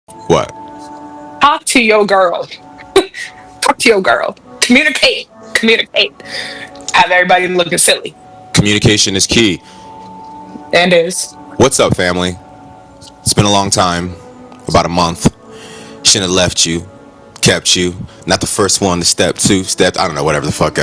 What? Talk to your girl. Talk to your girl. Communicate. Communicate. Have everybody looking silly. Communication is key. And is. What's up, family? It's been a long time, about a month. Shouldn't have left you, kept you. Not the first one to step two, I don't know, whatever the fuck,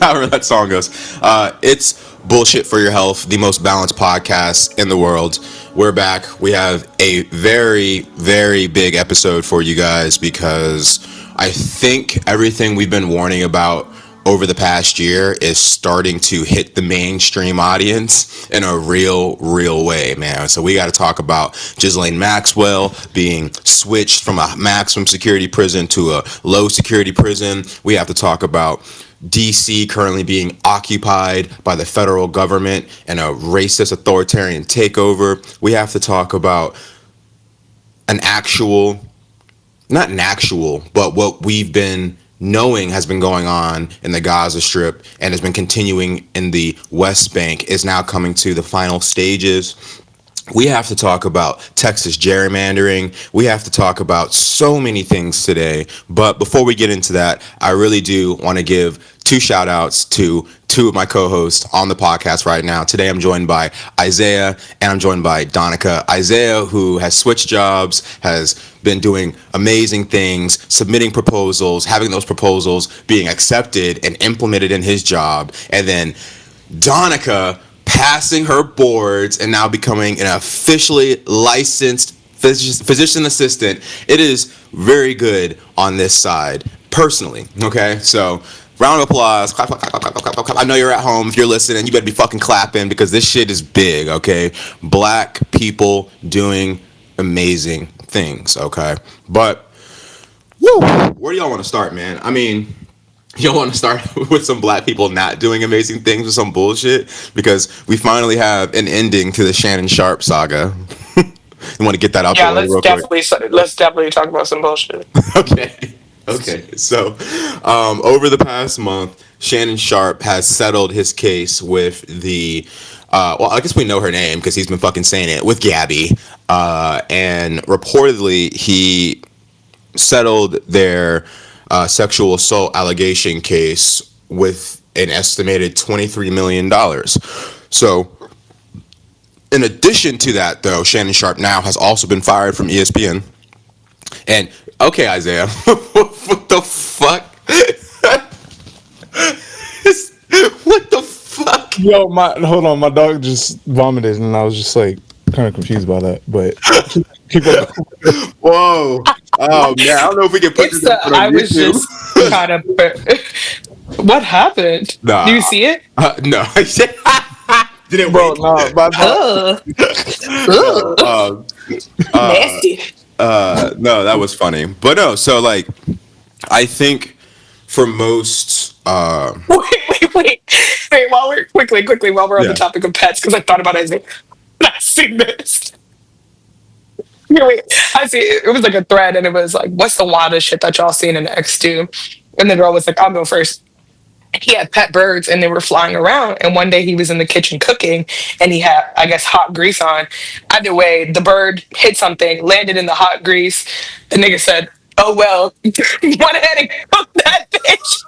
however that song goes. It's Bullshit for Your Health, the most balanced podcast in the world. We're back. We have a very, very big episode for you guys because I think everything we've been warning about over the past year is starting to hit the mainstream audience in a real way, man. So we got to talk about Ghislaine Maxwell being switched from a maximum security prison to a low security prison. We have to talk about DC currently being occupied by the federal government and a racist authoritarian takeover. We have to talk about not an actual, but what we've been knowing has been going on in the Gaza Strip and has been continuing in the West Bank is now coming to the final stages. We have to talk about Texas gerrymandering. We have to talk about so many things today. But before we get into that, I really do want to give two shout outs to two of my co-hosts on the podcast right now. Today I'm joined by Isaiah and I'm joined by Donica. Isaiah, who has switched jobs, has been doing amazing things, submitting proposals, having those proposals being accepted and implemented in his job. And then Donica passing her boards and now becoming an officially licensed physician assistant. It is very good on this side, personally. Okay, so round of applause. Clap, clap, clap, clap, clap, clap, clap. I know you're at home. If you're listening, you better be fucking clapping because this shit is big. Okay, black people doing amazing things. Okay, but woo, where do y'all want to start, man? I mean, you want to start with some black people not doing amazing things with some bullshit because we finally have an ending to the Shannon Sharpe saga. You want to get that out Yeah, the way real quick? let's definitely talk about some bullshit. Okay. Okay. So, over the past month, Shannon Sharpe has settled his case with the, well, I guess we know her name because he's been fucking saying it, with Gabby. And reportedly, he settled their sexual assault allegation case with an estimated $23 million. So, in addition to that, though, Shannon Sharpe now has also been fired from ESPN. And, okay, Isaiah, what the fuck? What the fuck? Yo, hold on, my dog just vomited, and I was just like kind of confused by that. But keep on. Whoa! Oh man, I don't know if we can put this up on I was YouTube. just kind of. What happened? Nah. Do you see it? No. Didn't Bro, wait. no, my dog. Ugh. Nasty. No, that was funny. But no, so like, I think for most, Wait. While we're while we're on Yeah. the topic of pets, because I thought about Isaiah. I seen this. Here, wait. I see it was like a thread, and it was like, "What's the wildest shit that y'all seen in X do?" And the girl was like, "I'll go first." He had pet birds and they were flying around. And one day he was in the kitchen cooking and he had, I guess, hot grease on. Either way, the bird hit something, landed in the hot grease. The nigga said, "Oh, well, went ahead and cooked that bitch."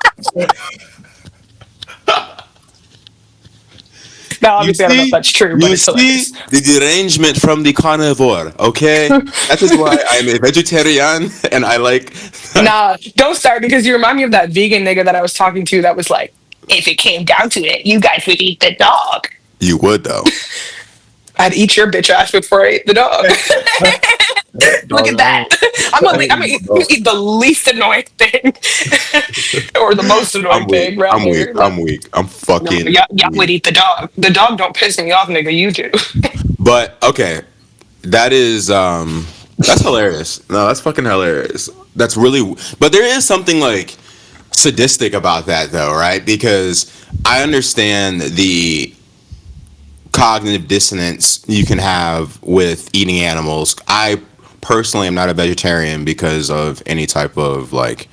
Now, obviously, I don't know if that's true, but you it's see hilarious. the derangement from the carnivore. Okay, that is why I'm a vegetarian and I like. Nah, don't start because you remind me of that vegan nigga that I was talking to that was like, "If it came down to it, you guys would eat the dog." You would though. I'd eat your bitch ass before I ate the dog. Look at that. I'm gonna eat the least annoying thing. Or the most annoying thing right here. I'm weak. I'm fucking. No, y'all would eat the dog. The dog don't piss me off, nigga. You do. But okay, that is that's hilarious. No, that's fucking hilarious. That's really. But there is something like sadistic about that, though, right? Because I understand the cognitive dissonance you can have with eating animals. I personally am not a vegetarian because of any type of like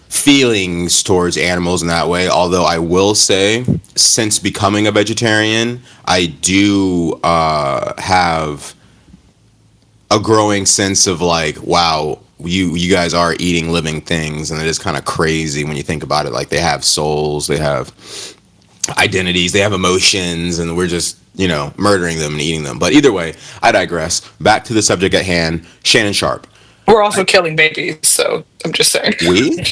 feelings towards animals in that way. Although I will say, since becoming a vegetarian, I do have a growing sense of like, wow, you guys are eating living things, and it is kind of crazy when you think about it. Like they have souls, they have identities, they have emotions, and we're just murdering them and eating them. But either way, I digress. Back to the subject at hand. Shannon Sharpe. We're also killing babies, so I'm just saying. We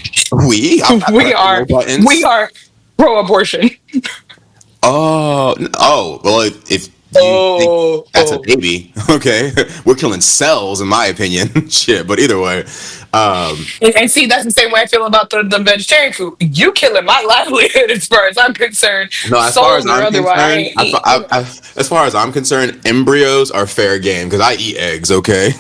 I'm not we pressing are no buttons. we are pro-abortion. Oh well, if you think Oh, that's a baby, okay, we're killing cells in my opinion. Shit, but either way, and see, that's the same way I feel about the vegetarian food. You killing my livelihood as far as I'm concerned, no, as far as souls or I'm otherwise. I concerned, ain't eat. as far as I'm concerned, embryos are fair game because I eat eggs, okay.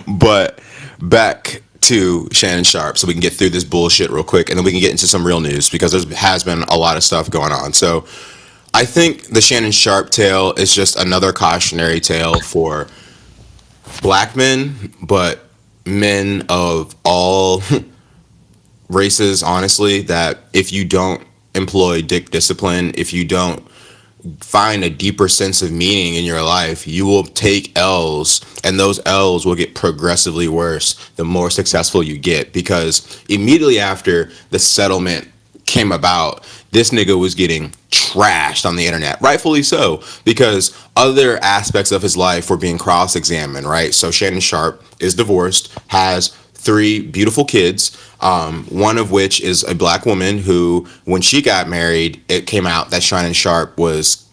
But back to Shannon Sharpe, so we can get through this bullshit real quick, and then we can get into some real news because there has been a lot of stuff going on. So I think the Shannon Sharpe tale is just another cautionary tale for black men, but men of all races, honestly, that if you don't employ dick discipline, if you don't find a deeper sense of meaning in your life, you will take L's, and those L's will get progressively worse the more successful you get. Because immediately after the settlement came about, this nigga was getting trashed on the internet, rightfully so, because other aspects of his life were being cross-examined, right? So Shannon Sharpe is divorced, has three beautiful kids, one of which is a black woman who, when she got married, it came out that Shannon Sharpe was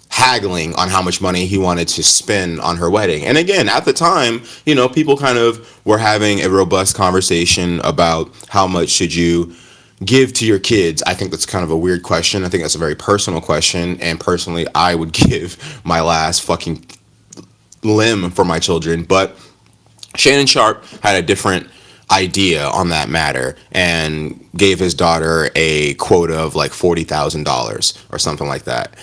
haggling on how much money he wanted to spend on her wedding. And again, at the time, people kind of were having a robust conversation about how much should you give to your kids. I think that's kind of a weird question. I think that's a very personal question. And personally, I would give my last fucking limb for my children. But Shannon Sharpe had a different idea on that matter and gave his daughter a quota of like $40,000 or something like that.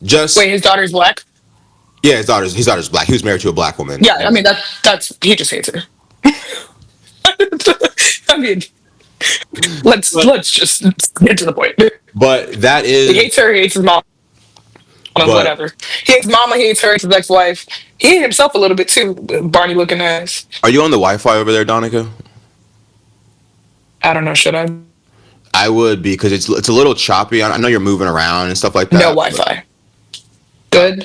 Just Wait, his daughter's black. yeah, his daughter's black. He was married to a black woman. Yeah, I mean that's he just hates her. I mean, let's just get to the point. But that He is hates her. He hates his mom. but Whatever. He hates mama. He hates her. His ex-wife. He hates himself a little bit too. Barney looking ass. are you on the Wi-Fi over there, Donica? I don't know. Should I? I would be because it's a little choppy. I know you're moving around and stuff like No that. Wi-Fi. Good.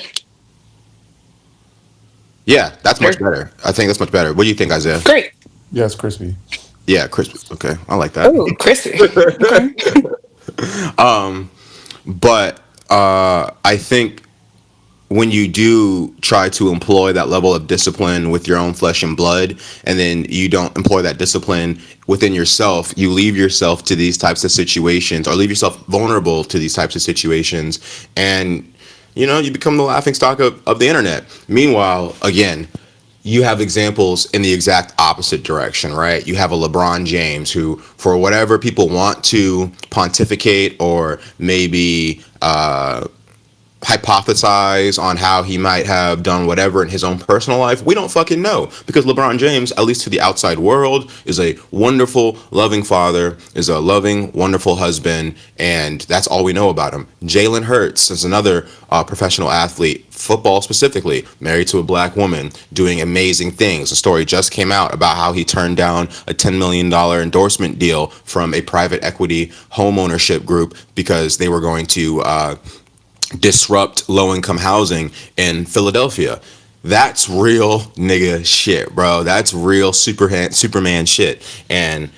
Yeah, that's much Sure. better. I think that's much better. What do you think, Isaiah? Great. Yeah, it's crispy. Yeah, crispy. Okay, I like that. Oh, crispy. Okay. But I think when you do try to employ that level of discipline with your own flesh and blood, and then you don't employ that discipline within yourself, you leave yourself to these types of situations, or leave yourself vulnerable to these types of situations, and you become the laughing stock of the internet. Meanwhile, again, you have examples in the exact opposite direction, right? You have a LeBron James who, for whatever people want to pontificate or maybe hypothesize on how he might have done whatever in his own personal life, we don't fucking know, because LeBron James, at least to the outside world, is a wonderful, loving father, is a loving, wonderful husband, and that's all we know about him. Jalen Hurts is another professional athlete, football specifically, married to a black woman, doing amazing things. A story just came out about how he turned down a $10 million endorsement deal from a private equity home ownership group because they were going to disrupt low-income housing in Philadelphia. That's real nigga shit, bro. That's real Superman shit. And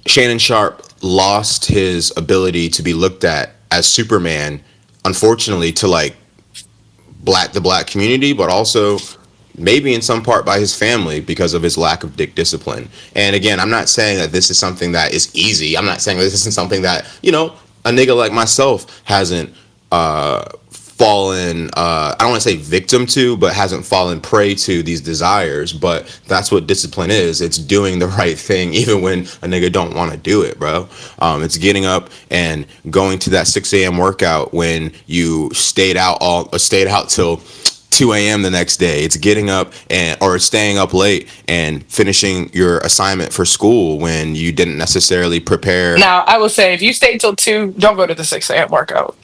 Shannon Sharpe lost his ability to be looked at as Superman, unfortunately, to like the black community, but also maybe in some part by his family because of his lack of dick discipline. And again, I'm not saying that this is something that is easy. I'm not saying this isn't something that, a nigga like myself hasn't fallen, I don't want to say victim to, but hasn't fallen prey to these desires. But that's what discipline is. It's doing the right thing even when a nigga don't want to do it, bro. It's getting up and going to that 6 a.m. workout when you stayed out till 2 a.m. the next day. It's getting up and or staying up late and finishing your assignment for school when you didn't necessarily prepare. Now, I will say, if you stay till 2, don't go to the 6 a.m. workout.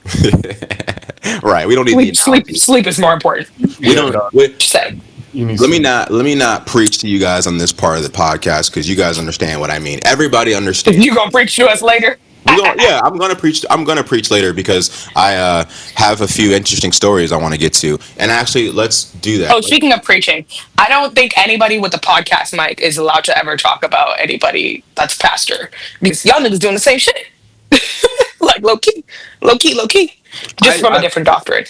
Right. We don't need the analogy. Sleep is more important. We don't. Just saying. Let me not preach to you guys on this part of the podcast because you guys understand what I mean. Everybody understands. You gonna preach to us later? I'm gonna preach. I'm gonna preach later because I have a few interesting stories I want to get to. And actually, let's do that. Oh, speaking of preaching, I don't think anybody with a podcast mic is allowed to ever talk about anybody that's pastor because y'all niggas doing the same shit. Like low key, just from a different doctrine.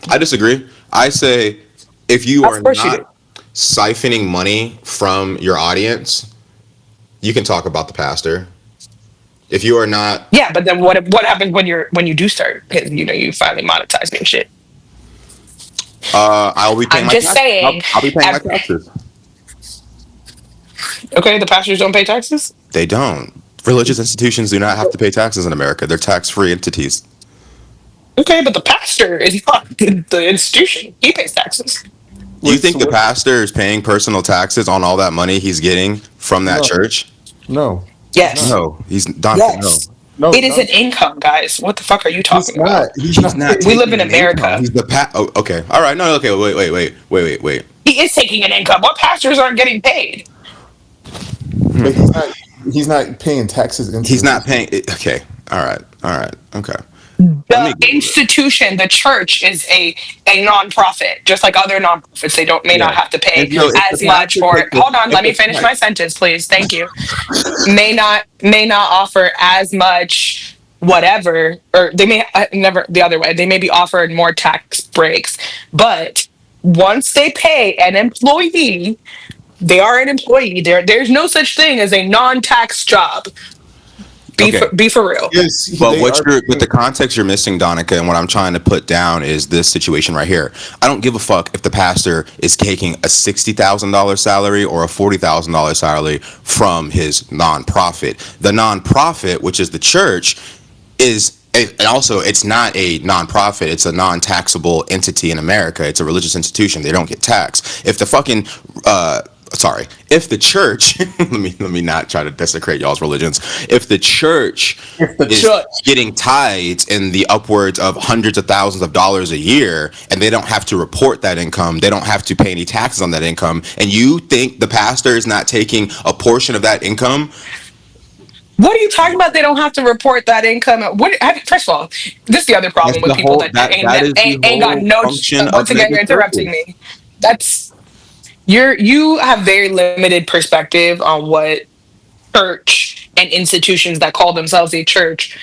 I disagree. I say if you are course you not siphoning money from your audience, you can talk about the pastor. If you are not, Yeah, but then what happens when you do start? Because you finally monetize me and shit. I'll be paying I'm my just taxes. saying. I'll be paying my taxes. Okay, the pastors don't pay taxes. They don't. Religious institutions do not have to pay taxes in America. They're tax-free entities. Okay, but the pastor is not the institution. He pays taxes. Do you think the pastor is paying personal taxes on all that money he's getting from that church? No. Yes. No, he's not. Yes. No, It is an income, guys. What the fuck are you talking about? He's not. We live in America. He's the Oh, okay. All right. No. Okay. Wait. He is taking an income. What pastors aren't getting paid? But he's not paying taxes. He's not paying. Okay. All right. Okay. The institution, the church, is a nonprofit, just like other nonprofits. They may not have to pay as much for it. Hold on, let me finish my sentence, please. Thank you. May not offer as much whatever, or they may never the other way. They may be offered more tax breaks, but once they pay an employee, they are an employee. There's no such thing as a non-tax job. Be for real. Yes, but the context you're missing, Donica, and what I'm trying to put down is this situation right here. I don't give a fuck if the pastor is taking a $60,000 salary or a $40,000 salary from his nonprofit. The nonprofit, which is the church, and also it's not a nonprofit. It's a non-taxable entity in America. It's a religious institution. They don't get taxed. If the fucking if the church, let me not try to desecrate y'all's religions. If the church is getting tithes in the upwards of hundreds of thousands of dollars a year, and they don't have to report that income, they don't have to pay any taxes on that income, and you think the pastor is not taking a portion of that income? What are you talking about? They don't have to report that income. First of all, this is the other problem with people that ain't got no. Once again, you're interrupting me. You have very limited perspective on what church and institutions that call themselves a church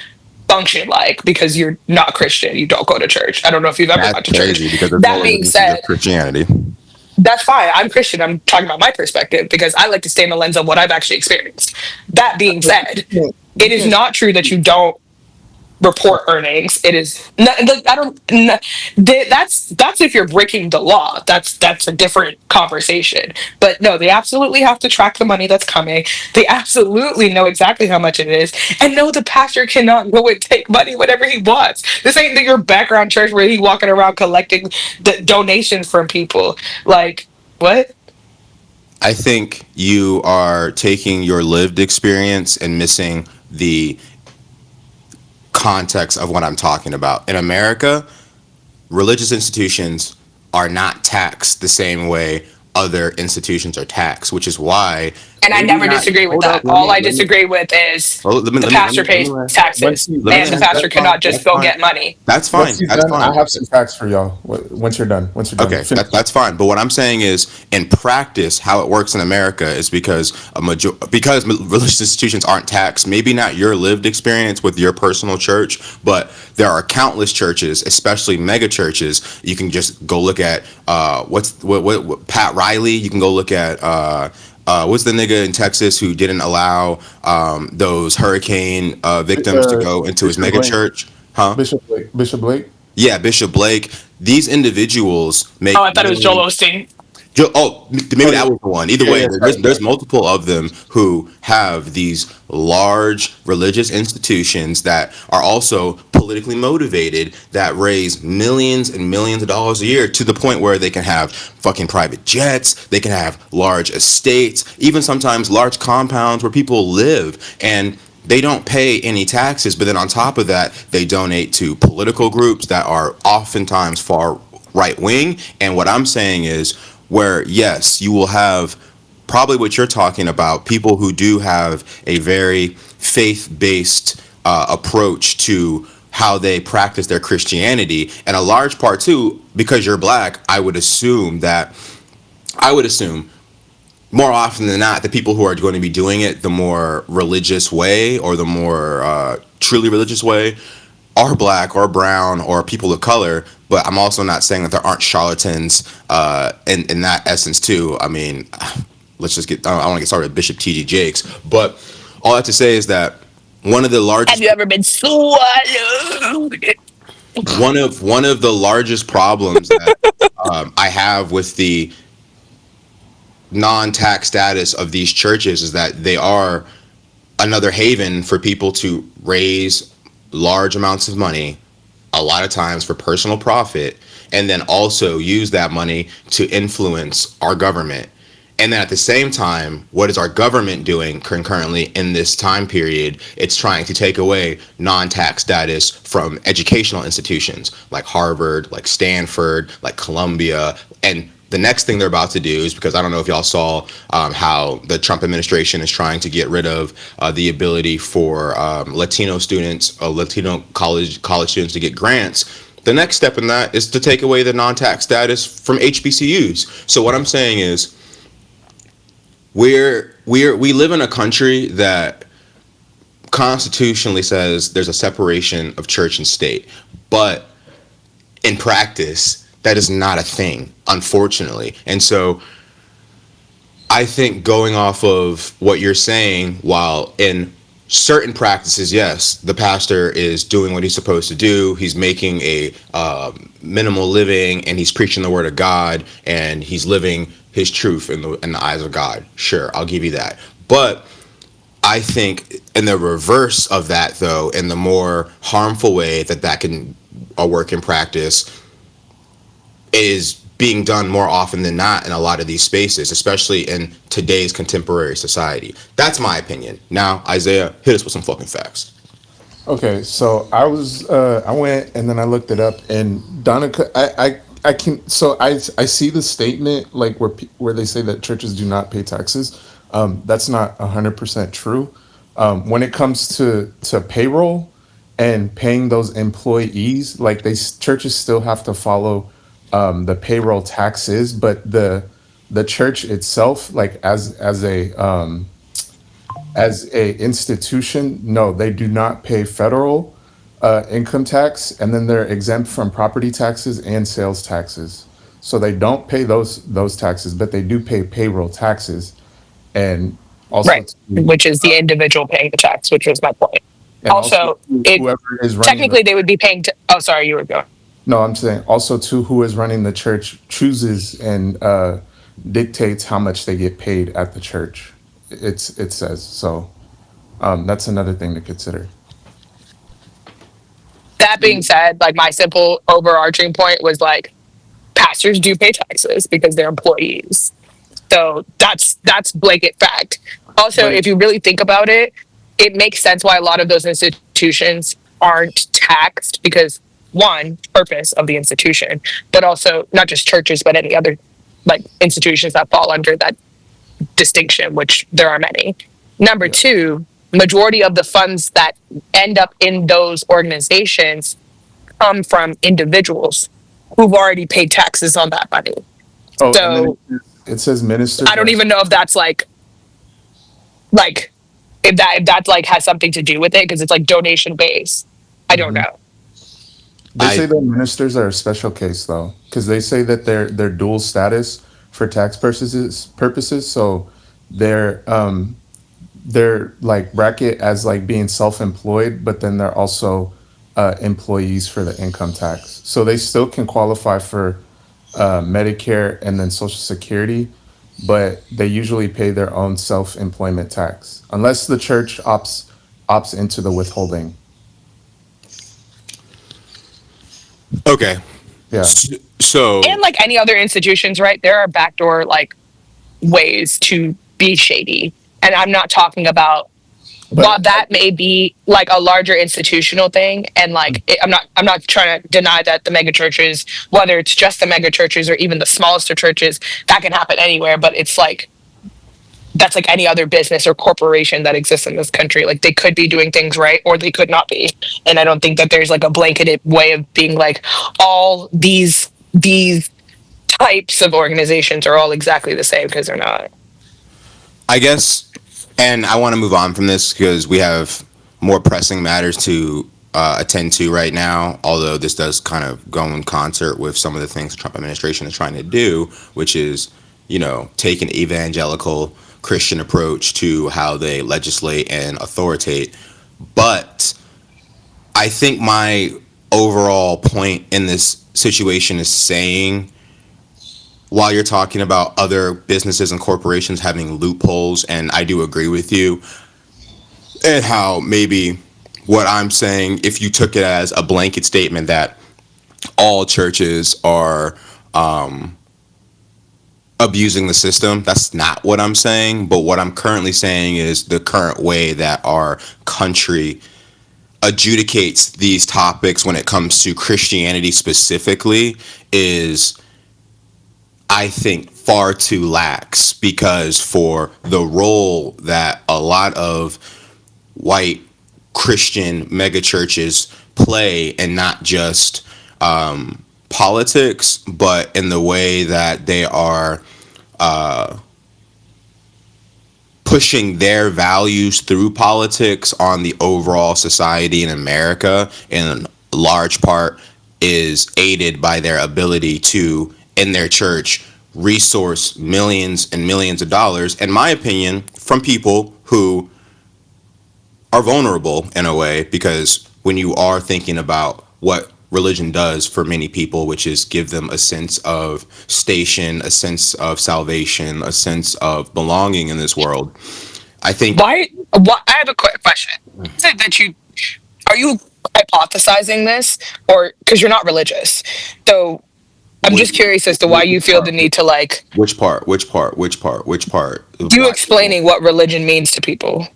function like, because you're not Christian. You don't go to church. I don't know if you've ever gone to church. That being said, Christianity. That's fine. I'm Christian. I'm talking about my perspective because I like to stay in the lens of what I've actually experienced. That being said, it is not true that you don't report earnings. It is not, that's if you're breaking the law. That's a different conversation. But no, they absolutely have to track the money that's coming. They absolutely know exactly how much it is, and no, the pastor cannot go and take money whenever he wants. This ain't your background church where he's walking around collecting the donations from people. Like, what? I think you are taking your lived experience and missing the context of what I'm talking about. In America, religious institutions are not taxed the same way other institutions are taxed, which is why. And I never disagree with that. All I disagree with is the pastor pays taxes, and the pastor cannot just go get money. That's fine. That's fine. I have some facts for y'all. Once you're done. Okay, that's fine. But what I'm saying is, in practice, how it works in America is because religious institutions aren't taxed. Maybe not your lived experience with your personal church, but there are countless churches, especially mega churches. You can just go look at what Pat Riley. You can go look at what's the nigga in Texas who didn't allow those hurricane victims to go into his mega church? Huh? Bishop Blake. Yeah, Bishop Blake. These individuals make. Oh, I thought it was Joel Osteen. Maybe Oh that yeah, was the one. Either yeah, way, yeah. Sorry, there's sorry. multiple of them who have these large religious institutions that are also politically motivated that raise millions and millions of dollars a year to the point where they can have fucking private jets, they can have large estates, even sometimes large compounds where people live, and they don't pay any taxes. But then on top of that, they donate to political groups that are oftentimes far right wing. And what I'm saying is, where yes, you will have probably what you're talking about, people who do have a very faith based approach to how they practice their Christianity. And a large part too, because you're black, I would assume more often than not, the people who are going to be doing it the more religious way or the more truly religious way are black or brown or people of color. But I'm also not saying that there aren't charlatans in that essence too. I mean, let's just get. I don't want to get started with Bishop T.D. Jakes, but all I have to say is that one of the Have largest you ever been swallowed? one of the largest problems that I have with the non-tax status of these churches is that they are another haven for people to raise large amounts of money, a lot of times for personal profit, and then also use that money to influence our government. And then at the same time, what is our government doing concurrently in this time period? It's trying to take away non-tax status from educational institutions like Harvard, like Stanford, like Columbia. And the next thing they're about to do is, because I don't know if y'all saw how the Trump administration is trying to get rid of the ability for Latino students, Latino college students to get grants. The next step in that is to take away the non-tax status from HBCUs. So what I'm saying is, we live in a country that constitutionally says there's a separation of church and state, but in practice that is not a thing, unfortunately. And so I think, going off of what you're saying, while in certain practices, yes, the pastor is doing what he's supposed to do. He's making a minimal living, and he's preaching the word of God, and he's living his truth in the eyes of God. Sure, I'll give you that. But I think in the reverse of that, though, in the more harmful way that can work in practice, is being done more often than not in a lot of these spaces, especially in today's contemporary society. That's my opinion. Now, Isaiah, hit us with some fucking facts. Okay, so I went and then I looked it up, and Donica, I can, so I see the statement like where they say that churches do not pay taxes. That's not 100% true. When it comes to payroll and paying those employees, like churches still have to follow the payroll taxes, but the church itself, like as a institution, no, they do not pay federal income tax, and then they're exempt from property taxes and sales taxes. So they don't pay those taxes, but they do pay payroll taxes, and also Right. to, Which is the individual paying the tax, which was my point. and also Also, to it whoever is running the. technically they would be paying. Oh, sorry, you were going. No, I'm saying also to who is running the church chooses and dictates how much they get paid at the church. It says so. That's another thing to consider. That being said, like my simple overarching point was like pastors do pay taxes because they're employees. So that's blanket fact. Also, But if you really think about it, it makes sense why a lot of those institutions aren't taxed because one, purpose of the institution, but also not just churches, but any other like institutions that fall under that distinction, which there are many. Number yeah. two, majority of the funds that end up in those organizations come from individuals who've already paid taxes on that money. Oh, and then So it says I ministers don't are. even know if that's like if that like has something to do with it because it's like donation based. I don't Mhm. know. They say I that ministers are a special case though, because they say that they're dual status for tax purposes. So they're they're like bracket as like being self-employed, but then they're also employees for the income tax. So they still can qualify for Medicare, and then Social Security, but they usually pay their own self-employment tax unless the church opts into the withholding. Okay. Yeah, So And like any other institutions, right? There are backdoor like ways to be shady. And I'm not talking about, while but that may be like a larger institutional thing, and like I'm not trying to deny that the mega churches, whether it's just the mega churches or even the smallest of churches, that can happen anywhere. But it's like that's like any other business or corporation that exists in this country. Like they could be doing things right or they could not be. And I don't think that there's like a blanketed way of being like all these types of organizations are all exactly the same, because they're not. I guess, and I want to move on from this because we have more pressing matters to attend to right now. Although this does kind of go in concert with some of the things the Trump administration is trying to do, which is, take an evangelical Christian approach to how they legislate and authoritate. But I think my overall point in this situation is saying, while you're talking about other businesses and corporations having loopholes, and I do agree with you, and how maybe what I'm saying, if you took it as a blanket statement that all churches are abusing the system, that's not what I'm saying. But what I'm currently saying is the current way that our country adjudicates these topics when it comes to Christianity specifically is, I think, far too lax, because for the role that a lot of white Christian megachurches play, and not just politics, but in the way that they are pushing their values through politics on the overall society in America, in large part, is aided by their ability to, in their church, resource millions and millions of dollars, in my opinion, from people who are vulnerable in a way. Because when you are thinking about what religion does for many people, which is give them a sense of station, a sense of salvation, a sense of belonging in this world, I think. Why I have a quick question. Is it that you are you hypothesizing this, or because you're not religious? So I'm Which, just curious as to why which you feel the part? need to like Which part? Which part? Which part? Which part? you Black people. explaining what religion means to people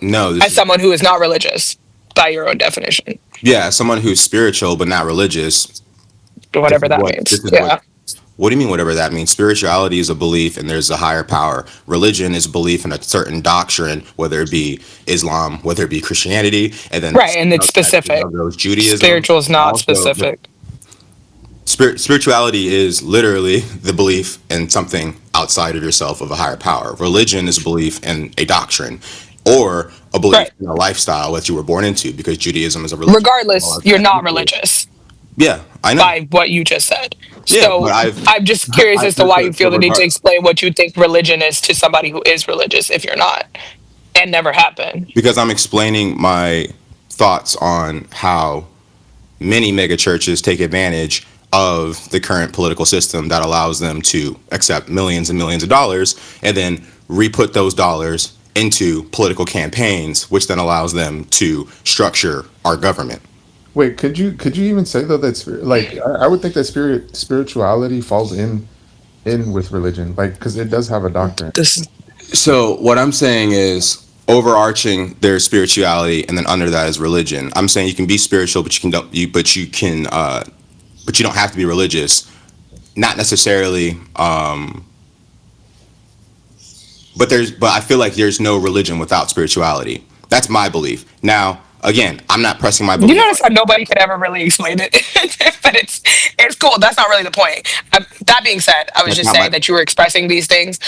No, this as is, someone who is not religious by your own definition, yeah, someone who's spiritual but not religious. This whatever is that what. means. This is what. Yeah. What do you mean, whatever that means? Spirituality is a belief, and there's a higher power. Religion is belief in a certain doctrine, whether it be Islam, whether it be Christianity, and then Right. And it's specific. goes Judaism. Spiritual is not Also, specific. spirituality is literally the belief in something outside of yourself, of a higher power. Religion is a belief in a doctrine, or a belief Right. in a lifestyle that you were born into, because Judaism is a religion. Regardless, you're not religious Yeah, I know. by what you just said. Yeah, but So I'm just curious I as to why you so feel the need to explain what you think religion is to somebody who is religious if you're not and never happened. because I'm explaining my thoughts on how many mega churches take advantage of the current political system that allows them to accept millions and millions of dollars, and then re-put those dollars into political campaigns, which then allows them to structure our government. wait, could you even say though that like I would think that spirituality falls in with religion, like because it does have a doctrine. This So what I'm saying is, overarching, there's spirituality, and then under that is religion. I'm saying you can be spiritual, but you can don't you but you can but you don't have to be religious. Not necessarily. But I feel like there's no religion without spirituality. That's my belief. Now, again, I'm not pressing my you belief. notice how nobody could ever really explain it, but it's cool. That's not really the point. That being said, I was That's just not my. saying that you were expressing these things.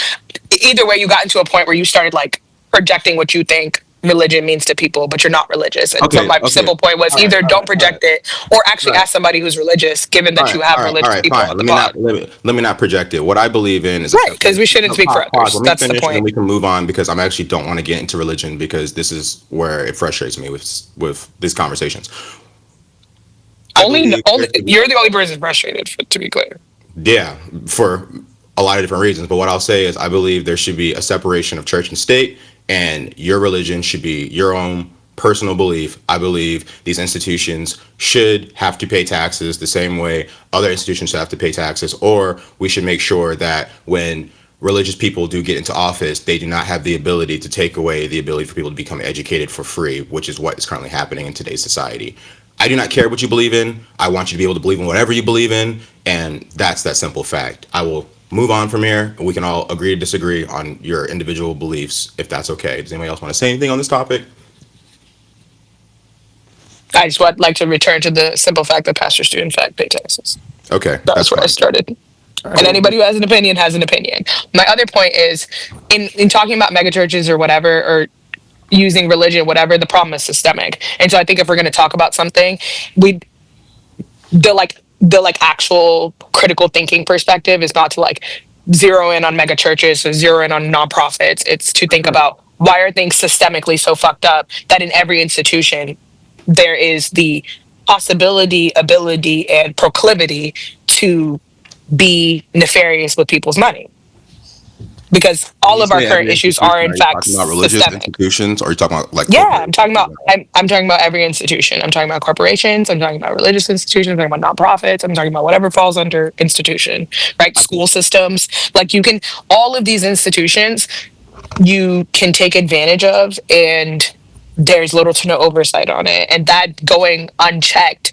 Either way, you got into a point where you started like projecting what you think religion means to people, but you're not religious. And so Okay. my Okay. simple point was All right. either All don't right. All right. project it or actually All right. ask somebody who's religious, given All that right, you have all right, all religious right, people fine. on the Let me pod. not let me not project it. What I believe in is a Right, because simple. we shouldn't No, speak for pause. others. Let me That's the finish, and then point. we can move on, because I actually don't want to get into religion, because this is where it frustrates me with these conversations. I believe there Only should be, you're the only person frustrated. To be clear, yeah, for a lot of different reasons. But what I'll say is, I believe there should be a separation of church and state, and your religion should be your own personal belief. I believe these institutions should have to pay taxes the same way other institutions should have to pay taxes, or we should make sure that when religious people do get into office, they do not have the ability to take away the ability for people to become educated for free, which is what is currently happening in today's society. I do not care what you believe in. I want you to be able to believe in whatever you believe in, and that's that simple fact. I will move on from here, and we can all agree to disagree on your individual beliefs, if that's okay. Does anybody else want to say anything on this topic? I just would like to return to the simple fact that pastors do in fact pay taxes. Okay, that's That's where I fine. started. All And right. anybody who has an opinion has an opinion. My other point is, in talking about megachurches or whatever, or using religion, whatever, the problem is systemic. And so I think if we're going to talk about something, we the like actual critical thinking perspective is not to like zero in on mega churches or zero in on nonprofits. It's to think about why are things systemically so fucked up that in every institution there is the possibility, ability, and proclivity to be nefarious with people's money. Because When all you of our say current every issues are institution, in are you fact talking about religious systemic. institutions, or are you talking about like Yeah, I'm talking corporations in about general? I'm talking about every institution. I'm talking about corporations. I'm talking about religious institutions. I'm talking about nonprofits. I'm talking about whatever falls under institution, right? I think School systems. Like you can all of these institutions you can take advantage of, and there's little to no oversight on it. And that going unchecked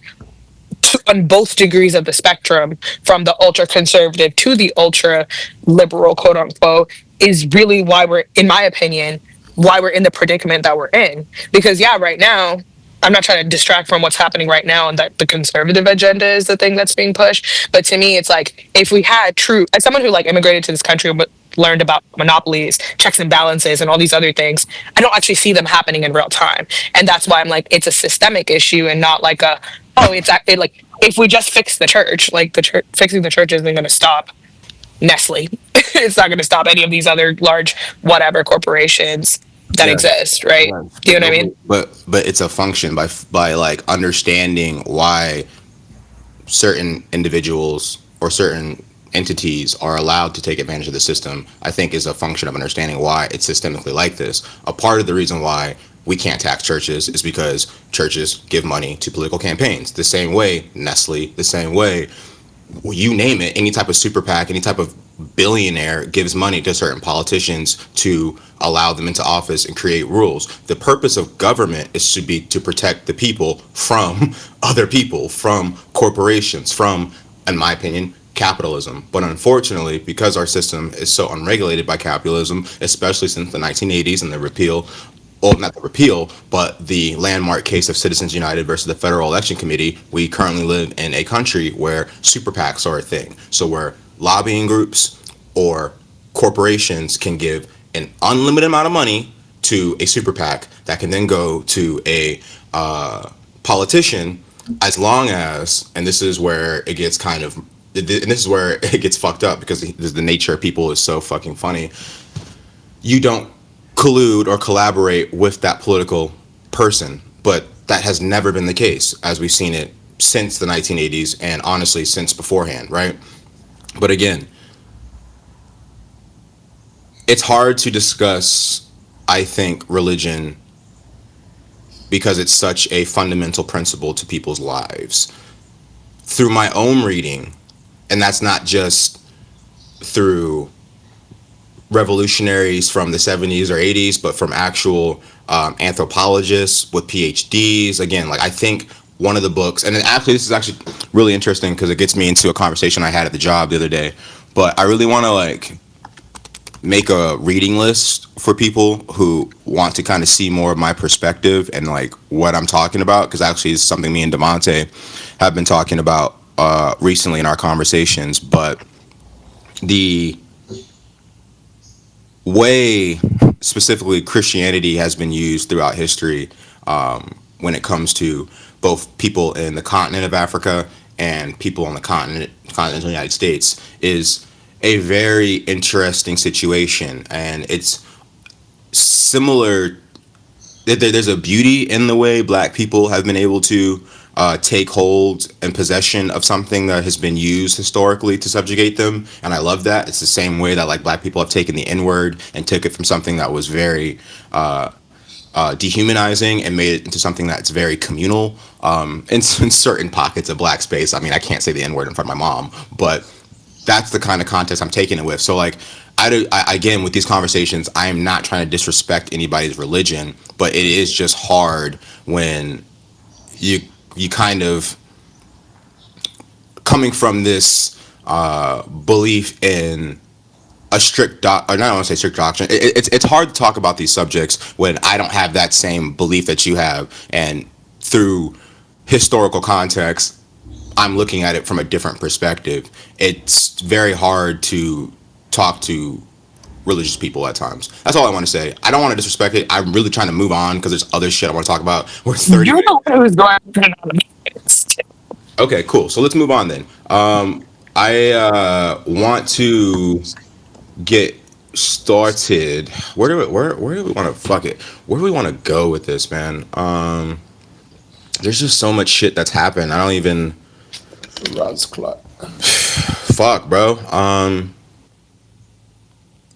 on both degrees of the spectrum, from the ultra conservative to the ultra liberal, quote unquote, is really why we're, in my opinion, why we're in the predicament that we're in. Because, yeah, right now, I'm not trying to distract from what's happening right now and that the conservative agenda is the thing that's being pushed. But to me, it's like if we had true, as someone who like immigrated to this country but learned about monopolies, checks and balances, and all these other things, I don't actually see them happening in real time. And that's why I'm like, it's a systemic issue and not like a, oh, it's actually like if we just fix the church, like the church, fixing the church isn't going to stop Nestle. It's not going to stop any of these other large whatever corporations that yes, exist, right? yes, Do you know what I mean? but it's a function by like understanding why certain individuals or certain entities are allowed to take advantage of the system. I think is a function of understanding why it's systemically like this. A part of the reason why we can't tax churches is because churches give money to political campaigns the same way Nestle, the same way, you name it, any type of super PAC, any type of billionaire gives money to certain politicians to allow them into office and create rules. The purpose of government is to be to protect the people from other people, from corporations, from, in my opinion, capitalism. But unfortunately, because our system is so unregulated by capitalism, especially since the 1980s and the repeal, well, not the repeal, but the landmark case of Citizens United versus the Federal Election Committee, we currently live in a country where super PACs are a thing. So where lobbying groups or corporations can give an unlimited amount of money to a super PAC that can then go to a politician, as long as, and this is where it gets kind of, and this is where it gets fucked up because the nature of people is so fucking funny. You don't collude or collaborate with that political person. But that has never been the case, as we've seen it since the 1980s and honestly since beforehand, right? But again, it's hard to discuss, I think, religion because it's such a fundamental principle to people's lives. Through my own reading, and that's not just through revolutionaries from the 70s or 80s, but from actual anthropologists with PhDs. Again, like I think one of the books, and actually this is actually really interesting because it gets me into a conversation I had at the job the other day. But I really want to like make a reading list for people who want to kind of see more of my perspective and like what I'm talking about, because actually it's something me and Devonte have been talking about recently in our conversations. But the way specifically Christianity has been used throughout history, when it comes to both people in the continent of Africa and people on the continental United States, is a very interesting situation. And it's similar, there's a beauty in the way black people have been able to take hold and possession of something that has been used historically to subjugate them, and I love that. It's the same way that like black people have taken the N word and took it from something that was very dehumanizing and made it into something that's very communal. In certain pockets of black space, I mean, I can't say the N word in front of my mom, but that's the kind of context I'm taking it with. So like, again, with these conversations, I am not trying to disrespect anybody's religion, but it is just hard when you you kind of coming from this belief in a strict or not, I want to say strict doctrine. It's hard to talk about these subjects when I don't have that same belief that you have, and through historical context, I'm looking at it from a different perspective. It's very hard to talk to religious people at times. That's all I want to say. I don't want to disrespect it. I'm really trying to move on because there's other shit I want to talk about. We're 30 You're the minutes. one who's going to this. Okay, cool. So let's move on then. I want to get started. Where do we want to fuck it? Where do we want to go with this, man? There's just so much shit that's happened. I don't even Rod's clock. fuck, bro.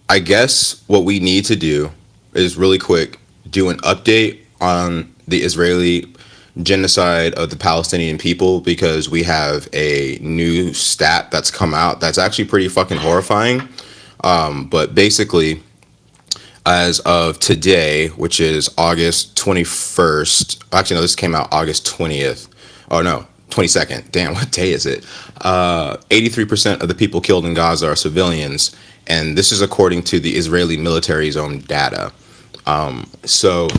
I guess what we need to do is really quick do an update on the Israeli genocide of the Palestinian people, because we have a new stat that's come out that's actually pretty fucking horrifying. But basically, as of today, which is August 21st, actually, no, this came out August 20th. Oh, no, 22nd. Damn, what day is it? 83% of the people killed in Gaza are civilians. And this is according to the Israeli military's own data. So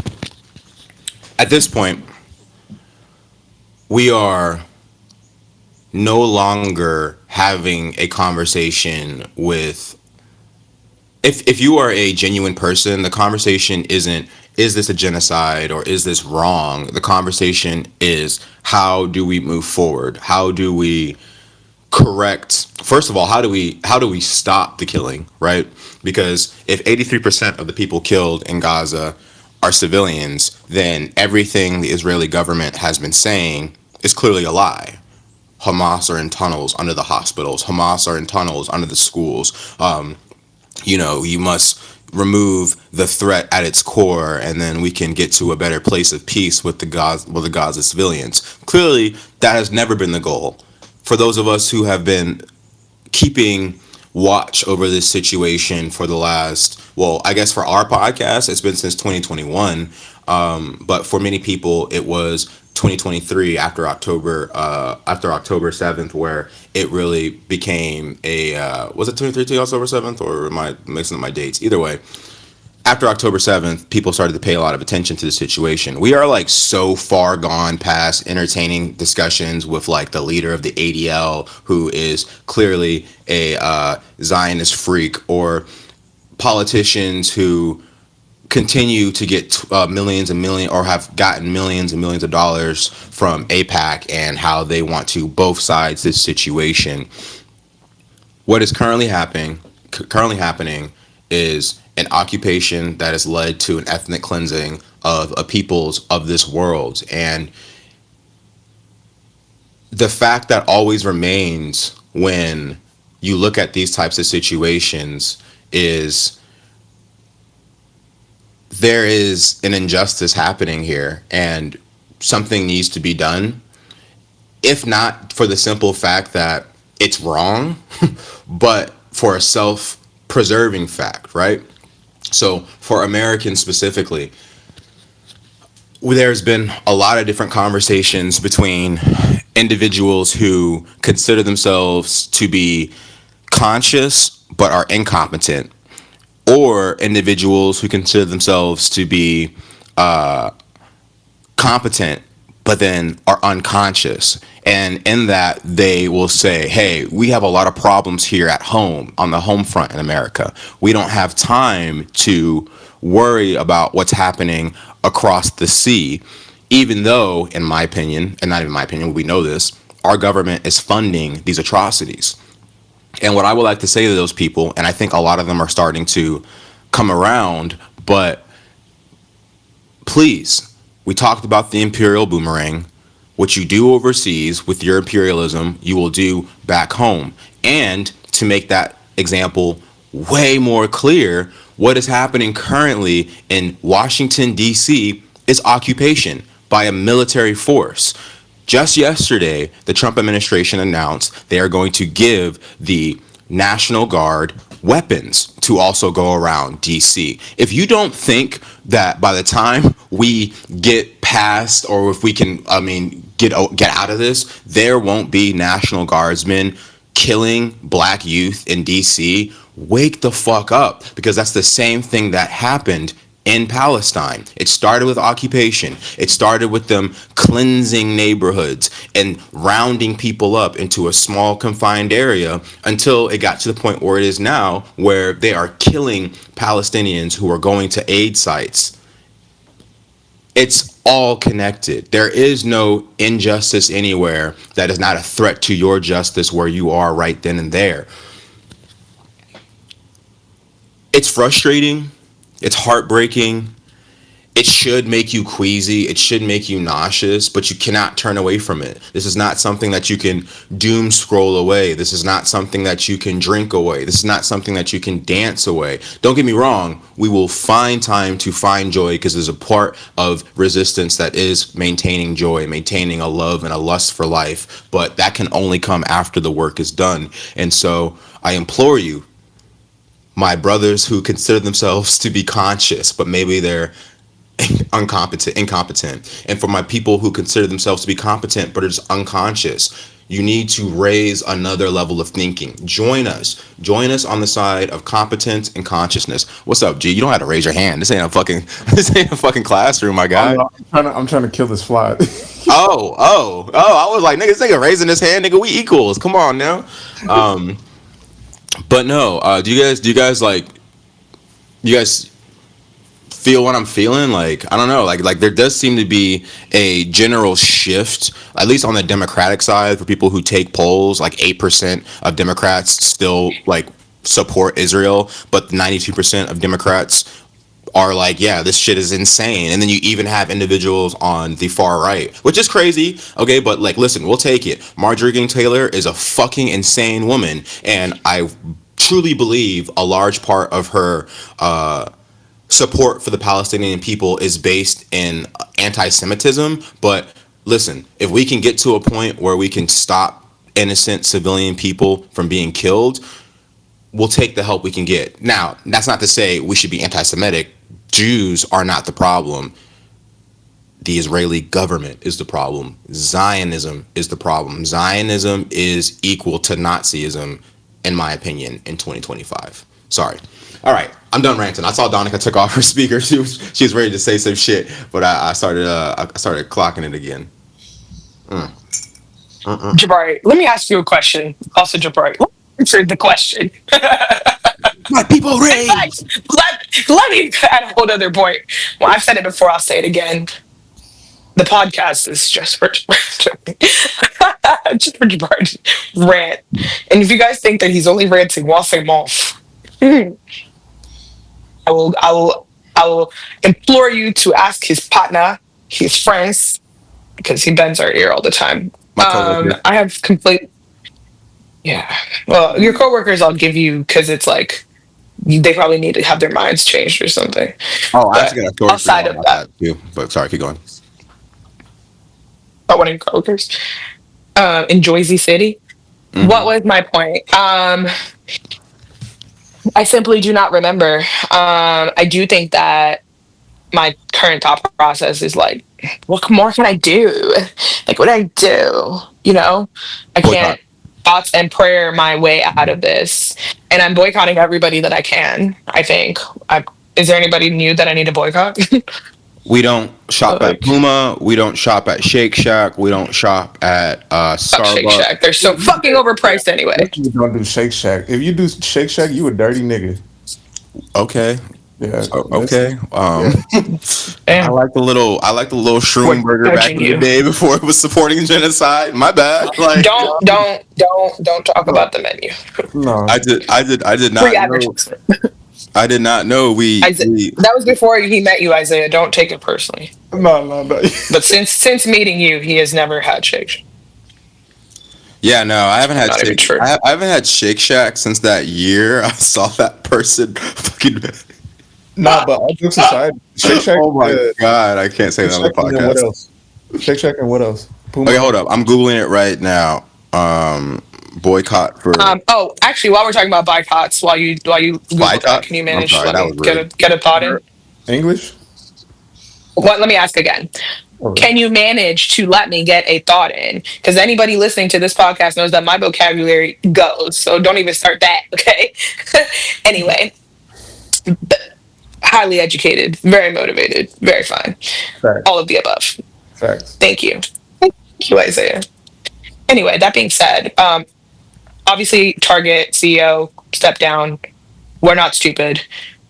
at this point, we are no longer having a conversation with, if you are a genuine person, the conversation isn't, is this a genocide or is this wrong? The conversation is, how do we move forward? How do we correct, first of all, how do we stop the killing, right? Because if 83% of the people killed in Gaza are civilians, then everything the Israeli government has been saying is clearly a lie. Hamas are in tunnels under the hospitals. Hamas are in tunnels under the schools. You must remove the threat at its core, and then we can get to a better place of peace with the Gaza civilians. Clearly, that has never been the goal. For those of us who have been keeping watch over this situation for the last, well, I guess for our podcast, it's been since 2021. But for many people, it was 2023 after October 7th, where it really became a, was it 2023 October 7th, or am I mixing up my dates? Either way, after October 7th, people started to pay a lot of attention to the situation. We are like so far gone past entertaining discussions with like the leader of the ADL, who is clearly a Zionist freak, or politicians who continue to get millions and millions, or have gotten millions and millions of dollars from AIPAC, and how they want to both sides this situation. What is currently happening is an occupation that has led to an ethnic cleansing of a peoples of this world. And the fact that always remains when you look at these types of situations is there is an injustice happening here, and something needs to be done. If not for the simple fact that it's wrong, but for a self-preserving fact, right? So for Americans specifically, there's been a lot of different conversations between individuals who consider themselves to be conscious but are incompetent, or individuals who consider themselves to be competent but then are unconscious. And in that, they will say, hey, we have a lot of problems here at home, on the home front in America. We don't have time to worry about what's happening across the sea, even though, in my opinion, and not even my opinion, we know this, our government is funding these atrocities. And what I would like to say to those people, and I think a lot of them are starting to come around, but please, we talked about the imperial boomerang. What you do overseas with your imperialism, you will do back home. And to make that example way more clear, what is happening currently in Washington, D.C. is occupation by a military force. Just yesterday, the Trump administration announced they are going to give the National Guard weapons to also go around DC. If you don't think that by the time we get past, or if we can, get out of this, there won't be National Guardsmen killing black youth in DC, wake the fuck up, because that's the same thing that happened in Palestine. It started with occupation. It started with them cleansing neighborhoods and rounding people up into a small confined area until it got to the point where it is now, where they are killing Palestinians who are going to aid sites. It's all connected. There is no injustice anywhere that is not a threat to your justice where you are right then and there. It's frustrating. It's heartbreaking. It should make you queasy. It should make you nauseous, but you cannot turn away from it. This is not something that you can doom scroll away. This is not something that you can drink away. This is not something that you can dance away. Don't get me wrong. We will find time to find joy, because there's a part of resistance that is maintaining joy, maintaining a love and a lust for life. But that can only come after the work is done. And so I implore you, my brothers who consider themselves to be conscious, but maybe they're incompetent. And for my people who consider themselves to be competent, but are just unconscious, you need to raise another level of thinking. Join us on the side of competence and consciousness. What's up, G? You don't have to raise your hand. This ain't a fucking classroom, my guy. I'm trying to kill this fly. Oh, I was like, nigga, this nigga raising his hand, nigga, we equals. Come on now. But no, do you guys feel what I'm feeling? Like, I don't know, like there does seem to be a general shift, at least on the Democratic side, for people who take polls. Like 8% of Democrats still like support Israel, but 92% of Democrats are like, yeah, this shit is insane. And then you even have individuals on the far right, which is crazy. Okay, but like, listen, we'll take it. Marjorie King Taylor is a fucking insane woman, and I truly believe a large part of her support for the Palestinian people is based in anti-Semitism. But listen, if we can get to a point where we can stop innocent civilian people from being killed, we'll take the help we can get. Now, that's not to say we should be anti-Semitic. Jews are not the problem. The Israeli government is the problem. Zionism is the problem. Zionism is equal to Nazism, in my opinion, in 2025. Sorry. All right, I'm done ranting. I saw Donica took off her speaker. She was ready to say some shit, but I started clocking it again. Jabari, let me ask you a question. Also, Jabari, answer the question. My people In rage. fact, let me add a whole other point. Well, I've said it before, I'll say it again. The podcast is just for just for Jabari to rant. And if you guys think that he's only ranting while I'm off, I will implore you to ask his partner, his friends, because he bends our ear all the time. My coworker. I have complete. Yeah. Well, your coworkers, I'll give you, because it's like they probably need to have their minds changed or something. Oh, I But actually got a story outside for you of about that too. But sorry, keep going. one of your coworkers in Jersey City. Mm-hmm. What was my point? I simply do not remember. I do think that my current thought process is like, what more can I do? Like, what do I do? You know, I Boycott. can't thoughts and prayer my way out of this, and I'm boycotting everybody that I can. I think. Is there anybody new that I need to boycott? We don't shop at Like, Puma. We don't shop at Shake Shack. We don't shop at fuck Shake Starbucks. Shack. They're so fucking overpriced anyway. You don't do Shake Shack. If you do Shake Shack, you a dirty nigga. Okay. Yeah. Okay. I Damn. like the little shroom We're burger back judging in the you. day before it was supporting genocide. My bad. Like, Don't talk about the menu. No. I did not Free know. advertisement. I did not know we That was before he met you, Isaiah. Don't take it personally. No, no, no. But since meeting you, he has never had Shake. Yeah, no, I haven't had Not even Shake. true. I haven't had Shake Shack since that year. I saw that person fucking. Nah, but all jokes aside, Shake Shack. Oh my god, I can't say Shake that on the Shack and then what podcast. else? Shake Shack and what else? Okay, Puma. hold up. I'm googling it right now. Boycott for Oh, actually, while we're talking about boycotts, while you Google that, boycott. can you I'm manage to sorry, let that me was rude. get a thought in? English. What? Let me ask again. Okay. Can you manage to let me get a thought in? Because anybody listening to this podcast knows that my vocabulary goes. So don't even start that, okay? Anyway, highly educated, very motivated, very fine. All Facts. of the above. Facts. Thank you. Thank you, Isaiah. Anyway, that being said, obviously, Target CEO stepped down. We're not stupid.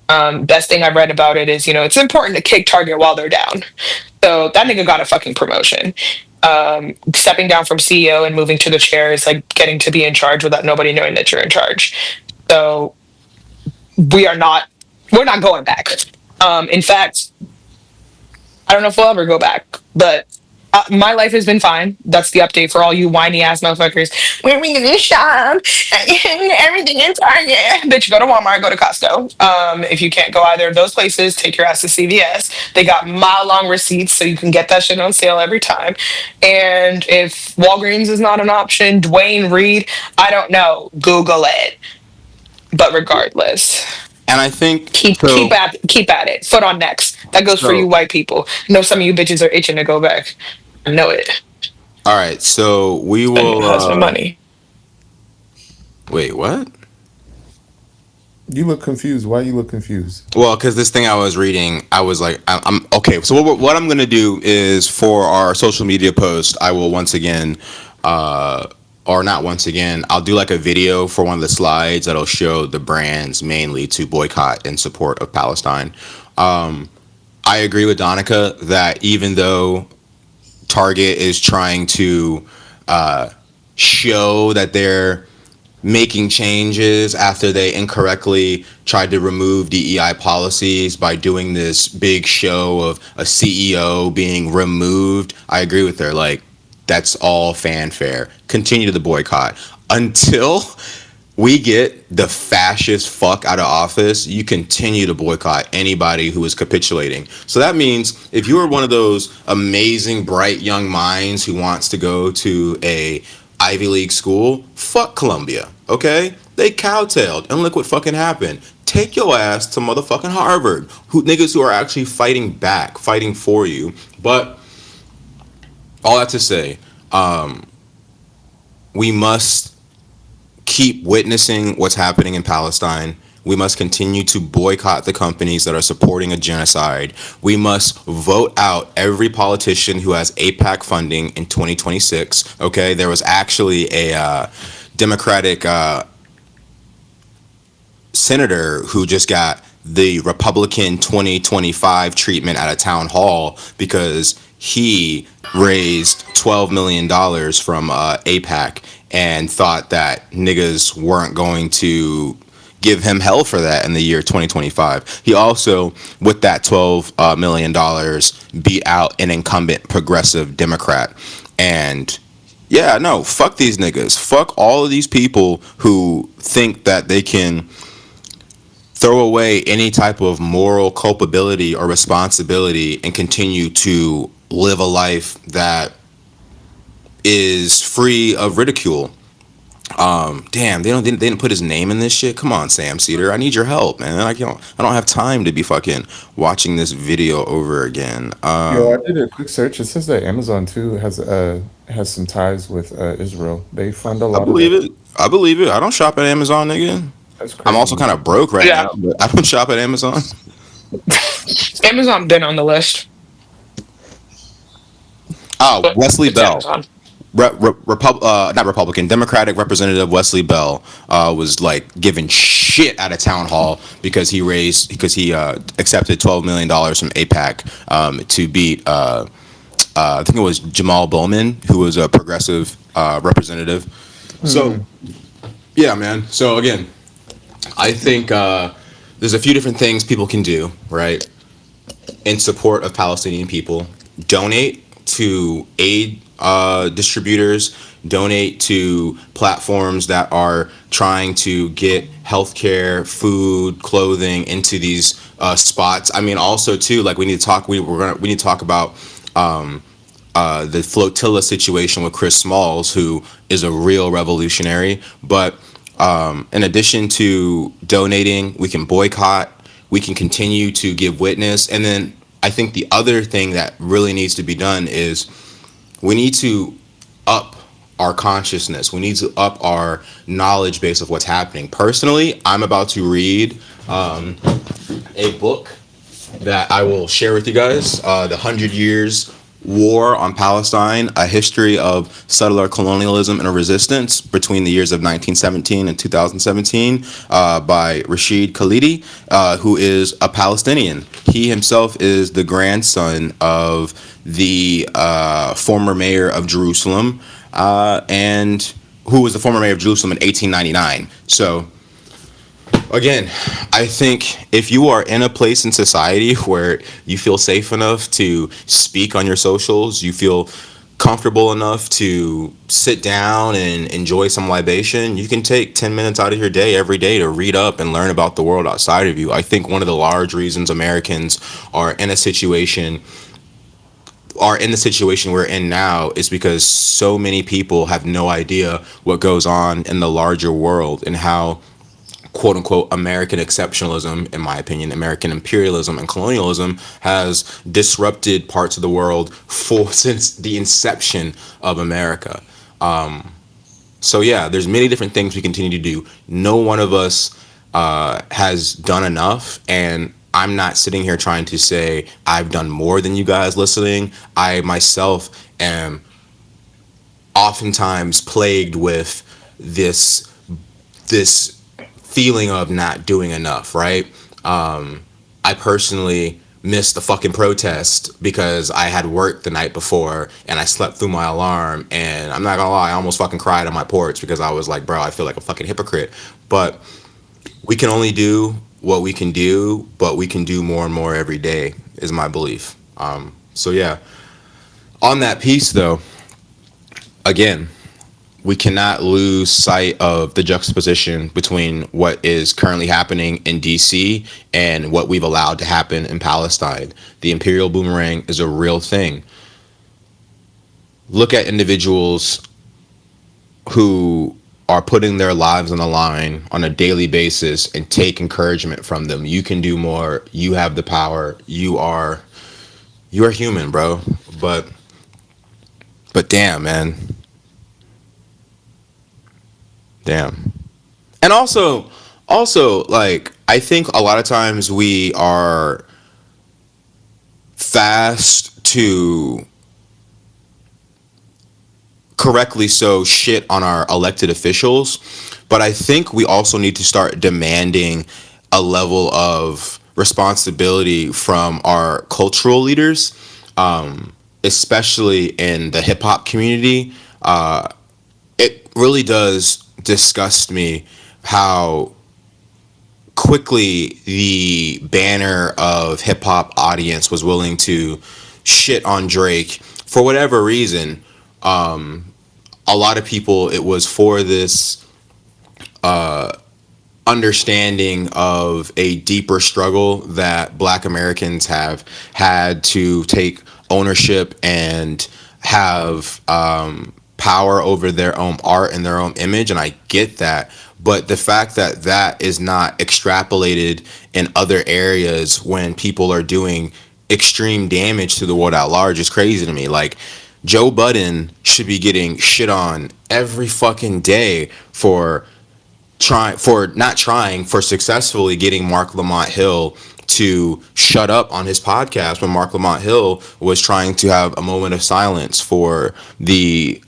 Best thing I've read about it is, it's important to kick Target while they're down. So that nigga got a fucking promotion. Stepping down from CEO and moving to the chair is like getting to be in charge without nobody knowing that you're in charge. So we're not going back. In fact, I don't know if we'll ever go back, but my life has been fine. That's the update for all you whiny ass motherfuckers. Where are we gonna shop? Everything in Target. Bitch, go to Walmart, go to Costco. If you can't go either of those places, take your ass to CVS. They got mile long receipts, so you can get that shit on sale every time. And if Walgreens is not an option, Dwayne Reed, I don't know. Google it. But regardless, And I think keep at it. Foot on necks. That goes for you so. white people. I know some of you bitches are itching to go back. I know it. All right, so we Spending will. your husband money. Wait, what? You look confused. Why you look confused? Well, because this thing I was reading, I was like, I'm okay. So what I'm gonna do is for our social media post, I will once again, or not once again, I'll do like a video for one of the slides that'll show the brands mainly to boycott in support of Palestine. I agree with Donica that even though Target is trying to show that they're making changes after they incorrectly tried to remove DEI policies by doing this big show of a CEO being removed. I agree with her. Like, that's all fanfare. Continue the boycott until we get the fascist fuck out of office. You continue to boycott anybody who is capitulating. So that means if you are one of those amazing bright young minds who wants to go to a Ivy League school, fuck Columbia, okay? They cowtailed, and look what fucking happened. Take your ass to motherfucking Harvard, who niggas who are actually fighting back, fighting for you. But all that to say, we must keep witnessing what's happening in Palestine. We must continue to boycott the companies that are supporting a genocide. We must vote out every politician who has APAC funding in 2026. Okay, there was actually a Democratic senator who just got the Republican 2025 treatment at a town hall because he raised $12 million from APAC and thought that niggas weren't going to give him hell for that in the year 2025. He also, with that $12 million, beat out an incumbent progressive Democrat. And yeah, no, fuck these niggas. Fuck all of these people who think that they can throw away any type of moral culpability or responsibility and continue to live a life that is free of ridicule. Damn, they didn't put his name in this shit. Come on, Sam Cedar, I need your help, man. I don't have time to be fucking watching this video over again. Yo, I did a quick search. It says that Amazon too has some ties with Israel. They fund a I lot of believe the. it. I believe it. I don't shop at Amazon, nigga. That's I'm also crazy. kind of broke right Yeah. now, but I don't shop at Amazon. Amazon been on the list. Oh, But Wesley it's Bell. Amazon. Not Republican, Democratic Representative Wesley Bell was like given shit at a town hall because he accepted $12 million from APAC to beat I think it was Jamal Bowman, who was a progressive representative. So yeah, man. So again, I think there's a few different things people can do, right, in support of Palestinian people. Donate to aid distributors, donate to platforms that are trying to get healthcare, food, clothing into these spots. I mean, also too, like we need to talk. We need to talk about the flotilla situation with Chris Smalls, who is a real revolutionary. But in addition to donating, we can boycott, we can continue to give witness. And then I think the other thing that really needs to be done is we need to up our consciousness. We need to up our knowledge base of what's happening. Personally, I'm about to read a book that I will share with you guys, The 100 Years War on Palestine, a history of settler colonialism and a resistance between the years of 1917 and 2017, by Rashid Khalidi, who is a Palestinian. He himself is the grandson of the former mayor of Jerusalem, and who was the former mayor of Jerusalem in 1899. So again, I think if you are in a place in society where you feel safe enough to speak on your socials, you feel comfortable enough to sit down and enjoy some libation, you can take 10 minutes out of your day every day to read up and learn about the world outside of you. I think one of the large reasons Americans are in a situation are in the situation we're in now is because so many people have no idea what goes on in the larger world and how quote unquote American exceptionalism, in my opinion, American imperialism and colonialism has disrupted parts of the world for since the inception of America. So yeah, there's many different things we continue to do. No one of us has done enough, and I'm not sitting here trying to say I've done more than you guys listening. I myself am oftentimes plagued with this feeling of not doing enough, right? I personally missed the fucking protest because I had work the night before and I slept through my alarm, and I'm not gonna lie, I almost fucking cried on my porch because I was like, bro, I feel like a fucking hypocrite. But we can only do what we can do, but we can do more and more every day is my belief. So yeah, on that piece though, again, we cannot lose sight of the juxtaposition between what is currently happening in DC and what we've allowed to happen in Palestine. The imperial boomerang is a real thing. Look at individuals who are putting their lives on the line on a daily basis and take encouragement from them. You can do more. You have the power. You're human, bro. But damn, man. Damn. And also like I think a lot of times we are fast to correctly so shit on our elected officials, but I think we also need to start demanding a level of responsibility from our cultural leaders, especially in the hip hop community. It really does disgust me how quickly the banner of hip hop audience was willing to shit on Drake for whatever reason. A lot of people, it was for this understanding of a deeper struggle that Black Americans have had to take ownership and have power over their own art and their own image, and I get that. But the fact that that is not extrapolated in other areas when people are doing extreme damage to the world at large is crazy to me. Like, Joe Budden should be getting shit on every fucking day for for successfully getting Mark Lamont Hill to shut up on his podcast when Mark Lamont Hill was trying to have a moment of silence for the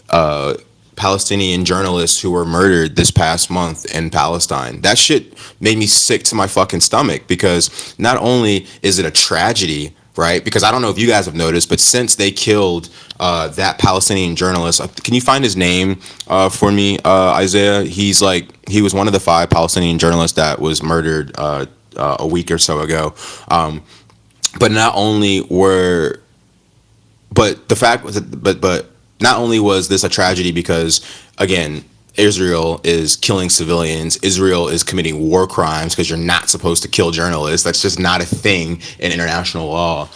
Palestinian journalists who were murdered this past month in Palestine. That shit made me sick to my fucking stomach, because not only is it a tragedy, right? Because I don't know if you guys have noticed, but since they killed that Palestinian journalist, can you find his name for me, Isaiah? He was one of the 5 Palestinian journalists that was murdered a week or so ago. But not only were but the fact was that, but not only was this a tragedy because again Israel is killing civilians. Israel is committing war crimes because you're not supposed to kill journalists. That's just not a thing in international law.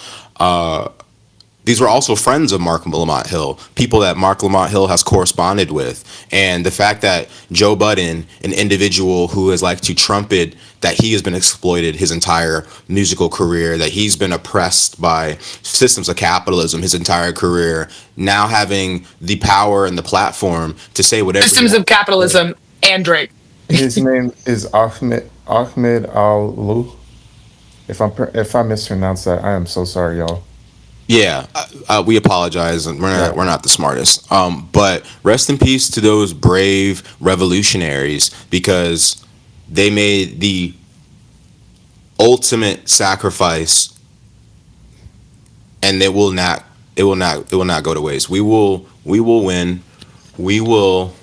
These were also friends of Mark Lamont Hill, people that Mark Lamont Hill has corresponded with. And the fact that Joe Budden, an individual who has liked to trumpet that he has been exploited his entire musical career, that he's been oppressed by systems of capitalism his entire career, now having the power and the platform to say whatever he Systems of wants. capitalism and Drake. His name is Ahmed Al Lu. If I mispronounce that, I am so sorry, y'all. Yeah, we apologize, and Yeah. we're not the smartest. But rest in peace to those brave revolutionaries because they made the ultimate sacrifice, and it will not go to waste. We will win. We will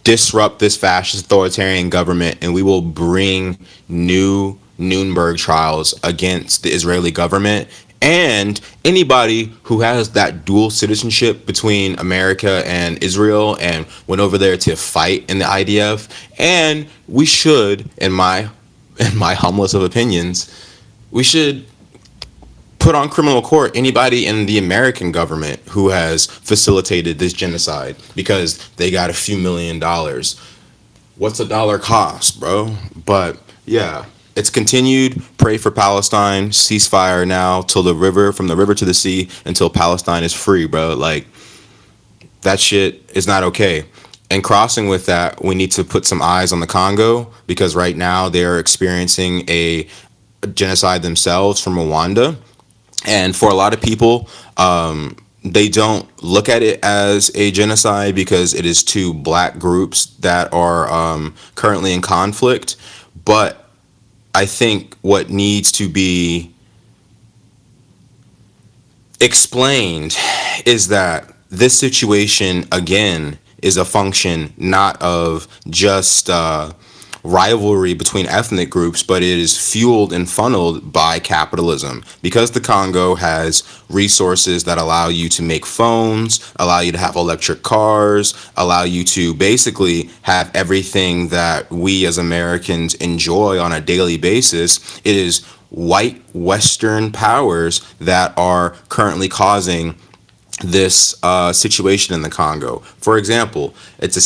disrupt this fascist authoritarian government, and we will bring new Nuremberg trials against the Israeli government and anybody who has that dual citizenship between America and Israel and went over there to fight in the IDF. And we should, in my humblest of opinions, we should put on criminal court anybody in the American government who has facilitated this genocide because they got a few $1,000,000. What's a dollar cost, bro? But yeah, it's continued. Pray for Palestine. Ceasefire now till the river, from the river to the sea, until Palestine is free, bro. Like that shit is not okay. And crossing with that, we need to put some eyes on the Congo because right now they're experiencing a genocide themselves from Rwanda. And for a lot of people, they don't look at it as a genocide because it is two black groups that are currently in conflict. But I think what needs to be explained is that this situation, again, is a function not of just rivalry between ethnic groups, but it is fueled and funneled by capitalism. Because the Congo has resources that allow you to make phones, allow you to have electric cars, allow you to basically have everything that we as Americans enjoy on a daily basis, it is white Western powers that are currently causing this situation in the Congo. For example, it's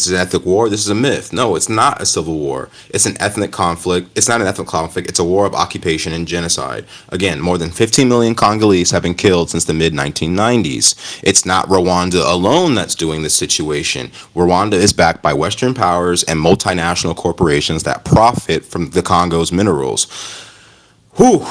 an ethnic war. This is a myth. No, it's not a civil war. It's an ethnic conflict. It's not an ethnic conflict. It's a war of occupation and genocide. Again, more than 15 million Congolese have been killed since the mid 1990s. It's not Rwanda alone that's doing this situation. Rwanda is backed by Western powers and multinational corporations that profit from the Congo's minerals. Whew.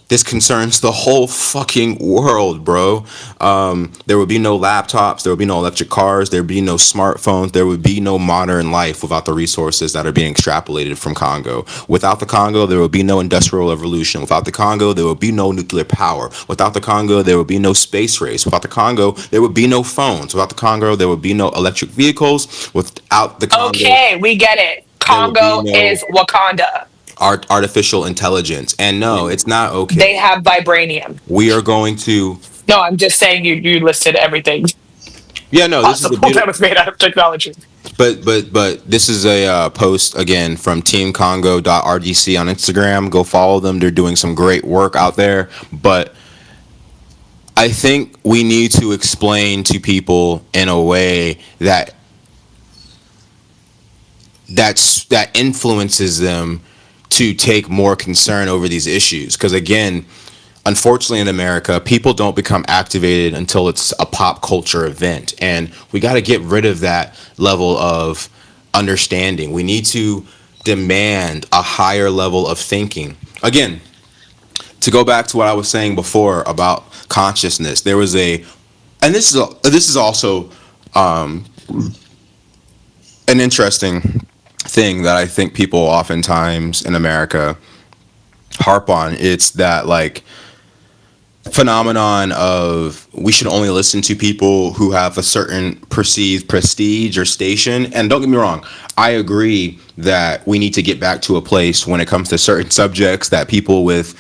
This concerns the whole fucking world, bro. There would be no laptops. There would be no electric cars. There would be no smartphones. There would be no modern life without the resources that are being extrapolated from Congo. Without the Congo, there would be no industrial revolution. Without the Congo, there would be no nuclear power. Without the Congo, there would be no space race. Without the Congo, there would be no phones. Without the Congo, there would be no electric vehicles. Without the Congo, Okay, we get it. there would be Congo no is Wakanda. artificial intelligence. And no, it's not They okay. have vibranium. We are going to No, I'm just saying you listed everything Yeah, no, this is a possible that beautiful. was made out of technology. But this is a post again from teamcongo.rdc on Instagram. Go follow them. They're doing some great work out there. But I think we need to explain to people in a way that influences them to take more concern over these issues. Because again, unfortunately in America, people don't become activated until it's a pop culture event. And we got to get rid of that level of understanding. We need to demand a higher level of thinking. Again, to go back to what I was saying before about consciousness, there was and this is also an interesting thing that I think people oftentimes in America harp on. It's that like phenomenon of we should only listen to people who have a certain perceived prestige or station. And don't get me wrong, I agree that we need to get back to a place when it comes to certain subjects that people with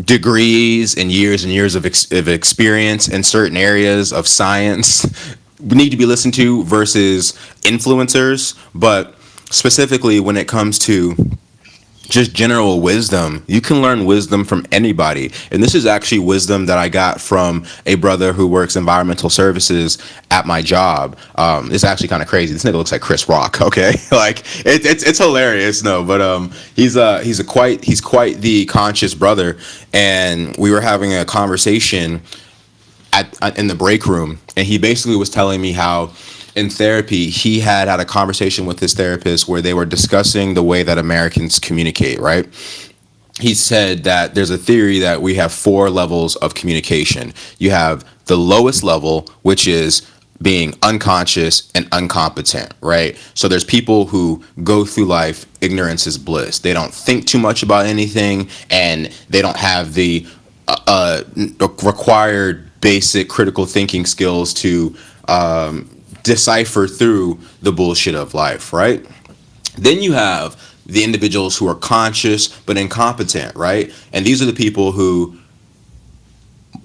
degrees and years of experience in certain areas of science need to be listened to versus influencers. But specifically when it comes to just general wisdom, you can learn wisdom from anybody. And this is actually wisdom that I got from a brother who works environmental services at my job. It's actually kind of crazy. This nigga looks like Chris Rock. Okay, like it's hilarious. No, but he's quite the conscious brother. And we were having a conversation in the break room, and he basically was telling me how in therapy he had a conversation with his therapist where they were discussing the way that Americans communicate, right? He said that there's a theory that we have four levels of communication. You have the lowest level, which is being unconscious and incompetent, right? So there's people who go through life, ignorance is bliss. They don't think too much about anything, and they don't have the required basic critical thinking skills to decipher through the bullshit of life, right? Then you have the individuals who are conscious but incompetent, right? And these are the people who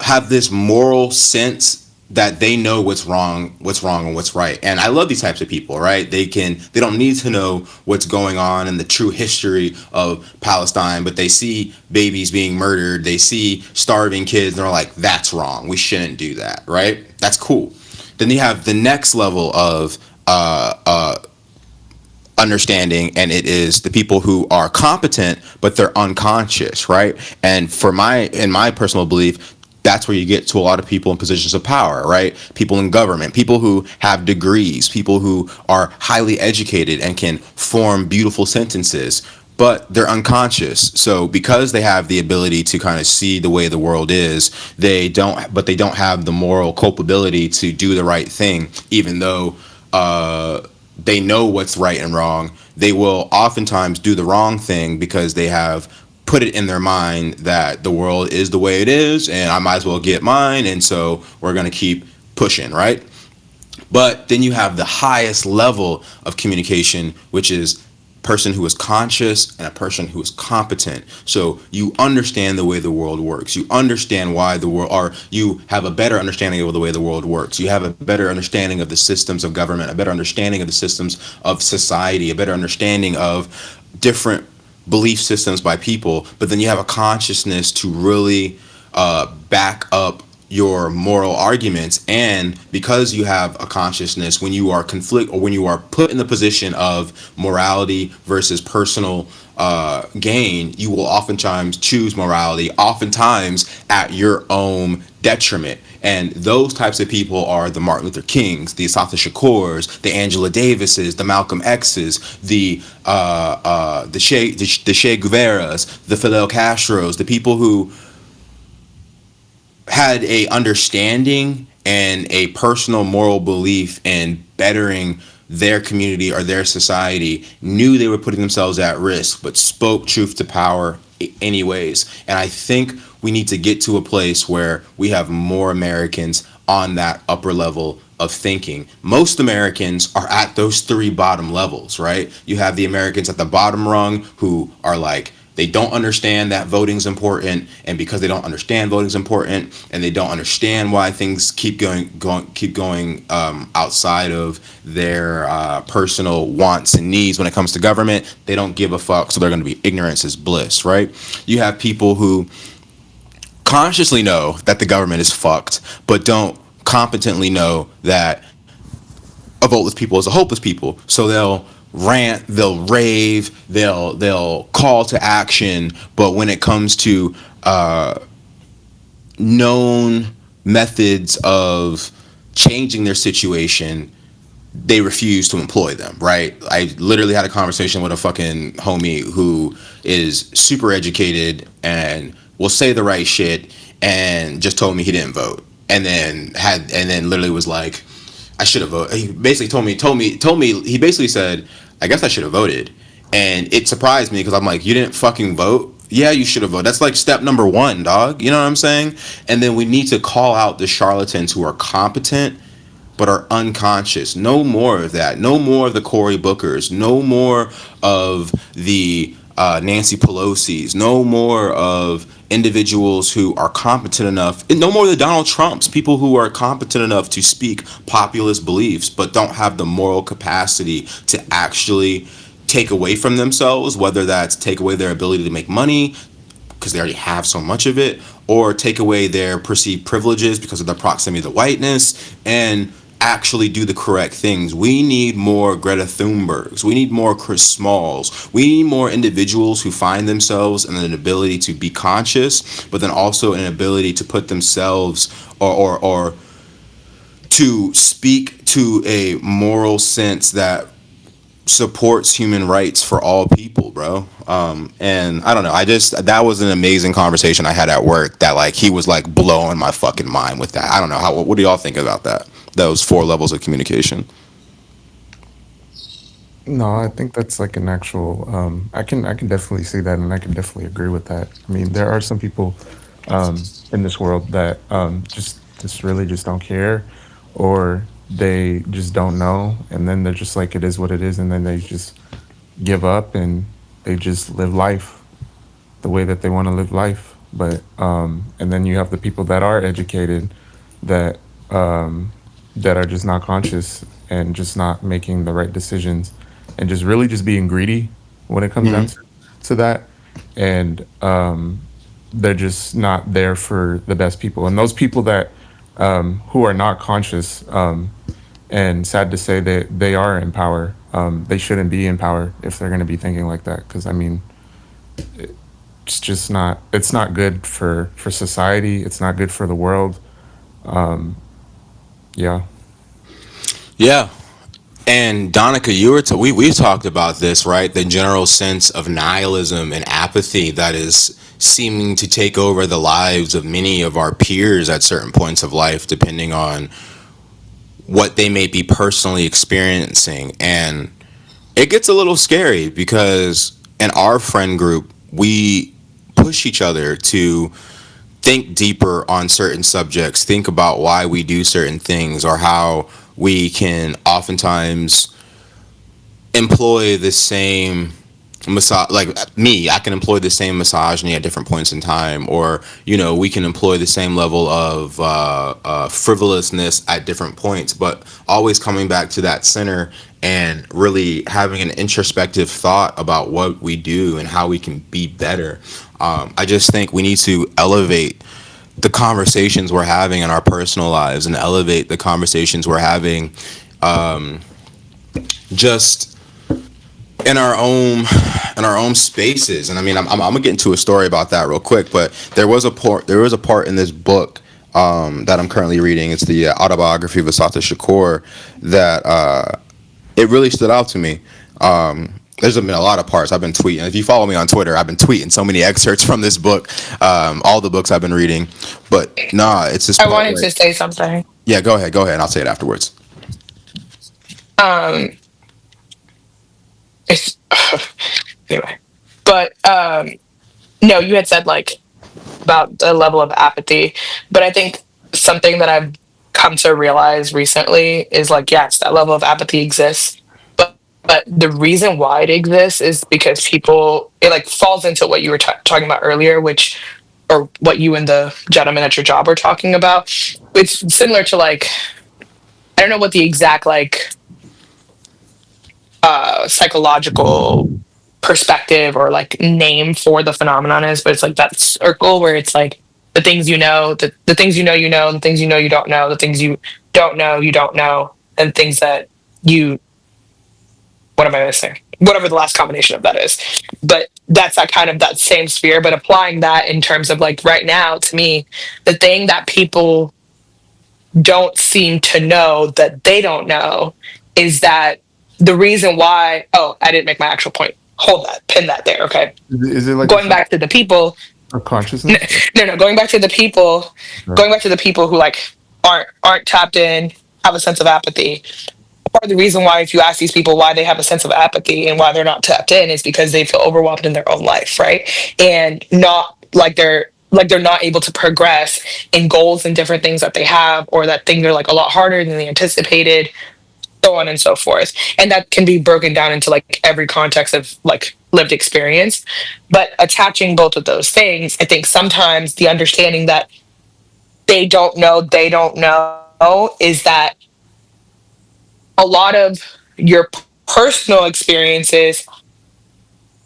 have this moral sense that they know what's wrong and what's right. And I love these types of people, right? They don't need to know what's going on in the true history of Palestine, but they see babies being murdered, they see starving kids, and they're like, that's wrong. We shouldn't do that, right? That's cool. Then you have the next level of understanding, and it is the people who are competent but they're unconscious, right? And in my personal belief, that's where you get to a lot of people in positions of power, right? People in government, people who have degrees, people who are highly educated and can form beautiful sentences, but they're unconscious. So because they have the ability to kind of see the way the world is, they don't have the moral culpability to do the right thing, even though they know what's right and wrong. They will oftentimes do the wrong thing because they have put it in their mind that the world is the way it is and I might as well get mine, and so we're going to keep pushing, right? But then you have the highest level of communication, which is person who is conscious and a person who is competent. So you understand the way the world works. You understand why the world, or you have a better understanding of the way the world works. You have a better understanding of the systems of government, a better understanding of the systems of society, a better understanding of different belief systems by people. But then you have a consciousness to really back up your moral arguments. And because you have a consciousness, when you are when you are put in the position of morality versus personal gain, you will oftentimes choose morality, oftentimes at your own detriment. And those types of people are the Martin Luther Kings, the Assata Shakurs, the Angela Davises, the Malcolm X's, the Che Guevaras, the Fidel Castros, the people who had a understanding and a personal moral belief in bettering their community or their society, knew they were putting themselves at risk, but spoke truth to power anyways. And I think we need to get to a place where we have more Americans on that upper level of thinking. Most Americans are at those three bottom levels, right? You have the Americans at the bottom rung who are like, they don't understand that voting's important, and because they don't understand voting's important, and they don't understand why things keep going outside of their personal wants and needs when it comes to government, they don't give a fuck. So they're going to be ignorance is bliss, right? You have people who consciously know that the government is fucked, but don't competently know that a voteless people is a hopeless people. So they'll rant, they'll rave, they'll call to action, but when it comes to known methods of changing their situation, they refuse to employ them, right? I literally had a conversation with a fucking homie who is super educated and will say the right shit, and just told me he didn't vote, and then literally was like, I should have voted. He basically told me, he basically said, I guess I should have voted. And it surprised me because I'm like, you didn't fucking vote? Yeah, you should have voted. That's like step number one, dog. You know what I'm saying? And then we need to call out the charlatans who are competent but are unconscious. No more of that. No more of the Cory Bookers. No more of the Nancy Pelosi's. No more of individuals who are competent enough. And no more of the Donald Trumps. People who are competent enough to speak populist beliefs, but don't have the moral capacity to actually take away from themselves, whether that's take away their ability to make money, because they already have so much of it, or take away their perceived privileges because of the proximity to whiteness, and actually do the correct things. We need more Greta Thunbergs. We need more Chris Smalls. We need more individuals who find themselves in an ability to be conscious, but then also an ability to put themselves or to speak to a moral sense that supports human rights for all people, bro. And I don't know. I just that was an amazing conversation I had at work. That like he was like blowing my fucking mind with that. I don't know how. What do y'all think about that? Those four levels of communication. No, I think that's like an actual. I can definitely see that, and I can definitely agree with that. I mean, there are some people in this world that just really just don't care, or they just don't know, and then they're just like it is what it is, and then they just give up and they just live life the way that they want to live life. But and then you have the people that are educated that that are just not conscious and just not making the right decisions and just really just being greedy when it comes down to that. And they're just not there for the best people. And those people that who are not conscious, and sad to say that they are in power, they shouldn't be in power if they're going to be thinking like that. Because I mean, it's just not. It's not good for society. It's not good for the world. Yeah. Yeah. And Donica, you were we talked about this, right? The general sense of nihilism and apathy that is seeming to take over the lives of many of our peers at certain points of life, depending on what they may be personally experiencing. And it gets a little scary because in our friend group, we push each other to think deeper on certain subjects, think about why we do certain things, or how we can oftentimes employ the same like me, I can employ the same misogyny at different points in time, or we can employ the same level of frivolousness at different points, but always coming back to that center and really having an introspective thought about what we do and how we can be better. I just think we need to elevate the conversations we're having in our personal lives and elevate the conversations we're having just in our own spaces. And I mean, I'm gonna get into a story about that real quick, but there was a part in this book that I'm currently reading. It's the autobiography of Asata Shakur that it really stood out to me. There's been a lot of parts I've been tweeting. If you follow me on Twitter, I've been tweeting so many excerpts from this book, all the books I've been reading. But nah, it's this I part wanted where, to say something. yeah, go ahead, and I'll say it afterwards. Um, it's, anyway, but no, you had said like about the level of apathy, but I think something that I've come to realize recently is like, yes, that level of apathy exists, but the reason why it exists is because people, it like falls into what you were talking about earlier, which, or what you and the gentleman at your job were talking about. It's similar to like, I don't know what the exact like psychological perspective or like name for the phenomenon is, but it's like that circle where it's like the things you know, the things you know, the things you know you don't know, the things you don't know, and things that you, what am I missing? Whatever the last combination of that is. But that's that kind of that same sphere, but applying that in terms of like right now, to me, the thing that people don't seem to know that they don't know is that the reason why, oh, I didn't make my actual point. Hold that, pin that there, okay? Is it like a Going form back to the people, of consciousness? no, going back to the people, Right. going back to the people who like aren't tapped in, have a sense of apathy. Part of the reason why, if you ask these people why they have a sense of apathy and why they're not tapped in, is because they feel overwhelmed in their own life, right? And not like they're like they're not able to progress in goals and different things that they have, or that things are like a lot harder than they anticipated, so on and so forth. And that can be broken down into like every context of like lived experience. But attaching both of those things, I think sometimes the understanding that they don't know is that a lot of your personal experiences,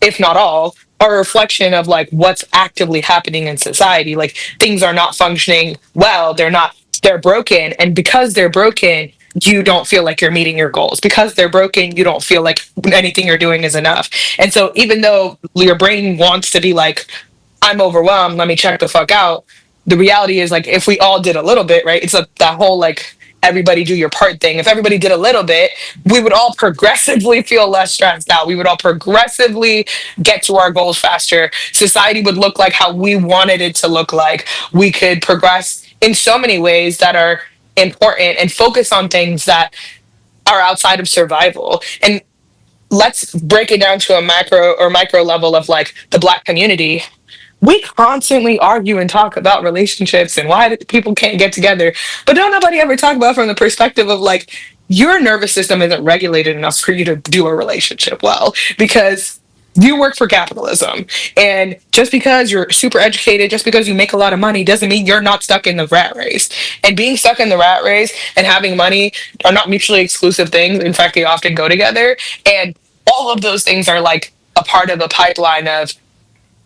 if not all, are a reflection of like what's actively happening in society. Like things are not functioning well. They're broken. And because they're broken, you don't feel like you're meeting your goals. Because they're broken, you don't feel like anything you're doing is enough. And so even though your brain wants to be like, I'm overwhelmed, let me check the fuck out, the reality is like if we all did a little bit, right? It's like that whole like everybody do your part thing. If everybody did a little bit, we would all progressively feel less stressed out. We would all progressively get to our goals faster. Society would look like how we wanted it to look like. We could progress in so many ways that are important and focus on things that are outside of survival. And let's break it down to a macro or micro level of like the Black community. We constantly argue and talk about relationships and why people can't get together, but don't nobody ever talk about from the perspective of like your nervous system isn't regulated enough for you to do a relationship well, because you work for capitalism. And just because you're super educated, just because you make a lot of money, doesn't mean you're not stuck in the rat race. And being stuck in the rat race and having money are not mutually exclusive things. In fact, they often go together. And all of those things are like a part of a pipeline of,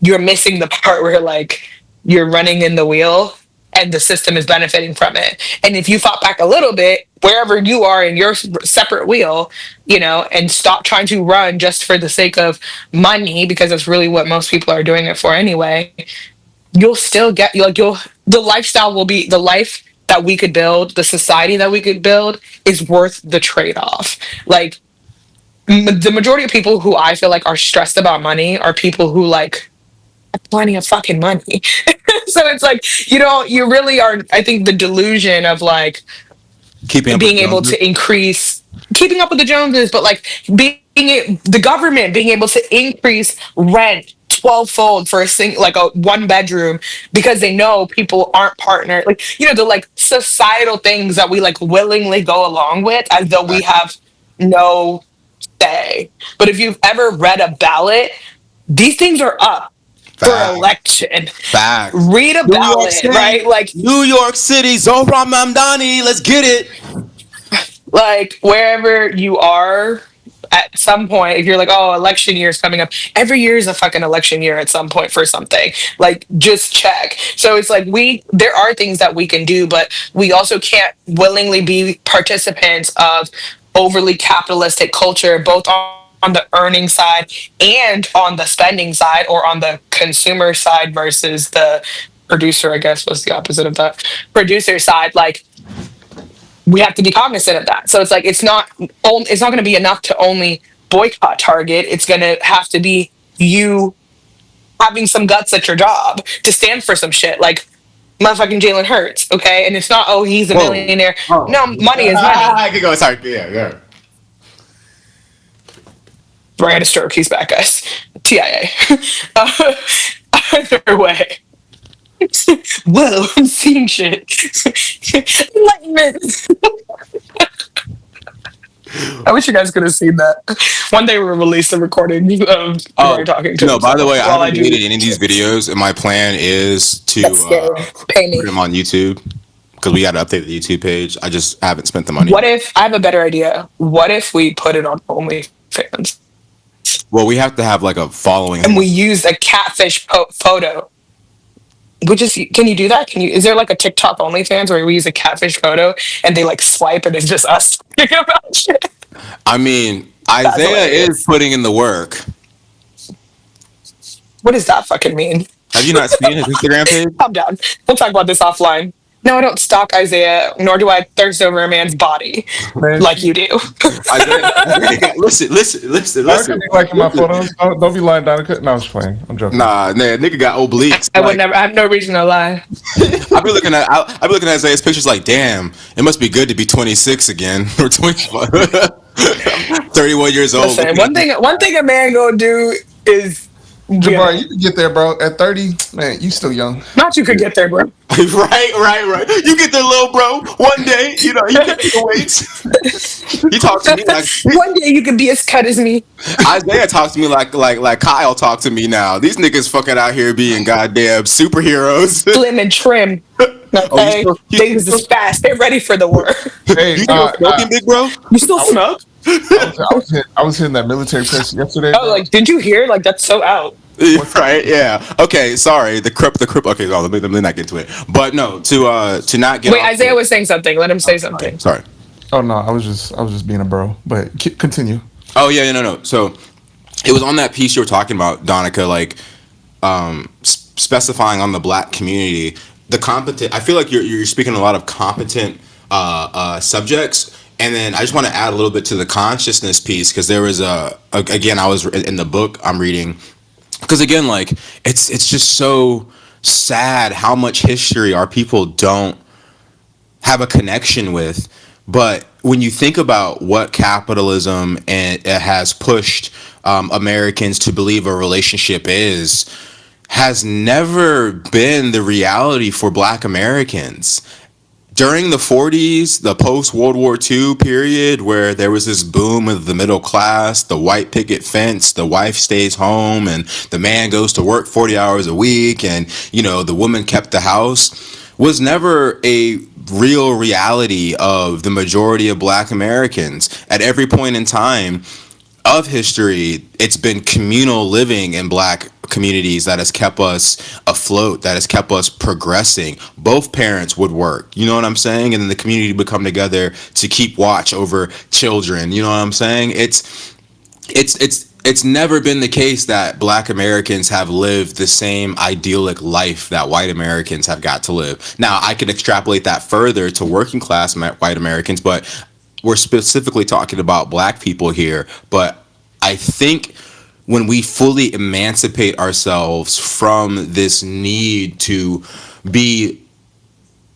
you're missing the part where like you're running in the wheel and the system is benefiting from it. And if you fought back a little bit, wherever you are in your separate wheel, and stop trying to run just for the sake of money, because that's really what most people are doing it for anyway, you'll still get the lifestyle will be the life that we could build, the society that we could build is worth the trade-off. Like the majority of people who I feel like are stressed about money are people who like plenty of fucking money. So it's like, you really are, I think the delusion of like being able to increase, keeping up with the Joneses, but like the government being able to increase rent 12-fold for like a one bedroom because they know people aren't partnered. Like, the like societal things that we like willingly go along with as though we have no say. But if you've ever read a ballot, these things are up for election. Facts. Read a ballot, right? Like New York City, Zohran Mamdani, let's get it. Like wherever you are, at some point, if you're like, oh, election year is coming up, every year is a fucking election year at some point for something. Like, just check. So it's like there are things that we can do, but we also can't willingly be participants of overly capitalistic culture, both on the earning side and on the spending side, or on the consumer side versus the producer, I guess was the opposite of that. Producer side, like we have to be cognizant of that. So it's like it's not going to be enough to only boycott Target. It's going to have to be you having some guts at your job to stand for some shit, like motherfucking Jalen Hurts, okay? And it's not, oh, he's a millionaire. Oh. No, money is money. I could go. Sorry, yeah. Brand stroke, he's back, guys. TIA. Either way. Whoa, I'm seeing shit. Enlightenment. I wish you guys could have seen that. One day we'll release the recording of talking to. No, by the way, I haven't deleted any of these videos, and my plan is to put them on YouTube because we got to update the YouTube page. I just haven't spent the money. What if I have a better idea? What if we put it on OnlyFans? Well, we have to have like a following, and we use a catfish photo. Can you do that? Is there like a TikTok OnlyFans where we use a catfish photo and they like swipe and it's just us talking about shit? I mean, Isaiah is putting in the work. What does that fucking mean? Have you not seen his Instagram page? Calm down. We'll talk about this offline. No, I don't stalk Isaiah, nor do I thirst over a man's body like you do. Isaiah, listen. You liking my photos? Don't be lying, Donica. No, I'm just playing. I'm joking. Nah, nigga got obliques. I would never. I have no reason to lie. I be looking at Isaiah's pictures like, damn, it must be good to be 26 again or 25. 31 years old. Listen, one thing a man gonna do is Jabbar, Yeah. you can get there, bro. At 30, man, you still young. Not you could get there, bro. Right. You get there, little bro. One day, you can do the weights. He talked to me like One day you could be as cut as me, Isaiah talks to me like Kyle talked to me now. These niggas fucking out here being goddamn superheroes. slim and trim. Oh, Okay, niggas is fast. They're ready for the war. Hey, you still smoking, big bro? You still I was, smoke? I was hitting that military press yesterday, Oh, bro. like, did you hear? Like, that's so out. Right, yeah. Okay, sorry. The crip. Okay, let me not get into it. But no, to not get Wait, off. Isaiah was saying something. Let him say Sorry, something. sorry. Oh no, I was just being a bro. But continue. Oh yeah, no. So it was on that piece you were talking about, Donica, like specifying on the black community, the competent. I feel like you're speaking a lot of competent subjects, and then I just want to add a little bit to the consciousness piece because there was again I was in the book I'm reading because again like it's just so sad how much history our people don't have a connection with. But when you think about what capitalism and it has pushed Americans to believe a relationship is, has never been the reality for Black Americans. During the 40s, the post World War II period, where there was this boom of the middle class, the white picket fence, the wife stays home and the man goes to work 40 hours a week, and the woman kept the house, was never a real reality of the majority of Black Americans. At every point in time of history, it's been communal living in Black communities that has kept us afloat, that has kept us progressing. Both parents would work, you know what I'm saying? And then the community would come together to keep watch over children, you know what I'm saying? It's never been the case that Black Americans have lived the same idyllic life that white Americans have got to live. Now, I can extrapolate that further to working class white Americans, but we're specifically talking about Black people here. But I think when we fully emancipate ourselves from this need to be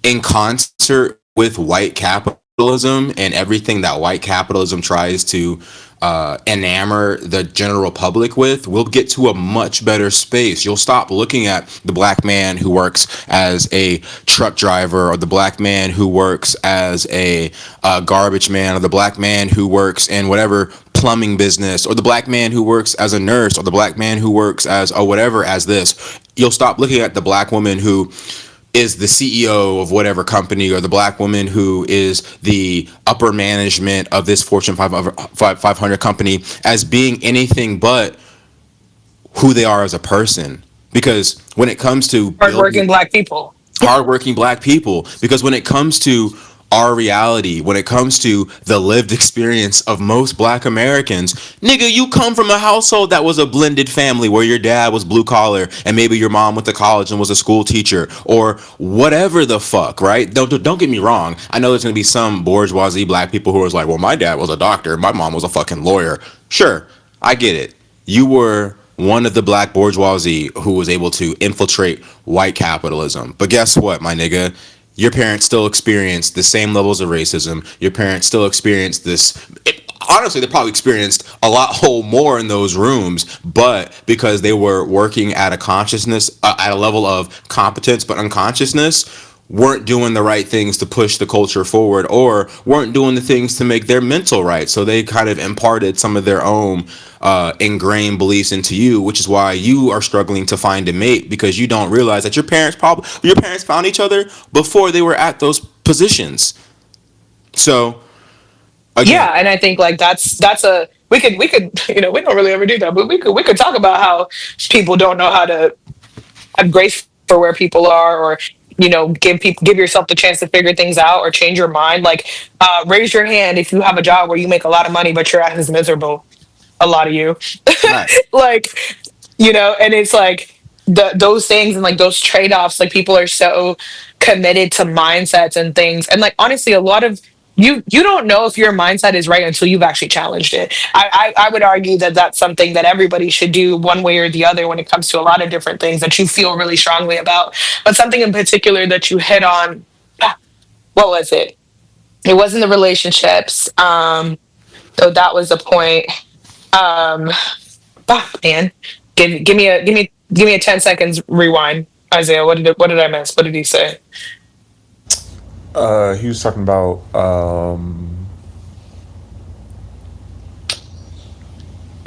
in concert with white capitalism and everything that white capitalism tries to enamor the general public with, we'll get to a much better space. You'll stop looking at the Black man who works as a truck driver, or the Black man who works as a garbage man, or the Black man who works in whatever plumbing business, or the Black man who works as a nurse, or the Black man who works as or whatever as this. You'll stop looking at the Black woman who is the CEO of whatever company, or the Black woman who is the upper management of this Fortune 500 company, as being anything but who they are as a person. Because when it comes to building Hardworking Black people. hardworking Black people, because when it comes to our reality, when it comes to the lived experience of most Black Americans, nigga, you come from a household that was a blended family where your dad was blue collar and maybe your mom went to college and was a school teacher or whatever the fuck, right? Don't get me wrong. I know there's gonna be some bourgeoisie Black people who was like, well, my dad was a doctor, my mom was a fucking lawyer. Sure, I get it. You were one of the Black bourgeoisie who was able to infiltrate white capitalism. But guess what, my nigga? Your parents still experienced the same levels of racism. Your parents still experienced this. Honestly, they probably experienced a lot whole more in those rooms, but because they were working at a consciousness, at a level of competence, but unconsciousness, weren't doing the right things to push the culture forward, or weren't doing the things to make their mental right. So they kind of imparted some of their own ingrained beliefs into you, which is why you are struggling to find a mate, because you don't realize that your parents found each other before they were at those positions. So again, Yeah, and I think like that's a we could we don't really ever do that, but we could talk about how people don't know how to have grace for where people are, or give yourself the chance to figure things out or change your mind. Like, raise your hand if you have a job where you make a lot of money but your ass is miserable. A lot of you, right. like, and it's like those things and like those trade-offs, like people are so committed to mindsets and things, and like honestly a lot of you don't know if your mindset is right until you've actually challenged it. I would argue that that's something that everybody should do one way or the other when it comes to a lot of different things that you feel really strongly about, but something in particular that you hit on, what was it? It wasn't the relationships, so that was the point. um man, Give me a 10 seconds rewind, Isaiah. What did I miss? What did he say? He was talking about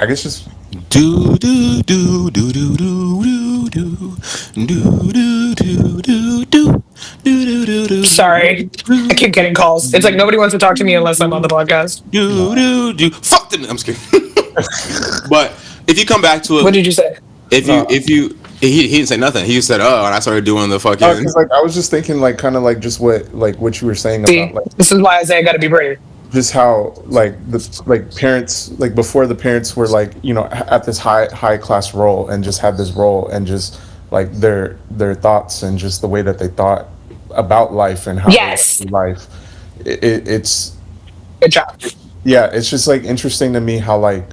I guess just Do do do do do do do do do do do do do do do Sorry, I keep getting calls. It's like nobody wants to talk to me unless I'm on the podcast. do. Fuck them. I'm just kidding. But if you come back to What it, did you say? no. he didn't say nothing. He just said, "Oh," and I started doing the Oh, fucking. because like I was just thinking like kind of like what you were saying about See, like this is why Isaiah got to be brave. just how like the like parents like before the parents were like at this high class role and just had this role and just like their thoughts and just the way that they thought about life and how they went Yes, through life. It's good job. yeah, it's just like interesting to me how like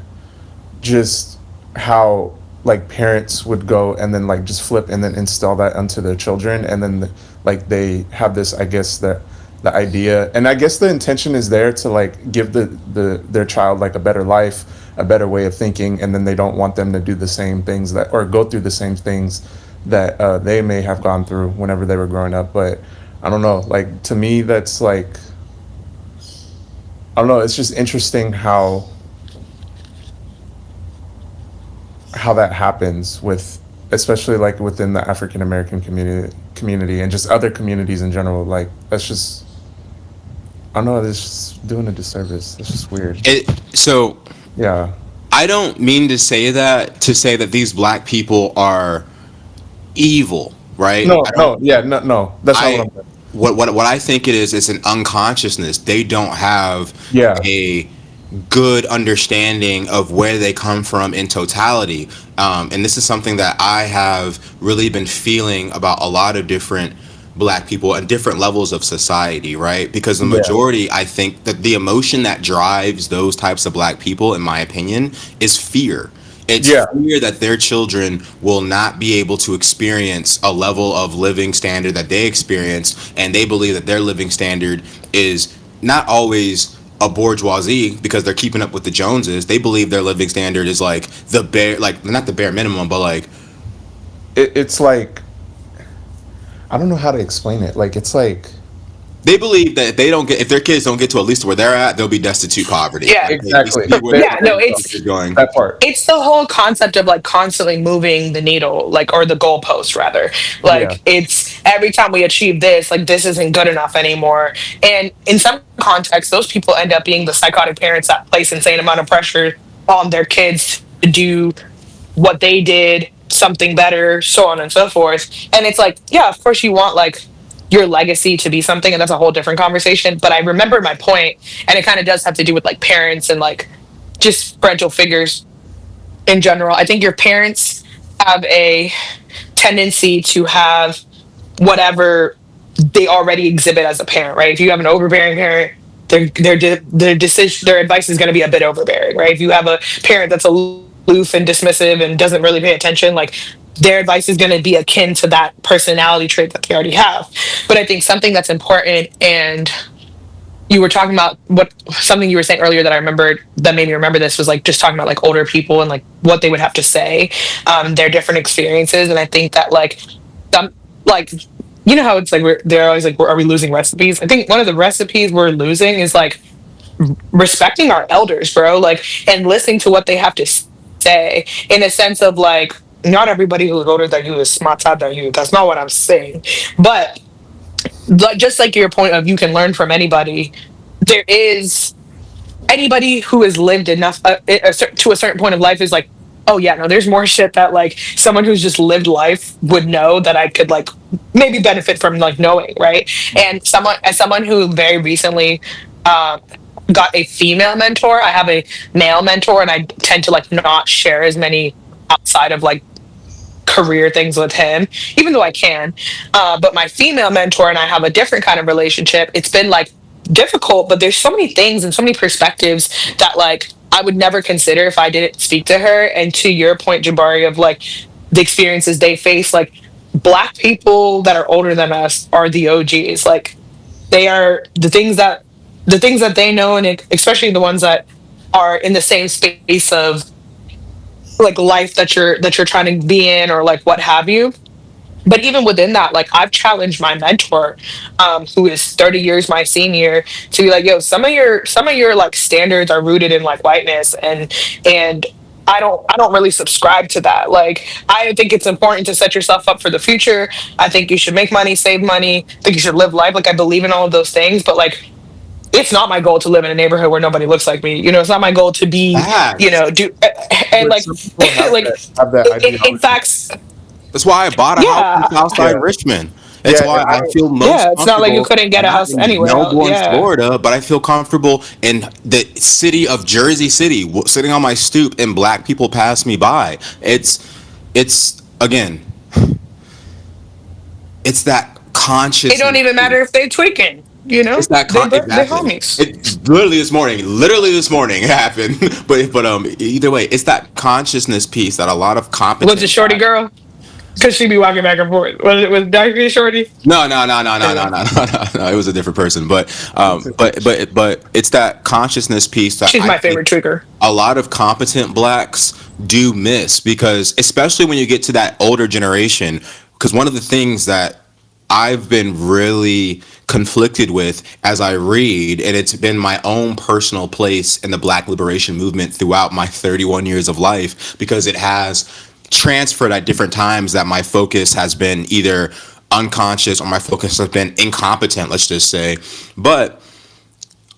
just how like parents would go and then like just flip and then install that onto their children and then like they have this I guess that the idea and I guess the intention is there to like give their child like a better life, a better way of thinking, and then they don't want them to do the same things that or go through the same things that they may have gone through whenever they were growing up. But I don't know, like to me that's like I don't know, it's just interesting how that happens with especially like within the African American community and just other communities in general. Like that's just I don't know, it's just doing a disservice. It's just weird. So Yeah. I don't mean to say that these black people are evil, right? No, I don't. no, yeah, no, no. That's not what I I'm saying. what I think it is an unconsciousness. They don't have Yeah. a good understanding of where they come from in totality. And this is something that I have really been feeling about a lot of different black people and different levels of society, right? Because the Yeah. majority, I think that the emotion that drives those types of black people, in my opinion, is fear. It's Yeah. fear that their children will not be able to experience a level of living standard that they experience, and they believe that their living standard is not always a bourgeoisie because they're keeping up with the Joneses. They believe their living standard is like the bare, like not the bare minimum, but like It's like I don't know how to explain it. Like it's like they believe that if their kids don't get to at least where they're at, they'll be destitute poverty. Yeah, Like, they exactly. see where yeah. No, they're going. That part. it's the whole concept of like constantly moving the needle, like, or the goalpost rather. Yeah. Like it's every time we achieve this, like this isn't good enough anymore. And in some contexts, those people end up being the psychotic parents that place insane amount of pressure on their kids to do what they did, something better, so on and so forth. And it's like, yeah, of course you want like your legacy to be something, and that's a whole different conversation. But I remember my point, and it kind of does have to do with like parents and like just parental figures in general. I think your parents have a tendency to have whatever they already exhibit as a parent, right? If you have an overbearing parent, their decision, their advice is going to be a bit overbearing, right? If you have a parent that's aloof and dismissive and doesn't really pay attention, like their advice is going to be akin to that personality trait that they already have. But I think something that's important, and you were talking about what something you were saying earlier that I remembered that made me remember this was like just talking about like older people and like what they would have to say, their different experiences. And I think that like some like you know how it's like they're always like, are we losing recipes? I think one of the recipes we're losing is like respecting our elders, bro, like, and listening to what they have to say, in a sense of like, not everybody who's older than you is smarter than you. That's not what I'm saying. But like, just like your point of you can learn from anybody, there is anybody who has lived enough to a certain point of life is like, oh yeah, no, there's more shit that like someone who's just lived life would know that I could like maybe benefit from like knowing, right? And someone who very recently um, got a female mentor, I have a male mentor, and I tend to like not share as many outside of like career things with him, even though I can. But my female mentor and I have a different kind of relationship. It's been like difficult, but there's so many things and so many perspectives that like I would never consider if I didn't speak to her. And to your point, Jabari, of like the experiences they face, like black people that are older than us are the OGs. Like they are the things that they know, and especially the ones that are in the same space of like life that you're trying to be in, or like what have you. But even within that, like I've challenged my mentor, who is 30 years my senior, to be like, yo, some of your like standards are rooted in like whiteness, and I don't really subscribe to that. Like I think it's important to set yourself up for the future. I think you should make money, save money. I think you should live life. Like I believe in all of those things, but like it's not my goal to live in a neighborhood where nobody looks like me. You know, it's not my goal to be, you Facts. know, do and But like some people like have that in ideology. facts, That's why I bought a house in yeah. Southside Yeah, Richmond. It's yeah, why and I feel most Yeah, it's not like you comfortable couldn't get a not house in anywhere else. Melbourne, Yeah. Florida, but I feel comfortable in the city of Jersey City, sitting on my stoop, and black people pass me by. It's again, it's that It don't consciousness. even matter if they tweaking, you It's know? that They exactly. homies. It literally this morning it happened. But either way, it's that consciousness piece that a lot of Was it competent Shorty black. girl? Because she be walking back and forth. Was it was dark skin Shorty? No, no, no, no, no, no, Yeah. no, no, no, no. It was a different person, but it's it's that consciousness piece that She's I my think favorite tweaker. a lot of competent blacks do miss, because especially when you get to that older generation, because one of the things that I've been really conflicted with as I read, and it's been my own personal place in the Black liberation movement throughout my 31 years of life, because it has transferred at different times that my focus has been either unconscious or my focus has been incompetent, let's just say. But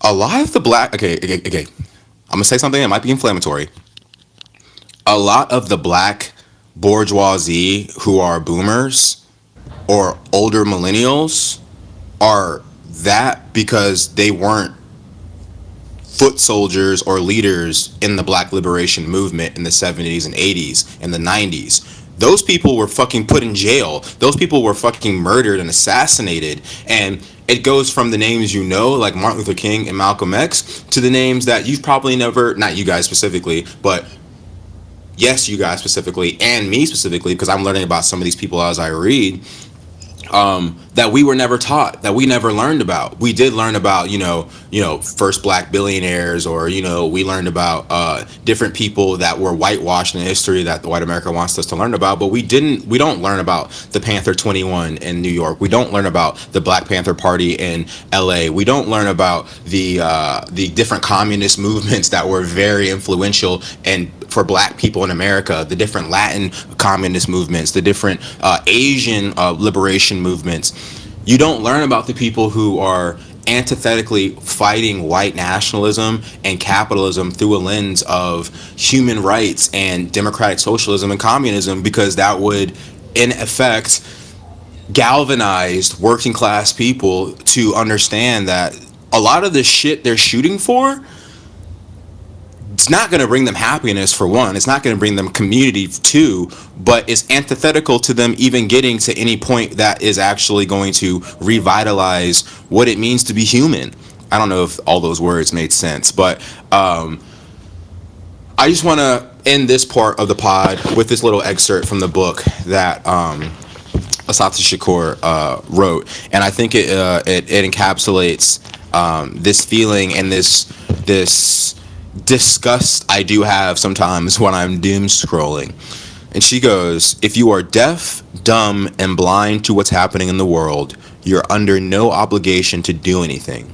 a lot of the black, okay, I'm gonna say something that might be inflammatory. A lot of the black bourgeoisie who are boomers or older millennials are that because they weren't foot soldiers or leaders in the black liberation movement in the 70s and 80s and the 90s. Those people were fucking put in jail. Those people were fucking murdered and assassinated. And it goes from the names you know, like Martin Luther King and Malcolm X, to the names that you've probably never, not you guys specifically, but yes, you guys specifically, and me specifically, because I'm learning about some of these people as I read, that we were never taught, that we never learned about. We did learn about, first black billionaires, or we learned about different people that were whitewashed in history that the white America wants us to learn about. But we didn't. We don't learn about the Panther 21 in New York. We don't learn about the Black Panther Party in L.A. We don't learn about the different communist movements that were very influential and for black people in America, the different Latin communist movements, the different Asian liberation movements. You don't learn about the people who are antithetically fighting white nationalism and capitalism through a lens of human rights and democratic socialism and communism, because that would, in effect, galvanize working class people to understand that a lot of the shit they're shooting for, it's not going to bring them happiness, for one. It's not going to bring them community, two, but it's antithetical to them even getting to any point that is actually going to revitalize what it means to be human. I don't know if all those words made sense, but I just want to end this part of the pod with this little excerpt from the book that Asata Shakur wrote, and I think it encapsulates this feeling and this disgust I do have sometimes when I'm doom scrolling. And she goes, "If you are deaf, dumb, and blind to what's happening in the world, you're under no obligation to do anything.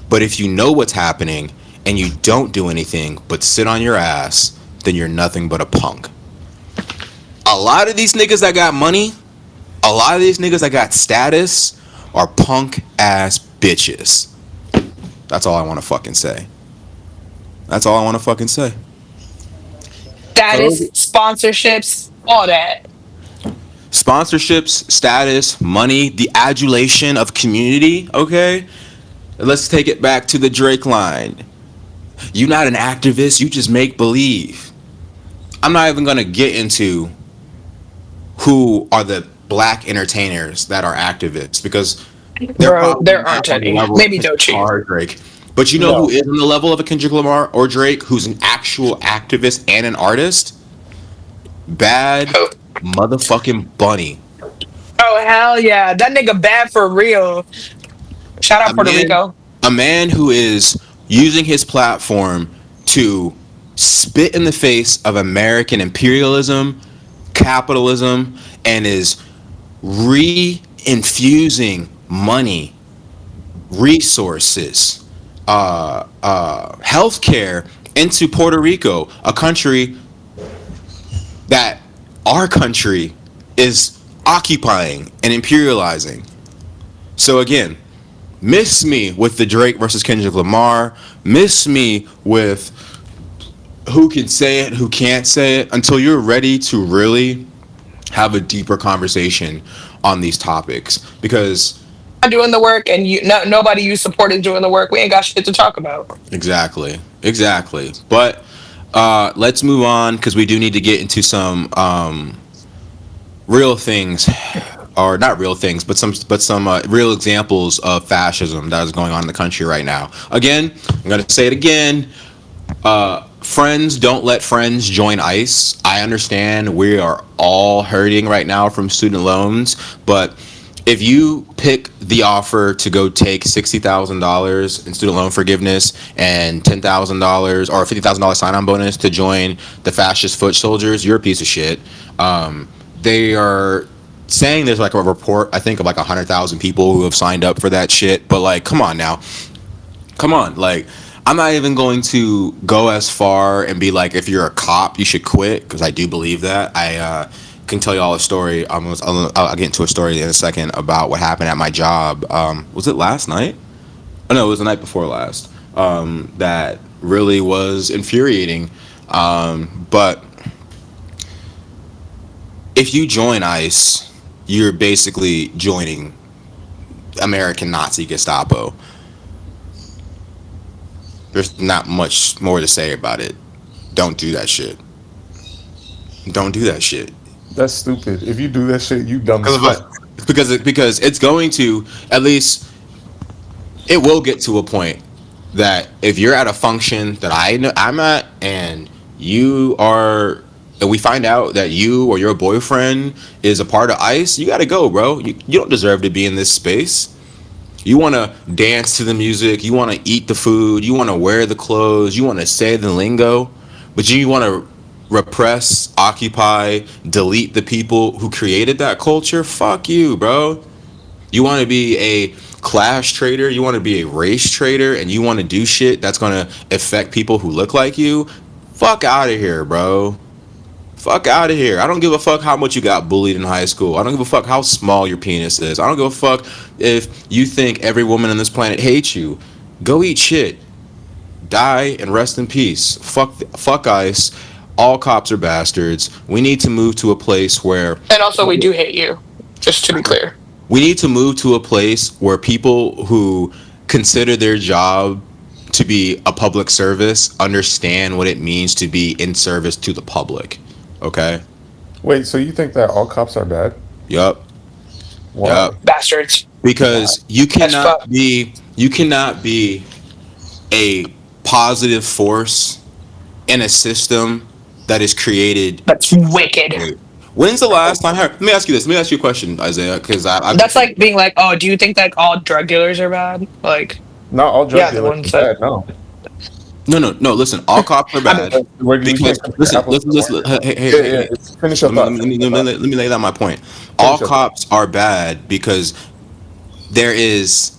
But if you know what's happening and you don't do anything but sit on your ass, then you're nothing but a punk." A lot of these niggas that got money, a lot of these niggas that got status are punk ass bitches. That's all I want to fucking say. That's all I want to fucking say. Status, sponsorships, all that. Sponsorships, status, money, the adulation of community, okay? Let's take it back to the Drake line. You're not an activist, you just make believe. I'm not even gonna get into who are the black entertainers that are activists, because they're Bro, probably there not aren't on the any. level of Maybe Kendrick Doechii. Lamar or Drake. But you know who no. is on the level of a Kendrick Lamar or Drake, who's an actual activist and an artist? Bad Oh, motherfucking Bunny. oh hell yeah. That nigga bad for real. Shout A out Puerto man Rico. a man who is using his platform to spit in the face of American imperialism, capitalism, and is re-infusing money, resources, healthcare into Puerto Rico, a country that our country is occupying and imperializing. So again, miss me with the Drake versus Kendrick Lamar. Miss me with who can say it, who can't say it, until you're ready to really have a deeper conversation on these topics. Because Not doing the work, and nobody you support is doing the work. We ain't got shit to talk about. exactly, exactly. But let's move on because we do need to get into some real things, or not real things, but some real examples of fascism that is going on in the country right now. Again, I'm gonna say it again. Friends don't let friends join ICE. I understand we are all hurting right now from student loans, but if you pick the offer to go take $60,000 in student loan forgiveness and $10,000 or $50,000 sign-on bonus to join the fascist foot soldiers, you're a piece of shit. They are saying there's like a report, I think, of like 100,000 people who have signed up for that shit. But like, come on now, come on, like. I'm not even going to go as far and be like, if you're a cop, you should quit, because I do believe that. I can tell you all a story. I'll get into a story in a second about what happened at my job. Was it last night? Oh no, it was the night before last. That really was infuriating. But if you join ICE, you're basically joining American Nazi Gestapo. There's not much more to say about it. Don't do that shit. Don't do that shit. That's stupid. If you do that shit, you dumb as Because fuck. because it's going to, at least it will get to a point that if you're at a function that I know I'm at, and you are, and we find out that you or your boyfriend is a part of ICE, you gotta go, bro. You don't deserve to be in this space. You want to dance to the music, you want to eat the food, you want to wear the clothes, you want to say the lingo, but you want to repress, occupy, delete the people who created that culture. Fuck you, bro. You want to be a class trader, you want to be a race trader, and you want to do shit that's going to affect people who look like you. Fuck out of here, bro. Fuck out of here. I don't give a fuck how much you got bullied in high school. I don't give a fuck how small your penis is. I don't give a fuck if you think every woman on this planet hates you. Go eat shit. Die and rest in peace. Fuck ICE. All cops are bastards. We need to move to a place where And also, we do hate you, just to be clear. we need to move to a place where people who consider their job to be a public service understand what it means to be in service to the public. Okay? Wait, so you think that all cops are bad? Yup. Why? Yup. Bastards. Why? Because As fuck. you cannot be a positive force in a system that is created. That's wicked. When's the last time? Let me ask you this. Let me ask you a question, Isaiah, because I That's like being like, oh, do you think that all drug dealers are bad? Like, Not all drug yeah, the dealers ones are that. bad. No. no. Listen, all cops are I mean, bad Where do you because think listen, apples listen. are? Yeah, yeah. Hey. Finish your thought. Finish your thought. Let me lay down my point. All Finish your thought. cops are bad because there is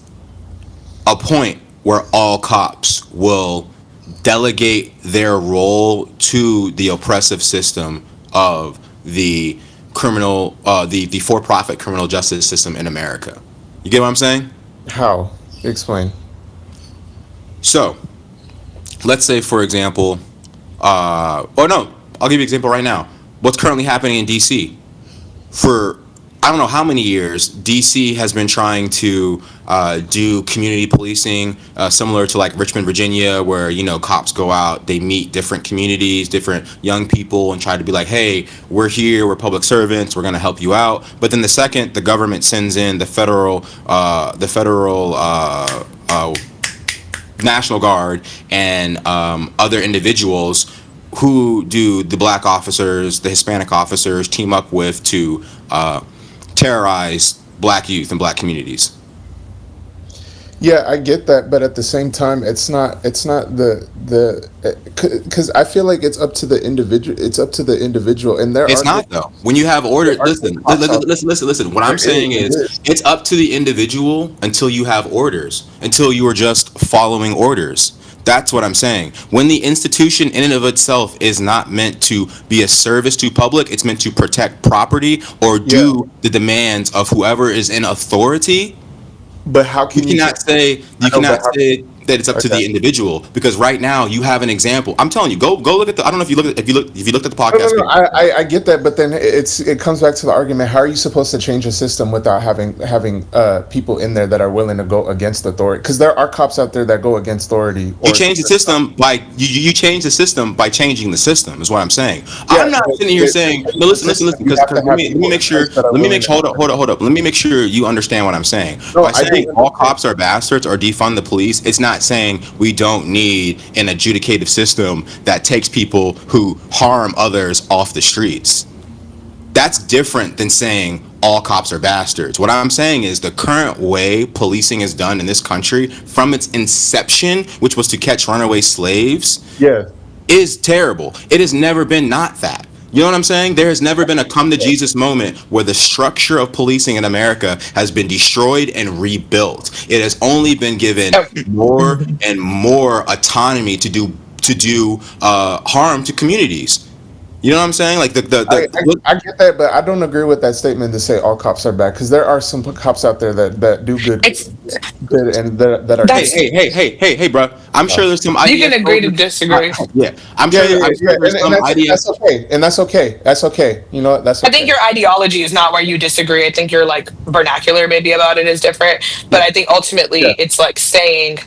a point where all cops will delegate their role to the oppressive system of the the for-profit criminal justice system in America. You get what I'm saying? How? Explain. So, let's say, for example, oh no, I'll give you an example right now. What's currently happening in DC? For I don't know how many years, DC has been trying to do community policing, similar to like Richmond, Virginia, where cops go out, they meet different communities, different young people, and try to be like, "Hey, we're here, we're public servants, we're gonna help you out." But then the second the government sends in the federal National Guard and other individuals who do the black officers, the Hispanic officers team up with to terrorize black youth and black communities. Yeah, I get that, but at the same time, it's not the because I feel like it's up to the individual. It's up to the individual, and It's not though. When you have order, there are good listen, cops out listen. What there. I'm saying It is, is. it's up to the individual until you have orders, until you are just following orders. That's what I'm saying. When the institution in and of itself is not meant to be a service to public, it's meant to protect property or Yeah, do the demands of whoever is in authority. but how You can you take? cannot say I you know, but cannot say that it's up to okay. the individual, because right now you have an example. I'm telling you, go look at the. I don't know if you look at, if you looked at the No, no, podcast. no. I get that, but then it comes back to the argument: how are you supposed to change a system without having people in there that are willing to go against authority? Because there are cops out there that go against authority, You or change the system by you change the system by changing the system is what I'm saying. yeah, I'm not but sitting here to saying change no. the Listen system, you because have to have let me people make in sure, place that are let me willing make to sure, do hold up, let me make sure you understand what I'm saying. it. No, By I do saying all understand. cops are bastards or defund the police, it's not saying we don't need an adjudicative system that takes people who harm others off the streets. That's different than saying all cops are bastards. What I'm saying is the current way policing is done in this country from its inception, which was to catch runaway slaves, Yeah. is terrible. It has never been not that. You know what I'm saying? There has never been a come to Jesus moment where the structure of policing in America has been destroyed and rebuilt. It has only been given Oh, more and more autonomy to do harm to communities. You know what I'm saying? Like I get that, but I don't agree with that statement to say all cops are bad because there are some cops out there that do it's good and that are hey, that's hey, hey, hey, hey, hey, bro. I'm sure there's some you can IDS agree to soldiers. disagree. Yeah, yeah, yeah, I'm yeah, sure there's and some that's IDS. okay, and that's okay. That's okay. You know what? That's I think okay. your ideology is not where you disagree. I think your like vernacular maybe about it is different. But I think ultimately Yeah. it's like saying,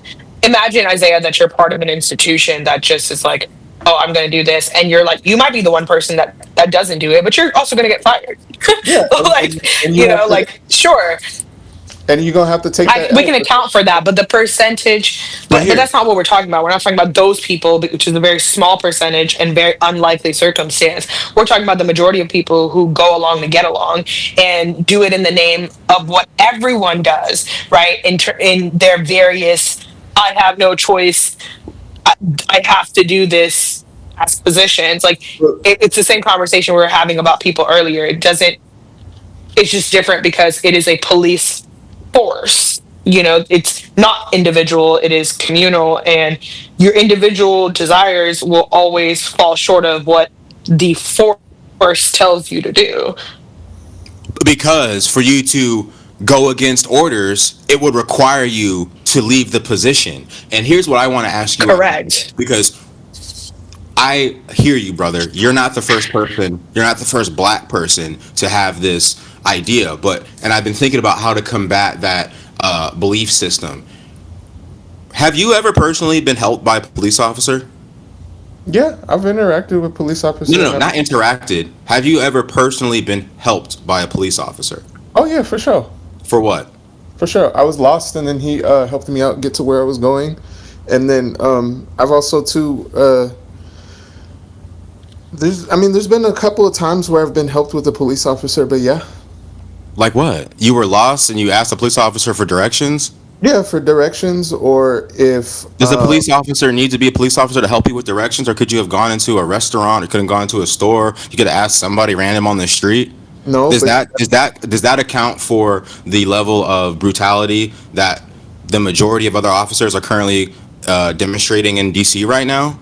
imagine Isaiah that you're part of an institution that just is like, oh, I'm going to do this, and you're like, you might be the one person that doesn't do it, but you're also going to get fired. Yeah, Like, and you have to, like sure, and you're gonna have to take that we L can for account for that, but the percentage, But but here, that's not what we're talking about. We're not talking about those people, which is a very small percentage and very unlikely circumstance. We're talking about the majority of people who go along to get along and do it in the name of what everyone does, right? In their various, I have no choice, I, I have to do this as positions. Like it's the same conversation we were having about people earlier. It doesn't, it's just different because it is a police force. You know, it's not individual, it is communal, and your individual desires will always fall short of what the force tells you to do. because for you to go against orders, it would require you to leave the position. And here's what I want to ask you, Correct. because I hear you, brother. You're not the first person. You're not the first black person to have this idea. But and I've been thinking about how to combat that belief system. Have you ever personally been helped by a police officer? Yeah, I've interacted with police No, officers. no, no, not interacted. Have you ever personally been helped by a police officer? Oh yeah, for sure, For what? for sure. I was lost, and then he helped me out get to where I was going, and then I've also too. There's been a couple of times where I've been helped with a police officer, but yeah, Like what? You were lost and you asked a police officer for directions? yeah, for directions or if Does a police officer need to be a police officer to help you with directions, or could you have gone into a restaurant, or could have gone into a store? You could have asked somebody random on the street. no, Does but that account for the level of brutality that the majority of other officers are currently demonstrating in DC right now?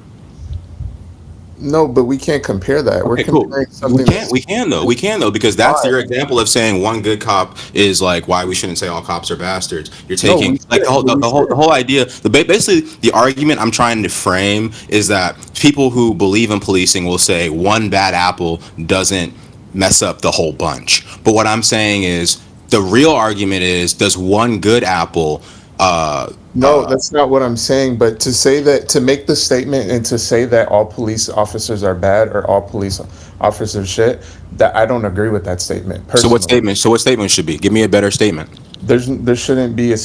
no, but we can't compare that. We're Okay, cool. comparing something that's We can though, because that's why. your example of saying one good cop is like why we shouldn't say all cops are bastards. You're No, we taking like shouldn't, but we the should. whole idea. Basically the argument I'm trying to frame is that people who believe in policing will say one bad apple doesn't mess up the whole bunch. But what I'm saying is the real argument is, does one good apple uh No, that's not what I'm saying. But to say that, to make the statement and to say that all police officers are bad or all police officers shit, that I don't agree with that statement personally. what statement should be? Give me a better statement. There shouldn't be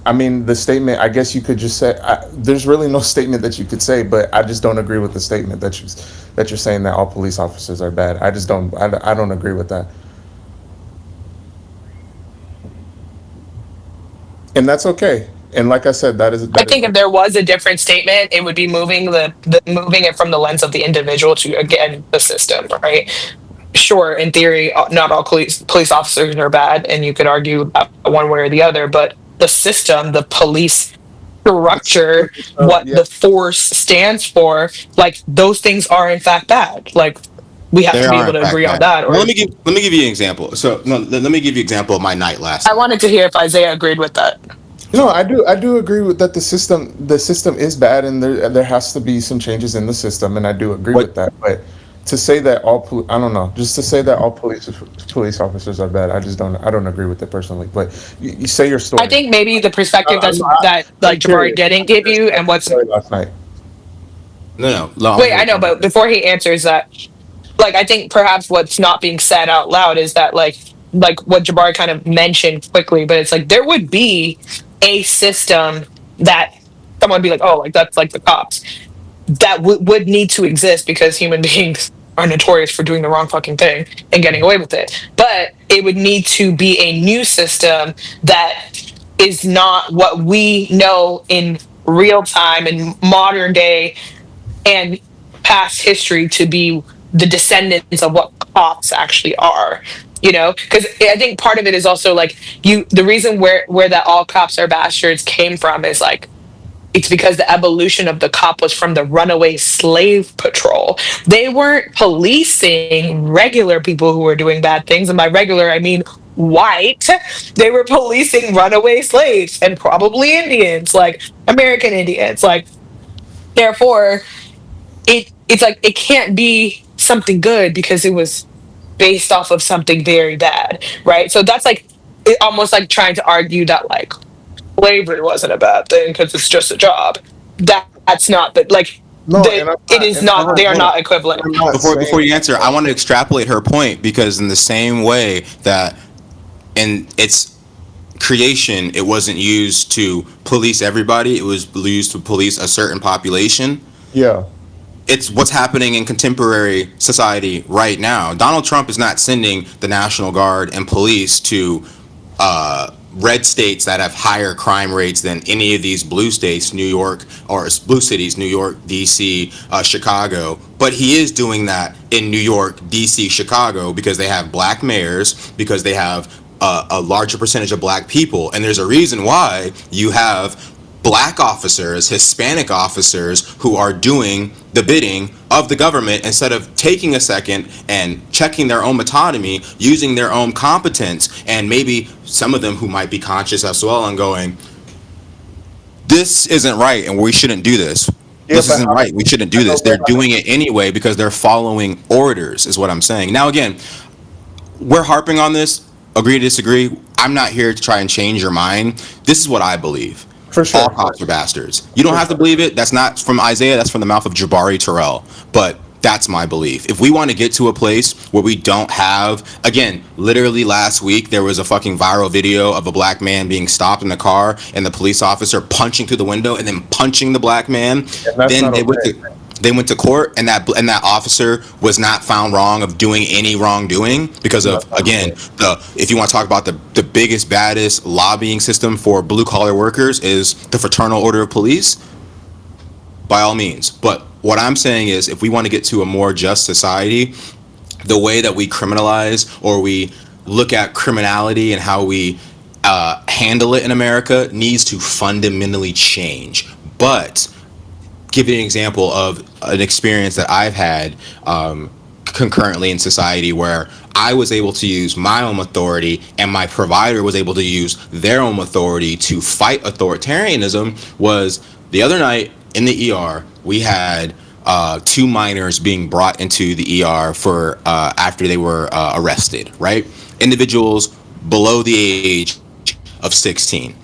I mean, the statement. I guess you could just say. There's really no statement that you could say, but I just don't agree with the statement that you're saying that all police officers are bad. I just don't. I don't agree with that, and that's okay. And like I said, I that is think if there was a different statement, it would be moving moving it from the lens of the individual to again the system, right? Sure, in theory, not all police officers are bad, and you could argue one way or the other, but the system, the police structure, what yeah. the force stands for, like those things are in fact bad. Like we have They to be are able in to fact agree on bad. that. Well, Or let me give you an example. So no, let me give you an example of my night last I night. wanted to hear if Isaiah agreed with that. No, I do agree with that. The system is bad, and there has to be some changes in the system, and I do agree What with that. But to say that I don't know, just to say that all police officers are bad, I don't agree with it personally. But you say your I story. think maybe the perspective that I'm like Jabari curious. didn't I'm give curious. you, Tell and me your what's story last night. no, I want wait, to I hear know, it. but before he answers that, like I think perhaps what's not being said out loud is that like what Jabari kind of mentioned quickly, but it's like there would be a system that someone would be like, oh, like that's like the cops that would need to exist because human beings are notorious for doing the wrong fucking thing and getting away with it. But it would need to be a new system that is not what we know in real time in modern day and past history to be the descendants of what cops actually are, because I think part of it is also like the reason where that all cops are bastards came from is like it's because the evolution of the cop was from the runaway slave patrol. They weren't policing regular people who were doing bad things. And by regular, I mean white. They were policing runaway slaves and probably Indians, like American Indians. Like, therefore, it's like it can't be something good because it was based off of something very bad, right? So that's like almost like trying to argue that like slavery wasn't a bad thing because it's just a job. That's not the like No, it is not. They are Hold not on. equivalent. I'm not Before saying. you answer, I want to extrapolate her point because in the same way that in its creation, it wasn't used to police everybody; it was used to police a certain population. Yeah, It's what's happening in contemporary society right now. Donald Trump is not sending the National Guard and police to red states that have higher crime rates than any of these blue states, New York, or blue cities, New York, DC, Chicago. But he is doing that in New York, DC, Chicago because they have black mayors, because they have a larger percentage of black people. And there's a reason why you have black officers, Hispanic officers who are doing the bidding of the government instead of taking a second and checking their own autonomy, using their own competence, and maybe some of them who might be conscious as well and going, this isn't right and we shouldn't do this. yeah, This but isn't right. We shouldn't I do know, this. They're doing it anyway because they're following orders, is what I'm saying. Now, again, we're harping on this. Agree to disagree. I'm not here to try and change your mind. This is what I believe. for All sure, cops are bastards. You don't for have to sure. believe it. That's not from Isaiah. That's from the mouth of Jabari Terrell. But that's my belief. If we want to get to a place where we don't have, again, literally last week there was a fucking viral video of a black man being stopped in the car and the police officer punching through the window and then punching the black man. And that's Then not okay. they went to court and that officer was not found wrong of doing any wrongdoing because And of, that's not again, okay. the if you want to talk about the biggest baddest lobbying system for blue collar workers is the fraternal order of police, by all means. But what I'm saying is if we want to get to a more just society, the way that we criminalize or we look at criminality and how we handle it in America needs to fundamentally change. But give you an example of an experience that I've had concurrently in society where I was able to use my own authority and my provider was able to use their own authority to fight authoritarianism was the other night in the ER. We had two minors being brought into the ER for after they were arrested, right? Individuals below the age of 16.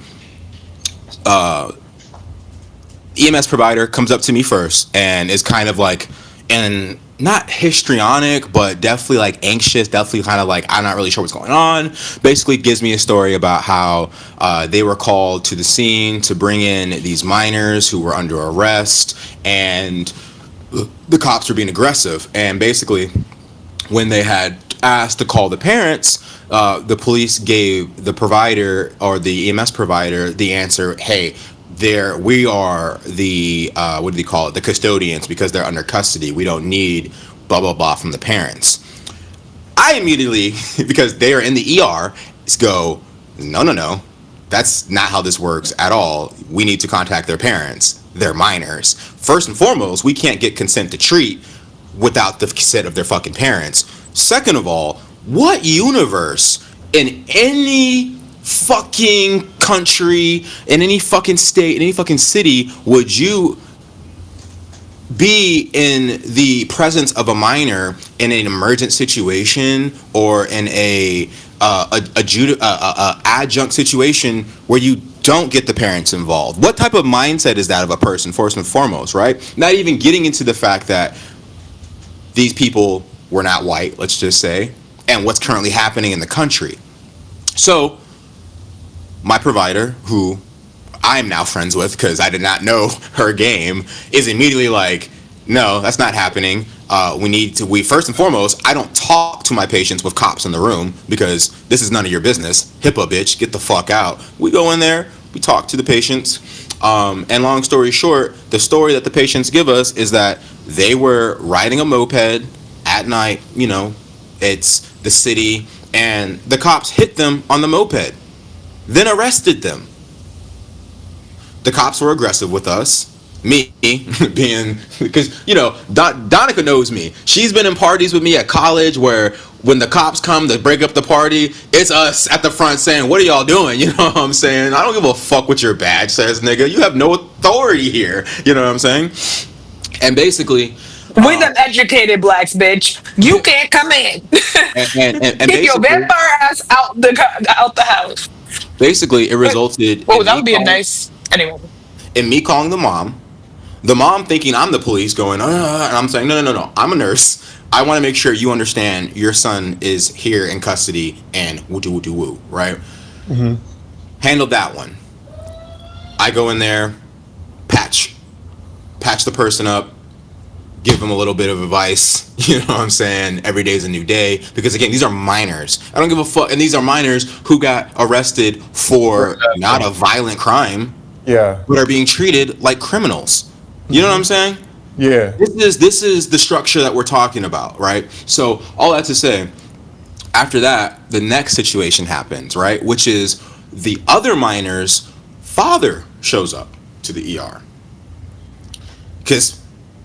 EMS provider comes up to me first and is kind of like, and not histrionic, but definitely like anxious, definitely kind of like, I'm not really sure what's going on. Basically gives me a story about how they were called to the scene to bring in these minors who were under arrest and the cops were being aggressive. And basically when they had asked to call the parents, the police gave the provider or the EMS provider the answer, hey, there we are the what do they call it, the custodians, because they're under custody. We don't need blah blah blah from the parents. I immediately, because they are in the ER, go, no, no, no. That's not how this works at all. We need to contact their parents. They're minors. First and foremost, we can't get consent to treat without the consent of their fucking parents. Second of all, what universe in any fucking country, in any fucking state, in any fucking city would you be in the presence of a minor in an emergent situation or in a adjunct situation where you don't get the parents involved? What type of mindset is that of a person, first and foremost, right? Not even getting into the fact that these people were not white, let's just say, and what's currently happening in the country. So my provider, who I am now friends with because I did not know her game, is immediately like, no, that's not happening. We first and foremost, I don't talk to my patients with cops in the room because this is none of your business. HIPAA, bitch, get the fuck out. We go in there, we talk to the patients, and long story short, the story that the patients give us is that they were riding a moped at night, it's the city, and the cops hit them on the moped, then arrested them. The cops were aggressive with us. Me being, because Donica knows me. She's been in parties with me at college where when the cops come to break up the party, it's us at the front saying, "What are y'all doing?" You know what I'm saying? I don't give a fuck what your badge says, nigga. You have no authority here. You know what I'm saying? And basically, we them educated blacks, bitch. You can't come in. and Get your vampire ass out the house. Basically, it resulted. Oh, that would be a nice. Anyway. In me calling the mom thinking I'm the police, going, and I'm saying, no, I'm a nurse. I want to make sure you understand your son is here in custody and woo, right? Mm-hmm. Handled that one. I go in there, patch the person up, give them a little bit of advice. You know what I'm saying? Every day is a new day. Because again, these are minors. I don't give a fuck. And these are minors who got arrested for not a violent crime. Yeah. But are being treated like criminals. You know what I'm saying? Yeah. This is the structure that we're talking about, right? So all that to say, after that, the next situation happens, right? Which is the other minor's father shows up to the ER. Because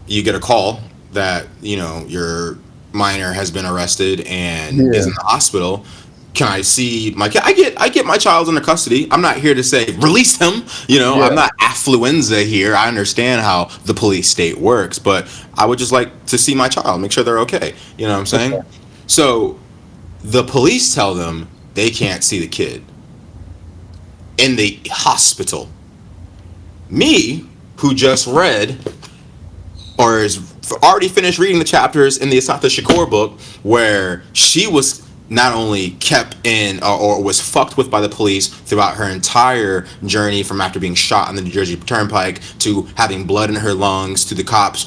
you get a call that, your minor has been arrested and is in the hospital. Can I see my kid? I get my child under custody. I'm not here to say release him. I'm not affluenza here. I understand how the police state works, but I would just like to see my child, make sure they're okay. You know what I'm saying? Okay. So the police tell them they can't see the kid in the hospital. Me, who just read or is already finished reading the chapters in the Assata Shakur book where she was not only kept in or was fucked with by the police throughout her entire journey, from after being shot on the New Jersey Turnpike to having blood in her lungs to the cops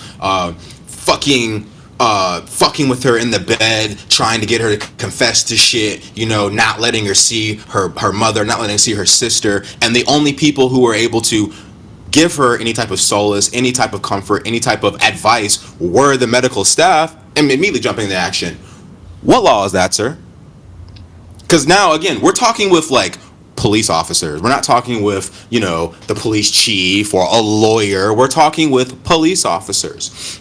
fucking with her in the bed, trying to get her to confess to shit, not letting her see her mother, not letting her see her sister. And the only people who were able to give her any type of solace, any type of comfort, any type of advice were the medical staff. And immediately jumping into action. What law is that, sir? Because now, again, we're talking with like police officers. We're not talking with, the police chief or a lawyer. We're talking with police officers.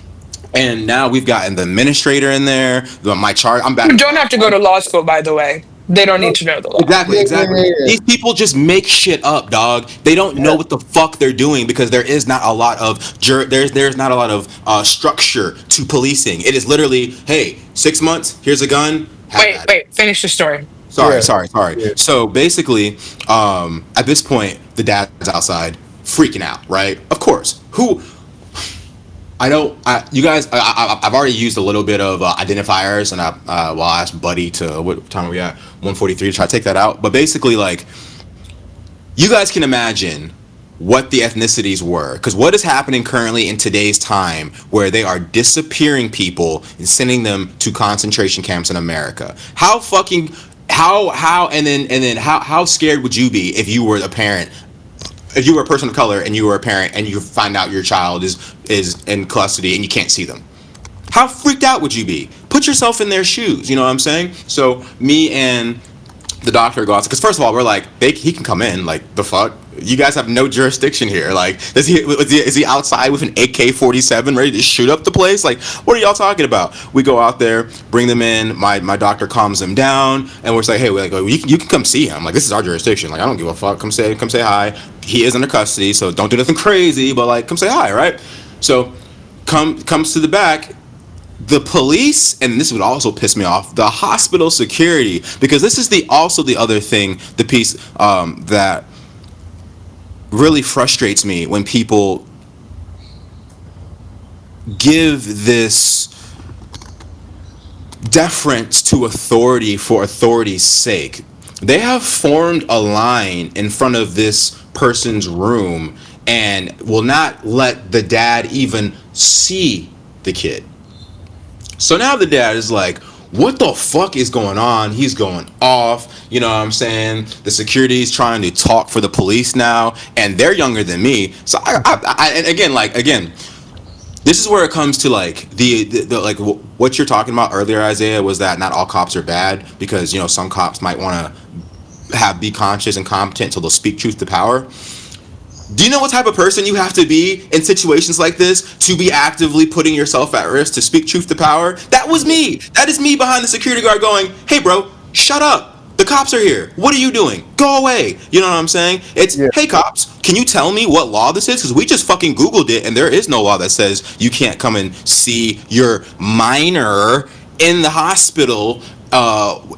And now we've gotten the administrator in there. My charge. I'm back. You don't have to go to law school, by the way. They don't need to know the law. Exactly. These people just make shit up, dog. They don't know what the fuck they're doing because there is not a lot of there's not a lot of structure to policing. It is literally, hey, 6 months, here's a gun. Wait, finish the story. Sorry. Yeah. So basically, at this point, the dad's outside freaking out, right? Of course. You guys, I've already used a little bit of identifiers, and I'll ask Buddy to, what time are we at? 1:43 to try to take that out. But basically, like, you guys can imagine what the ethnicities were. Because what is happening currently in today's time, where they are disappearing people and sending them to concentration camps in America? How fucking how and then how scared would you be if you were a parent, if you were a person of color and you were a parent and you find out your child is in custody and you can't see them? How freaked out would you be? Put yourself in their shoes. You know what I'm saying? So me and the doctor go out, because first of all, we're like, he can come in. Like, the fuck? You guys have no jurisdiction here. Like, is he outside with an AK-47 ready to shoot up the place? Like, what are y'all talking about? We go out there, bring them in. My doctor calms them down, and we're like, hey, we're like, you can come see him. Like, this is our jurisdiction. Like, I don't give a fuck. Come say hi. He is under custody, so don't do nothing crazy, but like, come say hi, right? So comes to the back. The police, and this would also piss me off, the hospital security, because this is also the other thing, the piece that really frustrates me, when people give this deference to authority for authority's sake. They have formed a line in front of this person's room and will not let the dad even see the kid. So now the dad is like, what the fuck is going on? He's going off. You know what I'm saying? The security is trying to talk for the police now, and they're younger than me. So and again, this is where it comes to like the like what you're talking about earlier, Isaiah, was that not all cops are bad, because, you know, some cops might want to be conscious and competent until they'll speak truth to power. Do you know what type of person you have to be in situations like this to be actively putting yourself at risk to speak truth to power? That was me. That is me behind the security guard going, hey, bro, shut up. The cops are here. What are you doing? Go away. You know what I'm saying? It's, yeah. Hey, cops, can you tell me what law this is? Because we just fucking Googled it, and there is no law that says you can't come and see your minor in the hospital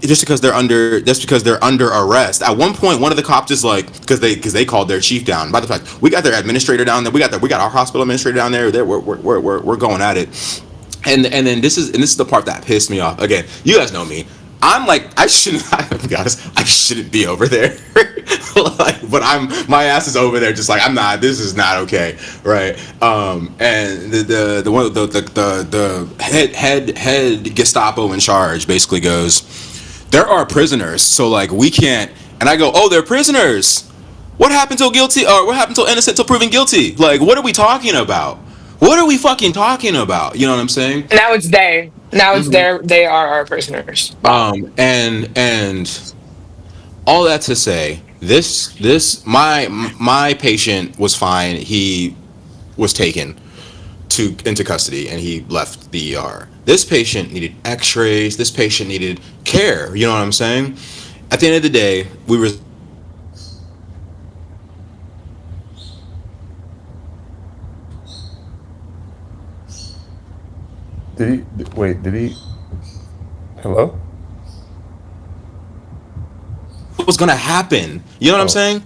just because they're under arrest. At one point, one of the cops is like, because they called their chief down. By the fact, we got their administrator down there. We got our hospital administrator down there. We're going at it. And then this is the part that pissed me off. Again, you guys know me. I'm like, I shouldn't be over there. Like, but my ass is over there, just like, I'm not. This is not okay, right? And the head Gestapo in charge basically goes, there are prisoners, so like we can't. And I go, oh, they're prisoners. What happened till guilty? Or what happened till innocent till proven guilty? Like, what are we talking about? What are we fucking talking about? You know what I'm saying? Now it's they. Now it's they are our prisoners. And all that to say, my patient was fine. He was taken into custody and he left the ER. This patient needed x-rays. This patient needed care. You know what I'm saying? At the end of the day, we were. Did he? Hello? What was going to happen? You know what I'm saying?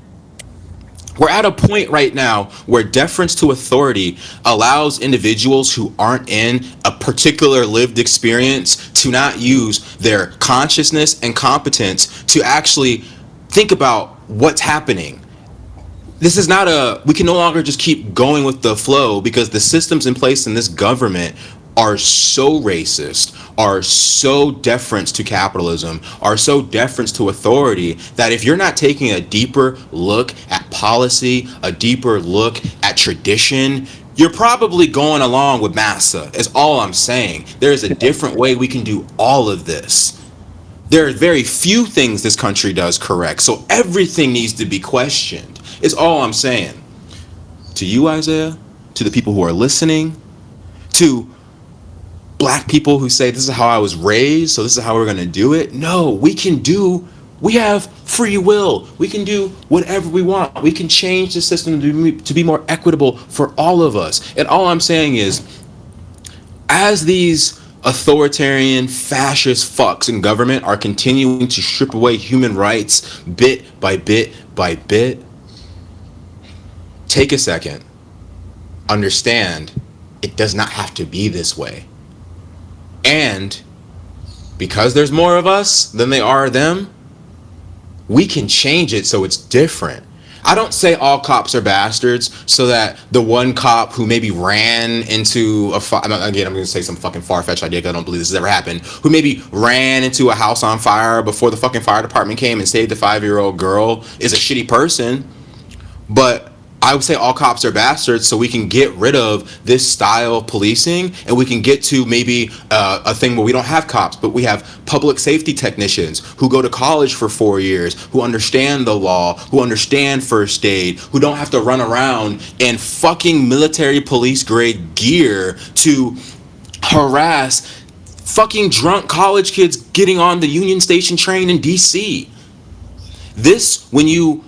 We're at a point right now where deference to authority allows individuals who aren't in a particular lived experience to not use their consciousness and competence to actually think about what's happening. This is not we can no longer just keep going with the flow, because the systems in place in this government are so racist, are so deference to capitalism, are so deference to authority, that if you're not taking a deeper look at policy, a deeper look at tradition, you're probably going along with massa, is all I'm saying. There is a different way we can do all of this. There are very few things this country does correct, so everything needs to be questioned, is all I'm saying. To you, Isaiah, to the people who are listening, to Black people who say, this is how I was raised, so this is how we're going to do it. No, we have free will. We can do whatever we want. We can change the system to be more equitable for all of us. And all I'm saying is, as these authoritarian fascist fucks in government are continuing to strip away human rights bit by bit by bit, take a second. Understand, it does not have to be this way. And because there's more of us than they are them, we can change it so it's different. I don't say all cops are bastards, so that the one cop who maybe ran into again, I'm going to say some fucking far-fetched idea because I don't believe this has ever happened, who maybe ran into a house on fire before the fucking fire department came and saved a 5-year-old girl is a shitty person. But I would say all cops are bastards, so we can get rid of this style of policing, and we can get to maybe a thing where we don't have cops, but we have public safety technicians who go to college for 4 years, who understand the law, who understand first aid, who don't have to run around in fucking military police grade gear to harass fucking drunk college kids getting on the Union Station train in DC. This, when you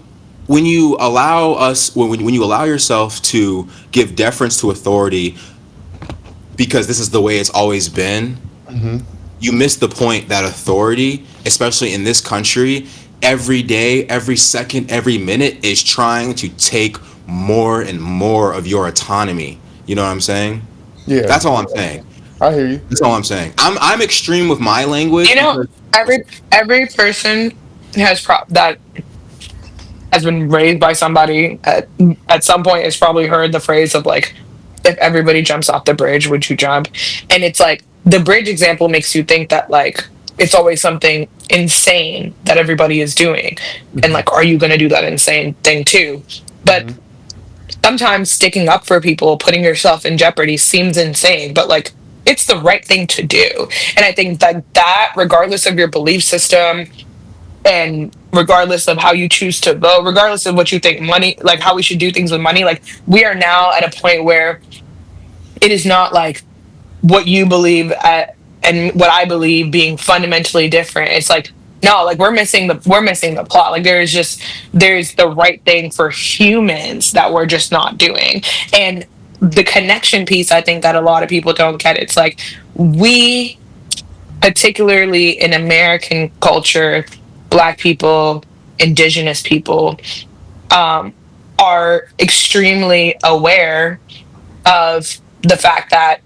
allow us when you allow yourself to give deference to authority because this is the way it's always been, you miss the point that authority, especially in this country, every day, every second, every minute is trying to take more and more of your autonomy. You know what I'm saying? Yeah, That's all I'm saying. I hear you. That's all I'm saying. I'm extreme with my language You know, because every person that has been raised by somebody at some point has probably heard the phrase of like, if everybody jumps off the bridge, would you jump? And it's like the bridge example makes you think that like it's always something insane that everybody is doing, and like, are you going to do that insane thing too? But sometimes sticking up for people, putting yourself in jeopardy seems insane, but like it's the right thing to do. And I think that regardless of your belief system and regardless of how you choose to vote, regardless of what you think money, like how we should do things with money, like we are now at a point where it is not like what you believe and what I believe being fundamentally different. It's like, no, like we're missing the plot. Like there's the right thing for humans that we're just not doing. And the connection piece, I think that a lot of people don't get. It's like we, particularly in American culture, Black people, Indigenous people, are extremely aware of the fact that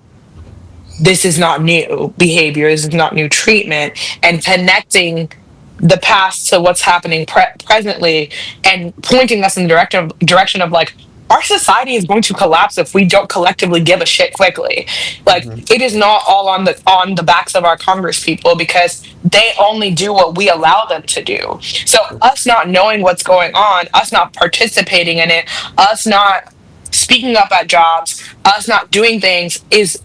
this is not new behavior, this is not new treatment, and connecting the past to what's happening presently and pointing us in the direction of like our society is going to collapse if we don't collectively give a shit quickly. Like it is not all on the backs of our Congress people because they only do what we allow them to do. So us not knowing what's going on, us not participating in it, us not speaking up at jobs, us not doing things is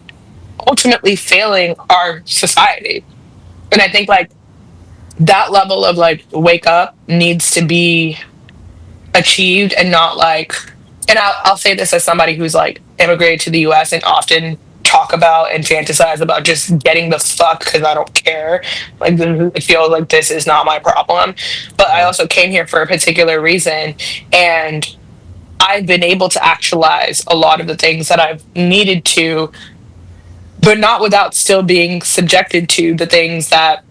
ultimately failing our society. And I think like that level of like wake up needs to be achieved and not like, and I'll say this as somebody who's like immigrated to the US and often talk about and fantasize about just getting the fuck because I don't care. Like I feel like this is not my problem. But I also came here for a particular reason, and I've been able to actualize a lot of the things that I've needed to, but not without still being subjected to the things that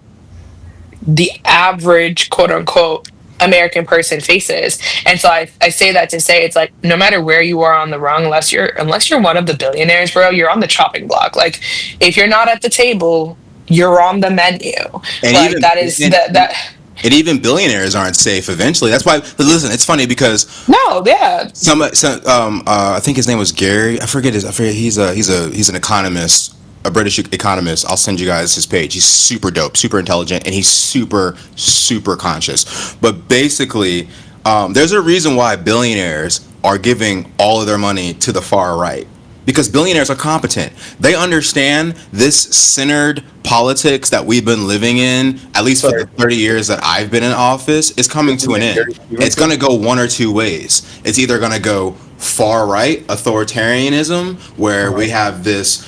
the average quote unquote American person faces. And so I say that to say it's like no matter where you are on the rung, unless you're one of the billionaires, bro, you're on the chopping block. Like if you're not at the table, you're on the menu. and Like even that is that and even billionaires aren't safe eventually. That's why. But listen, it's funny because no, yeah. I think his name was Gary. I forget. He's an economist, a British economist. I'll send you guys his page. He's super dope, super intelligent, and he's super conscious. But basically, there's a reason why billionaires are giving all of their money to the far right. Because billionaires are competent. They understand this centered politics that we've been living in, at least for the 30 years that I've been in office, is coming to an end. It's going to go one or two ways. It's either going to go far right, authoritarianism, where we have this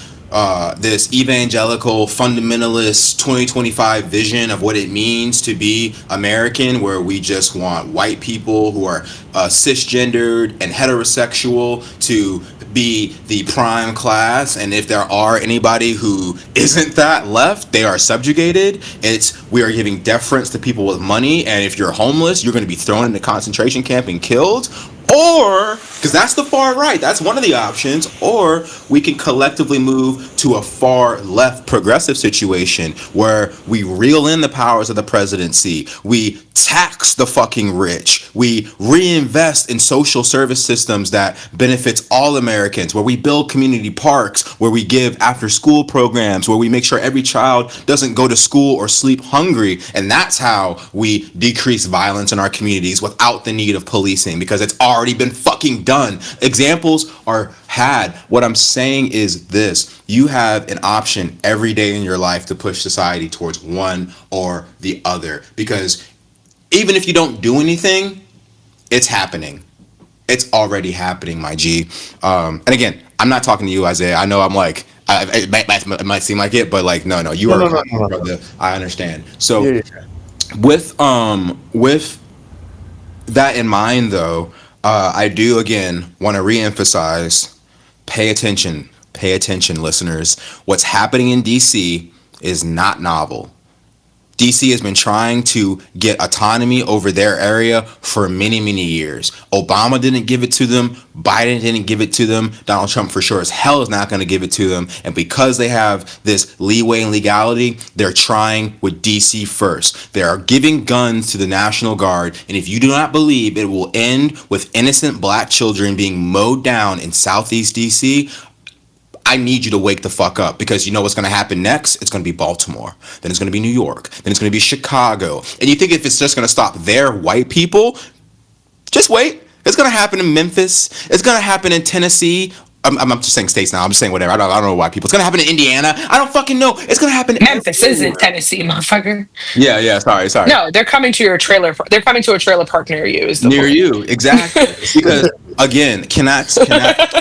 evangelical fundamentalist 2025 vision of what it means to be American, where we just want white people who are cisgendered and heterosexual to be the prime class, and if there are anybody who isn't that left, they are subjugated. We are giving deference to people with money, and if you're homeless, you're going to be thrown in a concentration camp and killed. Or Because that's the far right. That's one of the options. Or we can collectively move to a far left progressive situation where we reel in the powers of the presidency. We tax the fucking rich. We reinvest in social service systems that benefits all Americans, where we build community parks, where we give after school programs, where we make sure every child doesn't go to school or sleep hungry. And that's how we decrease violence in our communities without the need of policing, because it's already been fucking done. Examples are had. What I'm saying is this: you have an option every day in your life to push society towards one or the other, because even if you don't do anything, it's happening. It's already happening, my G. And again, I'm not talking to you, Isaiah. I know I'm like, it might seem like it, but like, no, you No, are no, a no, no, no. brother. I understand. Yeah, So yeah. with that in mind, though, I do again want to reemphasize: pay attention, listeners. What's happening in DC is not novel. DC has been trying to get autonomy over their area for many, many years. Obama didn't give it to them. Biden didn't give it to them. Donald Trump for sure as hell is not going to give it to them. And because they have this leeway and legality, they're trying with DC first. They are giving guns to the National Guard. And if you do not believe it will end with innocent black children being mowed down in Southeast DC, I need you to wake the fuck up, because you know what's going to happen next? It's going to be Baltimore. Then it's going to be New York. Then it's going to be Chicago. And you think if it's just going to stop there, white people? Just wait. It's going to happen in Memphis. It's going to happen in Tennessee. I'm just saying states now. I'm just saying whatever. I don't know why people. It's going to happen in Indiana. I don't fucking know. It's going to happen Memphis everywhere. isn't Tennessee, motherfucker. Yeah. Sorry. No, they're coming to your trailer. They're coming to a trailer park near you. Is the Near point. you, exactly. Because again, cannot stress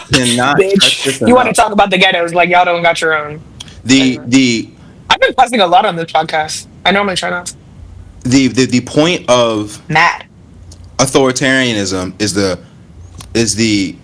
Bitch, this you want to enough. talk about the ghettos like y'all don't got your own. The Anyway. the I've been cussing a lot on this podcast. I normally try not to. the point of Mad. authoritarianism is the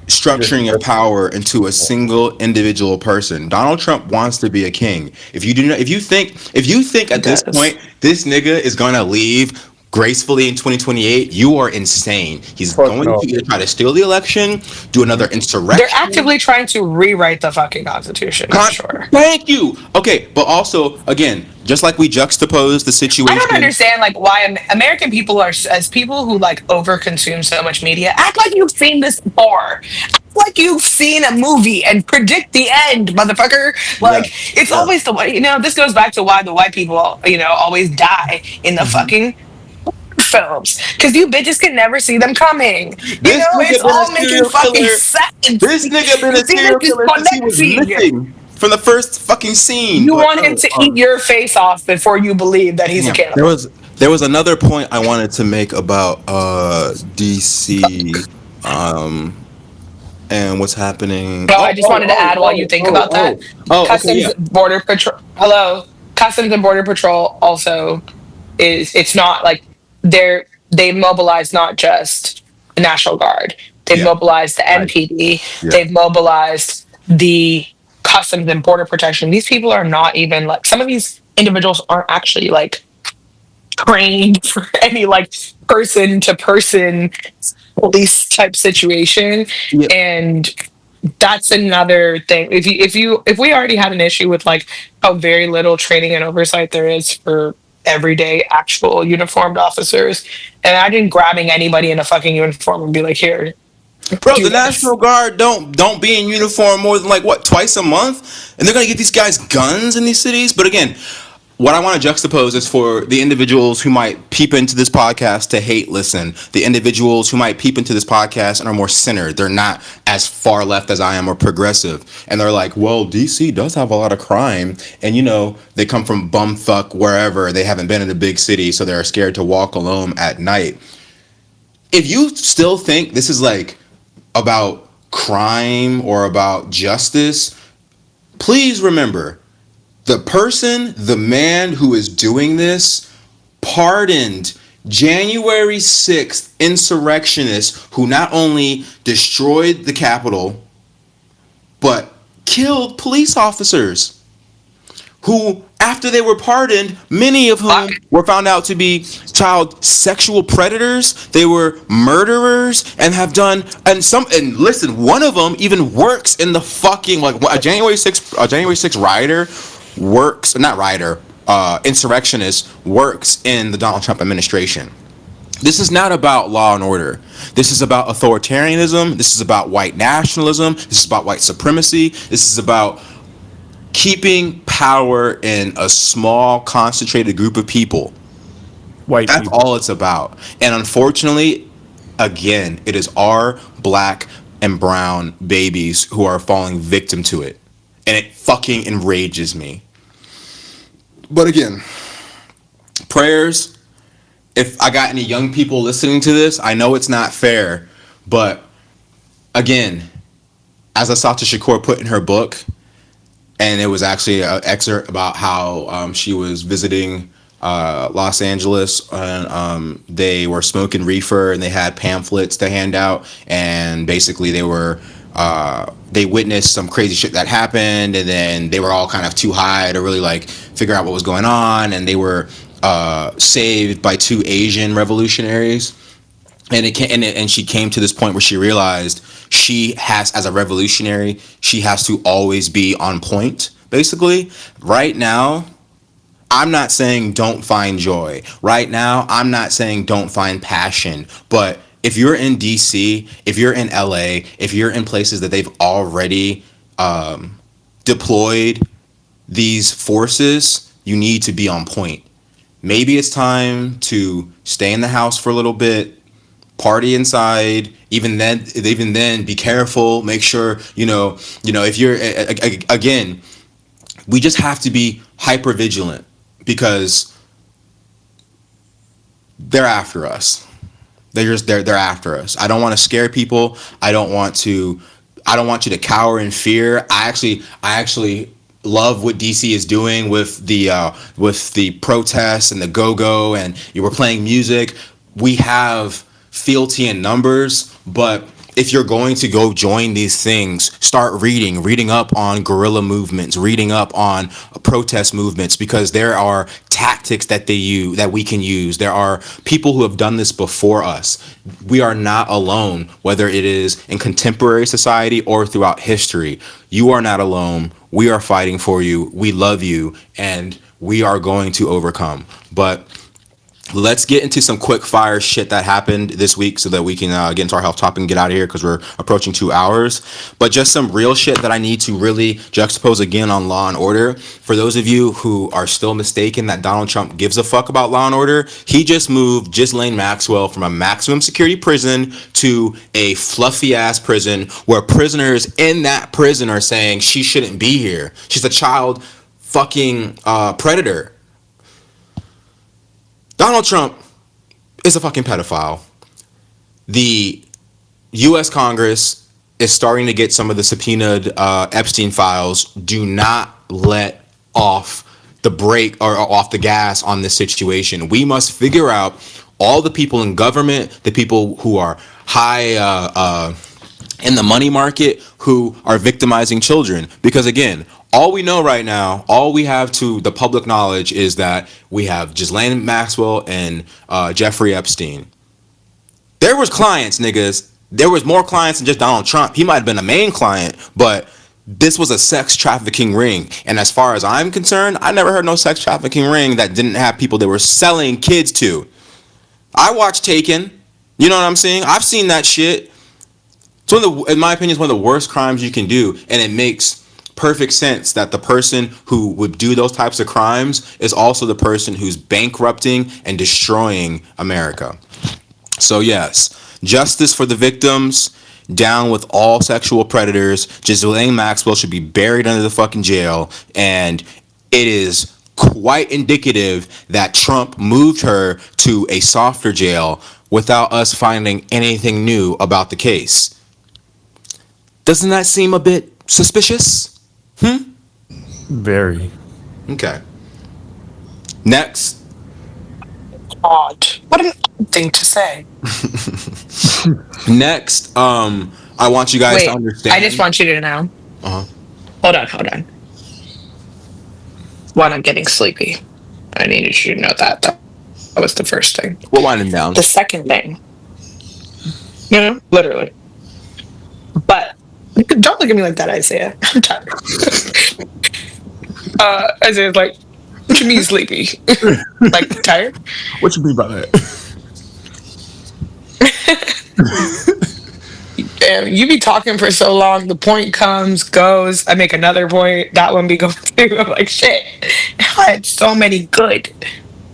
structuring of power into a single individual person. Donald Trump wants to be a king. If you think at this does. point this nigga is gonna leave gracefully in 2028, you are insane. He's Fuck going no. to either try to steal the election, do another They're insurrection. actively trying to rewrite the fucking Constitution, for sure. Thank you. Okay, but also again, just like we juxtapose the I situation. don't understand like why American people are, as people who like overconsume so much media, act like you've seen this before. Act like you've seen a movie and predict the end, motherfucker. Yeah, Like it's yeah. always the way. This goes back to why the white people, always die in the fucking films, because you bitches can never see them coming. This It's nigga been a all making serial fucking killer. sense. This nigga been You a see, this serial is killer since he was connecting. missing from the first fucking scene. You But want him to eat your face off before you believe that he's a damn, there cannibal. was another point I wanted to make about DC and what's happening. No, I just wanted to add while you think about that. Okay, yeah. Customs Border Patrol. Hello, Customs and Border Patrol also is. It's not like they've mobilized not just the National Guard. They've Yeah. mobilized the Right. MPD. Yeah. They've mobilized the Customs and Border Protection. These people are not even like, some of these individuals aren't actually like trained for any like person to person police type situation. Yeah. And that's another thing. If we already had an issue with like how very little training and oversight there is for everyday actual uniformed officers, imagine grabbing anybody in a fucking uniform and be like, here, Bro, do the this. National Guard don't be in uniform more than like what, twice a month, and they're gonna get these guys guns in these cities. But again, what I want to juxtapose is for the individuals who might peep into this podcast to hate listen, the individuals who might peep into this podcast and are more centered. They're not as far left as I am or progressive, and they're like, well, DC does have a lot of crime, and they come from bumfuck wherever, they haven't been in a big city, so they're scared to walk alone at night. If you still think this is like about crime or about justice, please remember the man who is doing this pardoned January 6th insurrectionists who not only destroyed the Capitol, but killed police officers, who After they were pardoned, many of Why? whom were found out to be child sexual predators, they were murderers, and have done and listen, one of them even works in the fucking like a January 6th rioter works not rioter insurrectionist works in the Donald Trump administration. This is not about law and order. This is about authoritarianism. This is about white nationalism. This is about white supremacy. This is about keeping power in a small, concentrated group of people. White That's people. all it's about. And unfortunately, again, it is our black and brown babies who are falling victim to it. And it fucking enrages me. But again, prayers. If I got any young people listening to this, I know it's not fair. But again, as Asata Shakur put in her book, and it was actually an excerpt about how she was visiting Los Angeles, and they were smoking reefer, and they had pamphlets to hand out, and basically they witnessed some crazy shit that happened, and then they were all kind of too high to really like figure out what was going on, and they were saved by two Asian revolutionaries. And she came to this point where she realized she has, as a revolutionary, she has to always be on point. Basically, right now, I'm not saying don't find joy. Right now, I'm not saying don't find passion. But if you're in DC, if you're in LA, if you're in places that they've already deployed these forces, you need to be on point. Maybe it's time to stay in the house for a little bit, party inside. Even then, be careful. Make sure if you're again, we just have to be hyper vigilant because they're after us. They're after us. I don't want to scare people. I don't want you to cower in fear. I actually love what DC is doing with the protests and the go-go, and you were playing music. We have fealty in numbers, but if you're going to go join these things, start reading up on guerrilla movements, reading up on protest movements, because there are tactics that we can use. There are people who have done this before us. We are not alone, whether it is in contemporary society or throughout history. You are not alone. We are fighting for you. We love you, and we are going to overcome. But let's get into some quick fire shit that happened this week so that we can get into our health topic and get out of here because we're approaching 2 hours. But just some real shit that I need to really juxtapose again on law and order. For those of you who are still mistaken that Donald Trump gives a fuck about law and order, he just moved Ghislaine Maxwell from a maximum security prison to a fluffy ass prison where prisoners in that prison are saying she shouldn't be here. She's a child fucking predator. Donald Trump is a fucking pedophile. The U.S. Congress is starting to get some of the subpoenaed Epstein files. Do not let off the brake or off the gas on this situation. We must figure out all the people in government, the people who are high in the money market who are victimizing children. Because again, all we know right now, all we have to the public knowledge is that we have Ghislaine Maxwell and Jeffrey Epstein. There was clients, niggas. There was more clients than just Donald Trump. He might have been the main client, but this was a sex trafficking ring. And as far as I'm concerned, I never heard no sex trafficking ring that didn't have people they were selling kids to. I watched Taken. You know what I'm saying? I've seen that shit. It's in my opinion, it's one of the worst crimes you can do, and it makes perfect sense that the person who would do those types of crimes is also the person who's bankrupting and destroying America. So yes, justice for the victims, down with all sexual predators. Ghislaine Maxwell should be buried under the fucking jail, and it is quite indicative that Trump moved her to a softer jail without us finding anything new about the case. Doesn't that seem a bit suspicious? Very. Okay. Next. Odd. What an odd thing to say. Next, I want you guys to Wait, understand. I just want you to know. Uh-huh. Hold on. One, I'm getting sleepy. I needed you to know that. That was the first thing. We're The winding down. second thing, literally. But don't look at me like that, Isaiah. I'm tired. Isaiah's like, what you mean sleepy? Like tired? What you mean by that? Damn, you be talking for so long. The point comes, goes. I make another point. That one be going through. I'm like, shit. I had so many good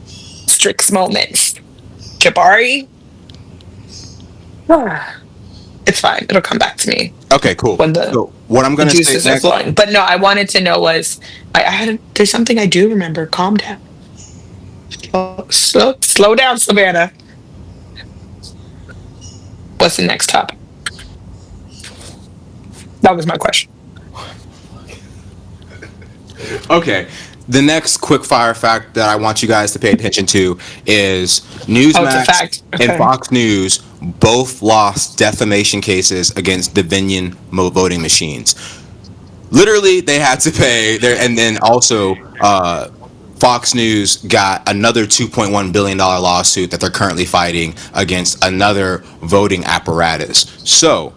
Strix moments. Jabari, it's fine. It'll come back to me Okay, cool. when the So what I'm the gonna say juices are next. flowing. But no, I wanted to know was I had there's something I do remember. Calm down. Slow down, Savannah. What's the next topic? That was my question. Okay. The next quick fire fact that I want you guys to pay attention to is Oh, it's a Newsmax fact. and Okay. Fox News both lost defamation cases against Dominion voting machines. Literally, they had to pay there, and then also Fox News got another $2.1 billion lawsuit that they're currently fighting against another voting apparatus. So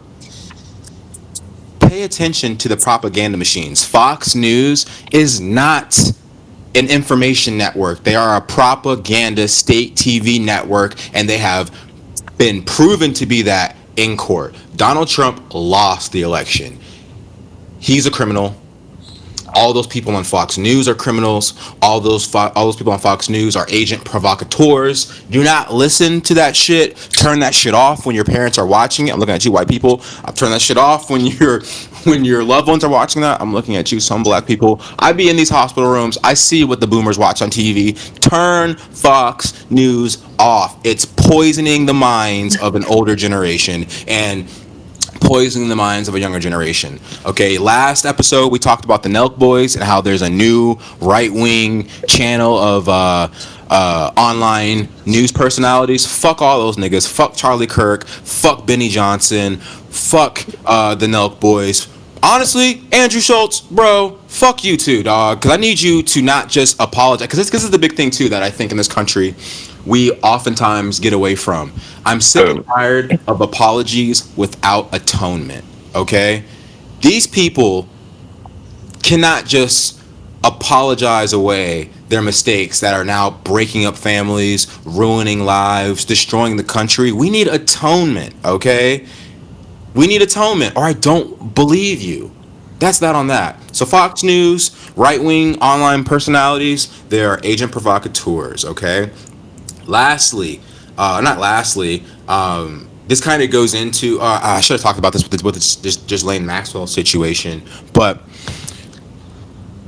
pay attention to the propaganda machines. Fox News is not an information network. They are a propaganda state TV network, and they have been proven to be that in court. Donald Trump lost the election. He's a criminal. All those people on Fox News are criminals. All those people on Fox News are agent provocateurs. Do not listen to that shit. Turn that shit off when your parents are watching it. I'm looking at you, white people. I'll turn that shit off when your loved ones are watching that. I'm looking at you, some black people. I be in these hospital rooms. I see what the boomers watch on TV. Turn Fox News off. It's poisoning the minds of an older generation and poisoning the minds of a younger generation. Okay, last episode we talked about the Nelk Boys and how there's a new right-wing channel of online news personalities. Fuck all those niggas. Fuck Charlie Kirk. Fuck Benny Johnson. Fuck the Nelk Boys. Honestly, Andrew Schultz, bro, fuck you too, dog. Because I need you to not just apologize. Because this is the big thing too that I think in this country we oftentimes get away from. I'm sick and tired of apologies without atonement. Okay, these people cannot just apologize away their mistakes that are now breaking up families, ruining lives, destroying the country. We need atonement. Okay, we need atonement, or I don't believe you. That's that on that. So Fox News, right-wing online personalities, they're agent provocateurs. Okay. Lastly, not lastly, this kind of goes into. I should have talked about this with this Ghislaine Maxwell situation, but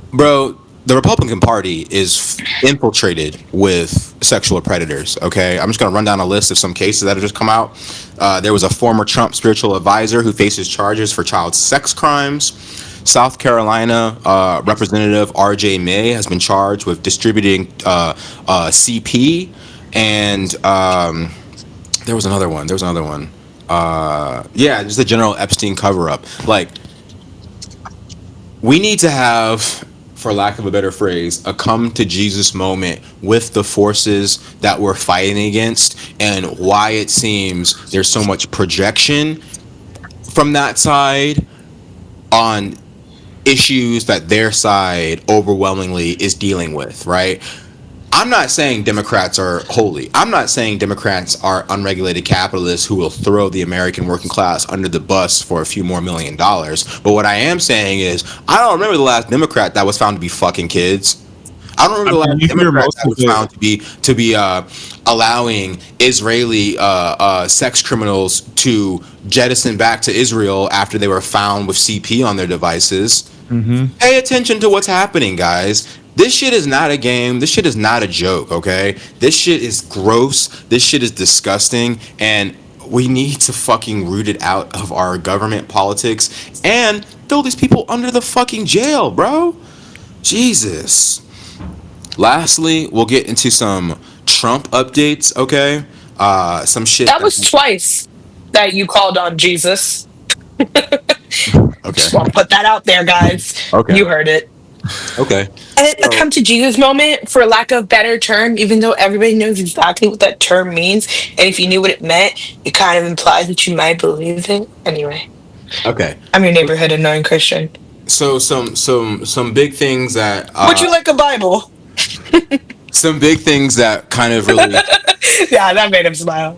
bro, the Republican Party is infiltrated with sexual predators. Okay, I'm just gonna run down a list of some cases that have just come out. There was a former Trump spiritual advisor who faces charges for child sex crimes. South Carolina Representative R.J. May has been charged with distributing CP. And there was another one. Yeah, just the general Epstein cover up. Like, we need to have, for lack of a better phrase, a come to Jesus moment with the forces that we're fighting against and why it seems there's so much projection from that side on issues that their side overwhelmingly is dealing with, right? I'm not saying Democrats are holy. I'm not saying Democrats are unregulated capitalists who will throw the American working class under the bus for a few more $1 million. But what I am saying is, I don't remember the last Democrat that was found to be fucking kids. I don't remember the last You hear Democrat most that of was it. found to be allowing Israeli sex criminals to jettison back to Israel after they were found with CP on their devices. Pay attention to what's happening, guys. This shit is not a game. This shit is not a joke, okay? This shit is gross. This shit is disgusting. And we need to fucking root it out of our government politics and throw these people under the fucking jail, bro. Jesus. Lastly, we'll get into some Trump updates, okay? Some shit That was twice that you called on Jesus. okay. Just want to put that out there, guys. Okay. You heard it. Okay. a come to Jesus moment, for lack of better term, even though everybody knows exactly what that term means. And if you knew what it meant, it kind of implies that you might believe it. Anyway, Okay. I'm your neighborhood annoying Christian. So some big things that Would you like a Bible? some big things that kind of really Yeah, that made him smile.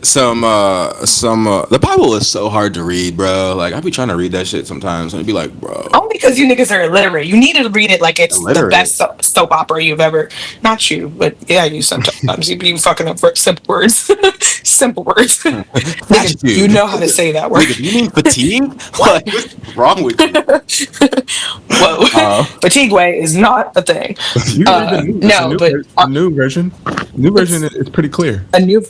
some the Bible is so hard to read, bro. Like I be trying to read that shit sometimes and it'd be like, bro, Only because you niggas are illiterate. You need to read it like it's the illiterate. best soap opera you've ever. Not you, but yeah, you sometimes. You be fucking up for simple words. Simple words. Nigga, you Dude. know how to say that word. Nigga, do you mean fatigue? Like, what's wrong with you? Whoa. Fatigue way is not a thing. You can read the new, No, but the new version. New version is pretty clear. a new.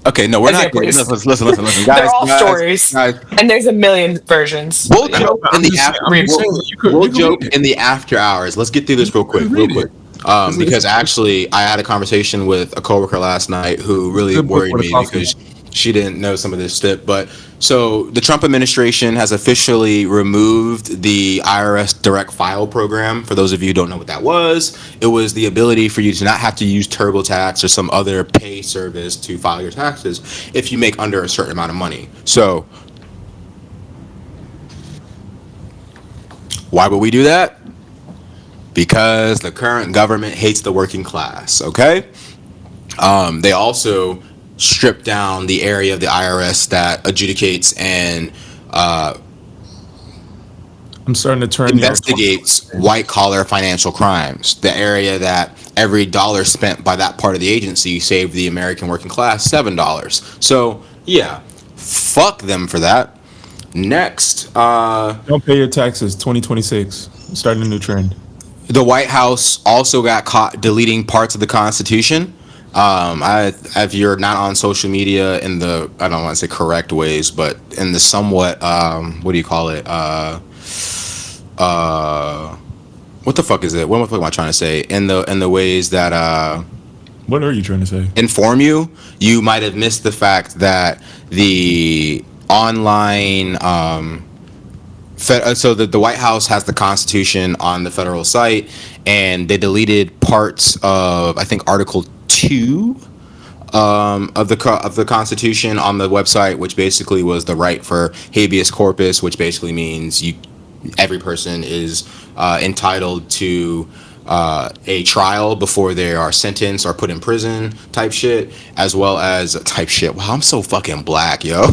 Okay, no, we're not. Example, please. Listen, guys. They're all stories, Guys, and there's a million versions. we'll joke in the after. I'm just saying, We'll you can joke read it. in the after hours. Let's get through this real quick. Because actually, I had a conversation with a coworker last night who really Good book worried for the me coffee. because she didn't know some of this stuff. But so the Trump administration has officially removed the IRS direct file program. For those of you who don't know what that was, it was the ability for you to not have to use TurboTax or some other pay service to file your taxes if you make under a certain amount of money. So why would we do that? Because the current government hates the working class, okay? They also stripped down the area of the IRS that adjudicates and I'm starting to turn investigates white-collar financial crimes. The area that every dollar spent by that part of the agency saved the American working class $7. So, yeah, fuck them for that. Next, Don't pay your taxes. 2026. Starting a new trend. the White House also got caught deleting parts of the Constitution. If you're not on social media in the, I don't want to say correct ways, but in the somewhat, what do you call it? What the fuck is it? What the fuck am I trying to say? In the ways that What are you trying to say? inform you, you might have missed the fact that the online so the White House has the Constitution on the federal site, and they deleted parts of, I think, Article 2 of the Constitution on the website, which basically was the right for habeas corpus, which basically means every person is entitled to a trial before they are sentenced or put in prison, type shit, as well as type shit. Wow, I'm so fucking black, yo.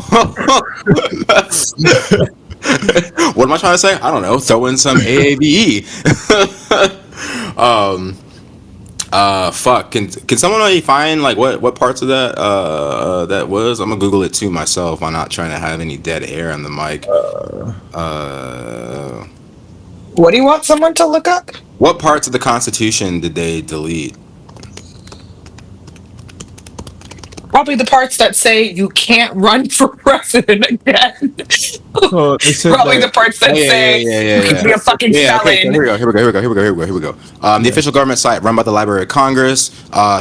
What am I trying to say? I don't know. Throw in some AAVE. Fuck. Can someone really find like what parts of that that was? I'm gonna Google it too myself. I'm not trying to have any dead air on the mic. What do you want someone to look up? What parts of the Constitution did they delete? Probably the parts that say you can't run for president again. So they said Probably that the parts that say you can be a fucking Yeah, okay, so felon. here we go. The official government site run by the Library of Congress,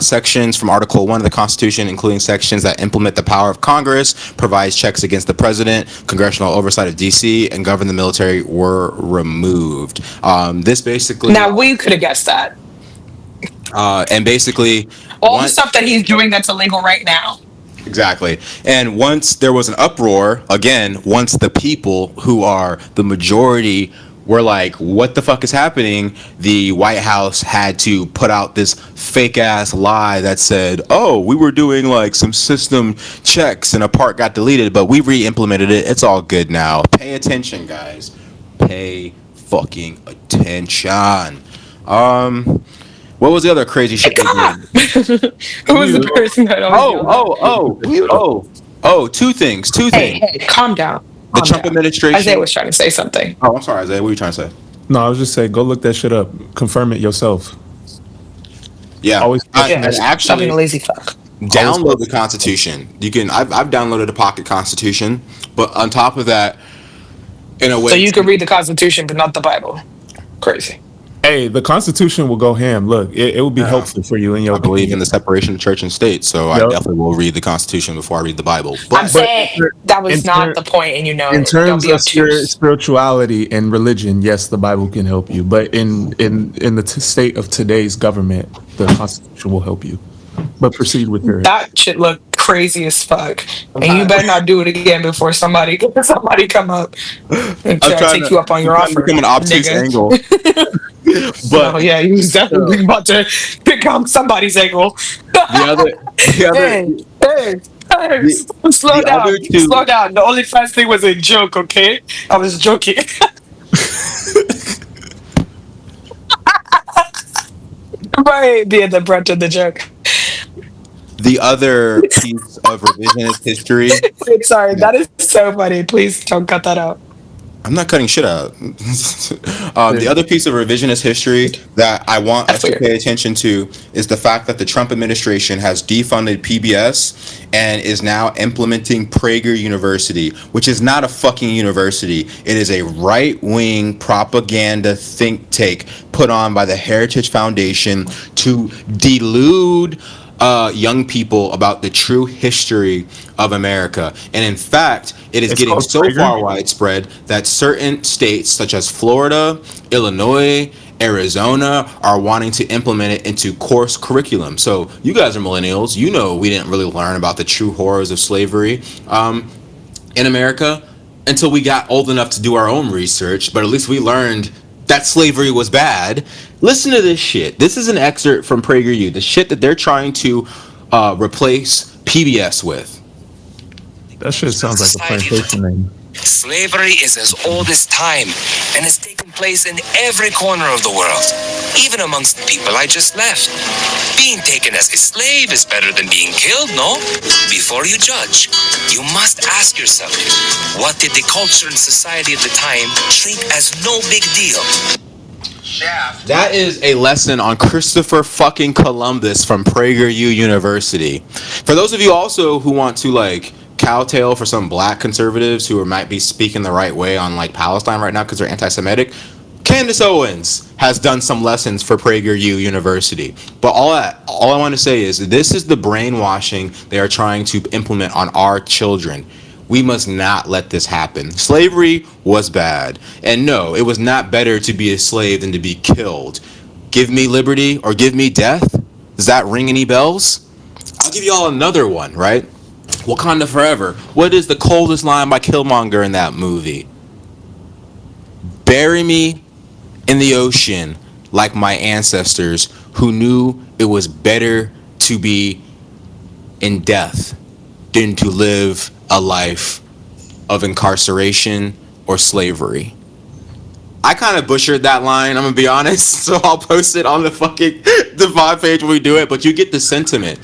sections from Article 1 of the Constitution, including sections that implement the power of Congress, provides checks against the president, congressional oversight of D.C., and govern the military, were removed. This basically... Now, we could have guessed that. And basically... All the stuff that he's doing that's illegal right now. Exactly. And once there was an uproar, again, once the people who are the majority were like, what the fuck is happening? The White House had to put out this fake ass lie that said, oh, we were doing like some system checks and a part got deleted, but we re-implemented it. It's all good now. Pay attention, guys. Pay fucking attention. What was the other crazy shit they did? Who was the person that two things. Hey, calm down. The Trump administration. Isaiah was trying to say something. Oh, I'm sorry, Isaiah. What were you trying to say? No, I was just saying, go look that shit up. Confirm it yourself. Yeah. Always And Stop actually, being a lazy fuck. download the Constitution. You can. I've downloaded a pocket Constitution, but on top of that, in a way, So you can read the Constitution, but not the Bible. Crazy. Hey, the Constitution will go ham. Look, it will be helpful for you in your I believe in opinion. the separation of church and state, so I Yep. definitely will read the Constitution before I read the Bible. I'm But But saying that in, was not ter- the point, and you know in it. Don't terms be of obtuse. spirituality and religion, yes, the Bible can help you. But in the state of today's government, the Constitution will help you. But proceed with your. That shit look crazy as fuck, I'm and you trying. better not do it again before somebody come up and I'm try to trying take to. you up on I'm your trying to offer, become an obtuse nigga. angle, No, but yeah, he was So, definitely about to become somebody's angle. the other, the other, Hey, hey, hey, the, slow the other down, slow two. down. The only fast thing was a joke, okay? I was joking. Right, being the brunt of the joke. The other piece of revisionist history. Wait, sorry, that is so funny. Please don't cut that out. I'm not cutting shit out. The other piece of revisionist history that I want us That's to weird. pay attention to is the fact that the Trump administration has defunded PBS and is now implementing Prager University, which is not a fucking university. It is a right-wing propaganda think tank put on by the Heritage Foundation to delude young people about the true history of America. And in fact, it is it's getting called so Prager. far widespread that certain states, such as Florida, Illinois, Arizona, are wanting to implement it into course curriculum. So you guys are millennials. You know we didn't really learn about the true horrors of slavery in America until we got old enough to do our own research, but at least we learned that slavery was bad. Listen to this shit. This is an excerpt from PragerU, the shit that they're trying to replace PBS with. That shit sounds like a Society plantation name. Slavery is as old as time and has taken place in every corner of the world, even amongst the people I just left. Being taken as a slave is better than being killed, no? Before you judge, you must ask yourself, what did the culture and society at the time treat as no big deal? That is a lesson on Christopher fucking Columbus from PragerU University. For those of you also who want to like cowtail for some black conservatives who might be speaking the right way on like Palestine right now because they're anti-Semitic, Candace Owens has done some lessons for PragerU University. But all I want to say is this is the brainwashing they are trying to implement on our children. We must not let this happen. Slavery was bad. And no, it was not better to be a slave than to be killed. Give me liberty or give me death? Does that ring any bells? I'll give you all another one, right? Wakanda Forever. What is the coldest line by Killmonger in that movie? Bury me in the ocean like my ancestors who knew it was better to be in death than to live a life of incarceration or slavery. I kind of butchered that line, I'm gonna be honest, so I'll post it on the fucking the vibe page when we do it, but you get the sentiment.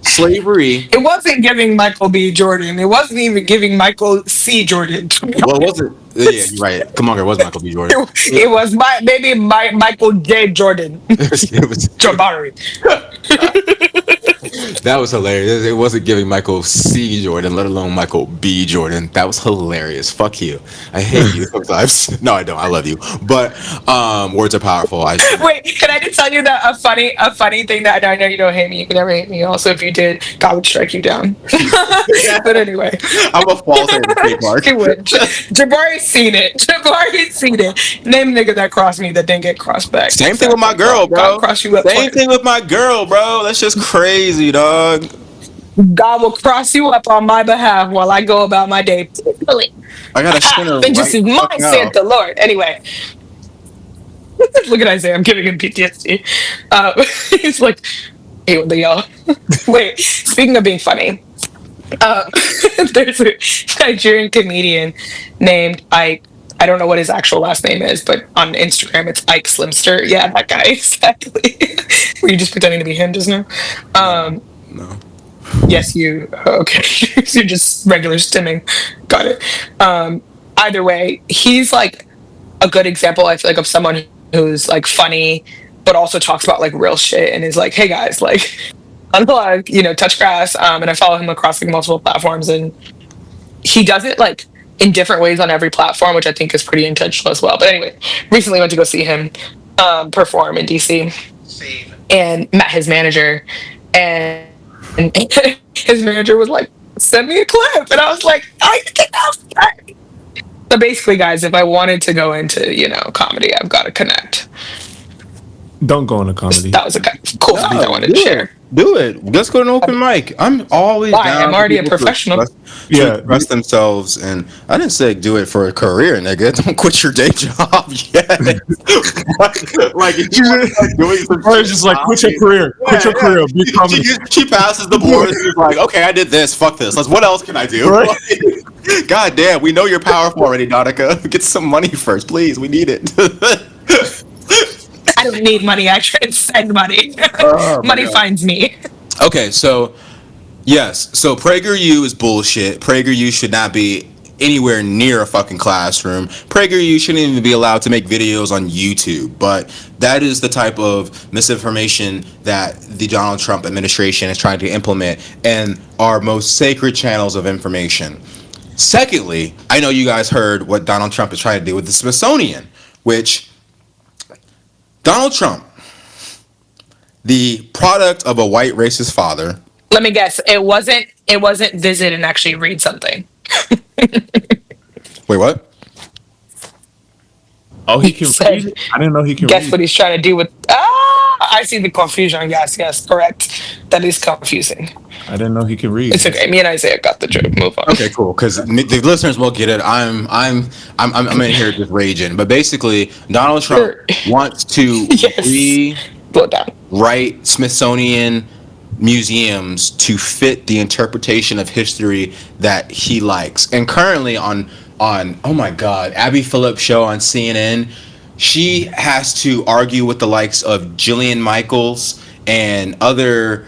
Slavery, It wasn't giving Michael B. Jordan. It wasn't even giving Michael C. Jordan. well, it wasn't, yeah, you're right. Come on, it was Michael B. Jordan. It was Michael J. Jordan. It was, Jabari. that was hilarious. It wasn't giving Michael C. Jordan, let alone Michael B. Jordan. That was hilarious. Fuck you. I hate you sometimes. No, I don't. I love you. But words are powerful. Wait, can I just tell you that a funny thing that I know you don't hate me, you can never hate me. Also, if you did, God would strike you down. But anyway, I'm a false trademark. he would. Jabari's seen it. Jabari's seen it. Name nigga that crossed me that didn't get crossed back. Same thing with my girl, bro. God cross you up. Same thing with my girl, bro. That's just crazy, dog. God will cross you up on my behalf while I go about my day. I got a sinner Vengeance right is fuck mine, now. saith the Lord. Anyway. Look at Isaiah. I'm giving him PTSD. He's like, hey, what the y'all? Wait, speaking of being funny, there's a Nigerian comedian named Ike. I don't know what his actual last name is, but on Instagram it's Ike Slimster. Yeah, that guy, exactly. Were you just pretending to be him just now? No. Yes, you. Okay. You're just regular stimming. Got it. Either way, he's like a good example, I feel like, of someone who's like funny, but also talks about like real shit and is like, hey guys, like unplug, touch grass. And I follow him across like multiple platforms, and he does it like in different ways on every platform, which I think is pretty intentional as well. But anyway, recently went to go see him. perform in DC, and met his manager, and his manager was like, "Send me a clip," and I was like, "I think that's great." So basically, guys, if I wanted to go into comedy, I've got to connect. Don't go into comedy. That was a cool fact I No, wanted to share. do it. Let's go to an open mic. I'm always Why? down I'm for already a people to professional. express themselves, and I didn't say do it for a career, nigga. Don't quit your day job yet. like if you want to start doing some Or it's just like quit your career. Quit your career. Be comedy. she passes the board. And she's like, okay, I did this. Fuck this. What else can I do? Right. God damn, we know you're powerful already, Nautica. Get some money first, please. We need it. I don't need money. I transcend money. Money finds me. Okay, so yes, so PragerU is bullshit. PragerU should not be anywhere near a fucking classroom. PragerU shouldn't even be allowed to make videos on YouTube. But that is the type of misinformation that the Donald Trump administration is trying to implement in our most sacred channels of information. Secondly, I know you guys heard what Donald Trump is trying to do with the Smithsonian, which Donald Trump, the product of a white racist father. Let me guess. It wasn't visit and actually read something. Wait, what? Oh, he can said, read? I didn't know he can Guess read. what he's trying to do with... I see the confusion. Yes, correct. That is confusing. I didn't know he could read. It's okay. Me and Isaiah got the joke. Move on. Okay, cool. Because the listeners will get it. I'm in here just raging. But basically, Donald Trump wants to Blow down. rewrite Smithsonian museums to fit the interpretation of history that he likes. And currently on oh my God, Abby Phillips' show on CNN, she has to argue with the likes of Ghislaine Maxwell and other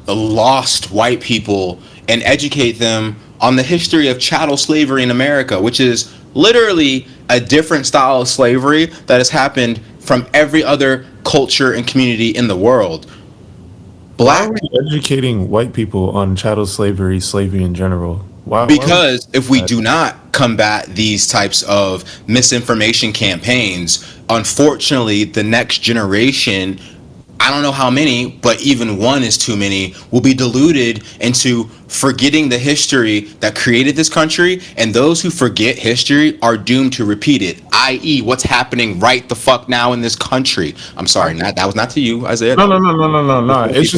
lost white people and educate them on the history of chattel slavery in America, which is literally a different style of slavery that has happened from every other culture and community in the world. Why are we educating white people on chattel slavery in general? Because if we do not combat these types of misinformation campaigns, unfortunately, the next generation, I don't know how many, but even one is too many, will be deluded into forgetting the history that created this country, and those who forget history are doomed to repeat it, i.e. what's happening right the fuck now in this country. I'm sorry, that was not to you, Isaiah. No. It's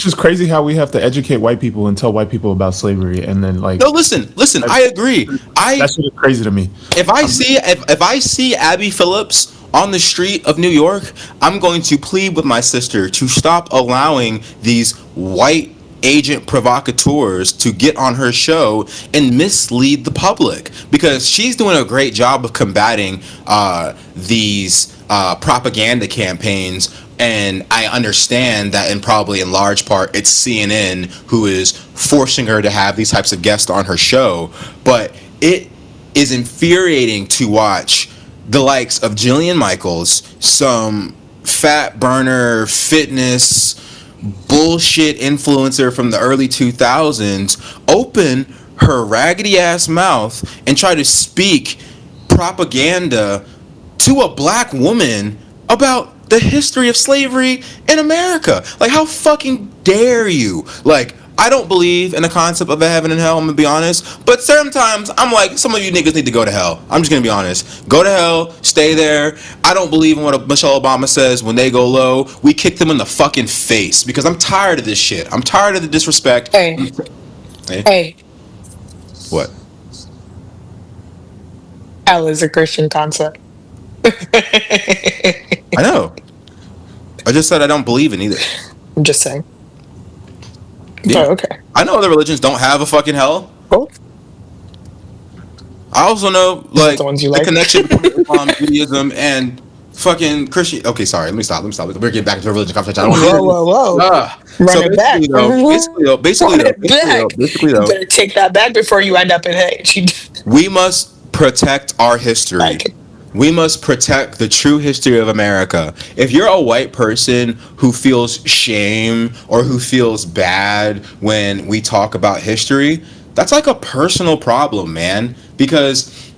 just crazy how we have to educate white people and tell white people about slavery, and then like... No, listen, I agree. That shit is crazy to me. If I see Abby Phillips on the street of New York, I'm going to plead with my sister to stop allowing these white agent provocateurs to get on her show and mislead the public, because she's doing a great job of combating these propaganda campaigns. And I understand that, and probably in large part, it's CNN who is forcing her to have these types of guests on her show. But it is infuriating to watch the likes of Ghislaine Maxwell, some fat burner fitness bullshit influencer from the early 2000s, open her raggedy ass mouth and try to speak propaganda to a black woman about the history of slavery in America. Like, how fucking dare you? Like, I don't believe in the concept of a heaven and hell, I'm gonna be honest. But sometimes I'm like, some of you niggas need to go to hell. I'm just gonna be honest. Go to hell, stay there. I don't believe in what Michelle Obama says, when they go low, we kick them in the fucking face. Because I'm tired of this shit. I'm tired of the disrespect. Hey. What? Hell is a Christian concept. I know. I just said I don't believe in either. I'm just saying. Yeah. Oh, okay. I know other religions don't have a fucking hell. Cool. I also know, like, the ones you the like? connection between Islam, Judaism, and fucking Christian. Okay, sorry. Let me stop. We're getting back into a religion conversation. I don't Whoa. So Run it back. basically though, You better take that back before you end up in hate. we must protect our history. We must protect the true history of America. If you're a white person who feels shame or who feels bad when we talk about history, that's like a personal problem, man. Because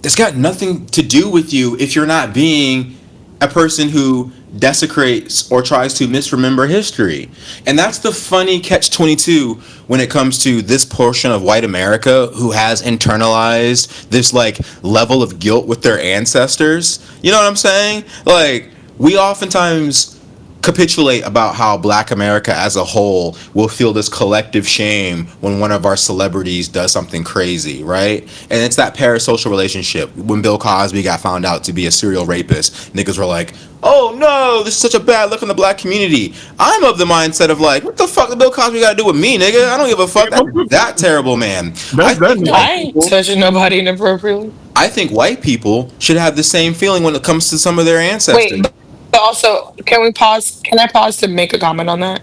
it's got nothing to do with you if you're not being a person who desecrates or tries to misremember history. And that's the funny catch 22 when it comes to this portion of white America who has internalized this like level of guilt with their ancestors. You know what I'm saying? Like, we oftentimes capitulate about how black America as a whole will feel this collective shame when one of our celebrities does something crazy, right? And it's that parasocial relationship. When Bill Cosby got found out to be a serial rapist, niggas were like, oh no, this is such a bad look in the black community. I'm of the mindset of like, what the fuck did Bill Cosby got to do with me, nigga? I don't give a fuck. That's that terrible, man. That's I ain't touching nobody inappropriately. I think white people should have the same feeling when it comes to some of their ancestors. Wait, but also, can we pause? Can I pause to make a comment on that?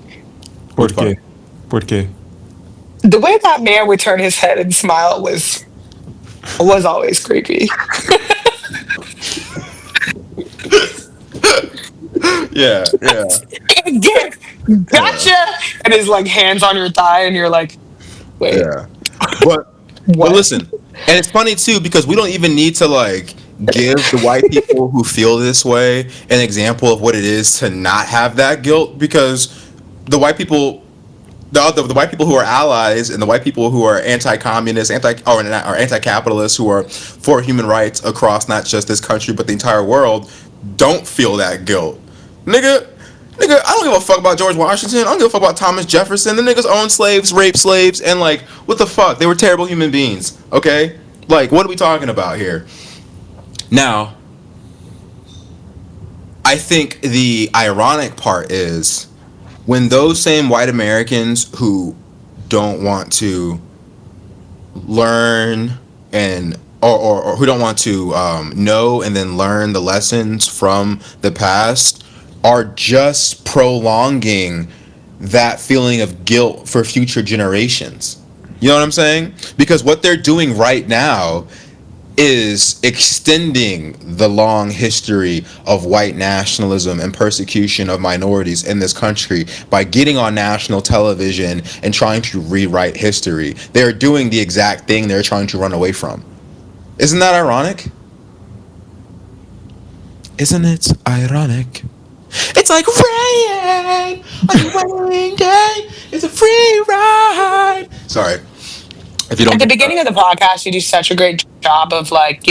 ¿Por Which part? qué? ¿Por qué? The way that man would turn his head and smile was always creepy. Yeah, yeah, Get, yeah, gotcha, and his like hands on your thigh, and you're like, wait, yeah. But what? listen, and it's funny too because we don't even need to like give the white people who feel this way an example of what it is to not have that guilt because the white people the white people who are allies and the white people who are anti-communist, or anti-capitalist, who are for human rights across not just this country but the entire world, don't feel that guilt. Nigga, I don't give a fuck about George Washington. I don't give a fuck about Thomas Jefferson. The niggas owned slaves, raped slaves, and like, what the fuck? They were terrible human beings. Okay, like, what are we talking about here? Now, I think the ironic part is when those same white Americans who don't want to learn and or who don't want to know and then learn the lessons from the past are just prolonging that feeling of guilt for future generations. You know what I'm saying? Because what they're doing right now is extending the long history of white nationalism and persecution of minorities in this country by getting on national television and trying to rewrite history. They're doing the exact thing they're trying to run away from. Isn't that ironic? Isn't it ironic? It's like rain on a rainy day. It's a free ride. Sorry. If you At don't the get beginning of the podcast, you do such a great job of like,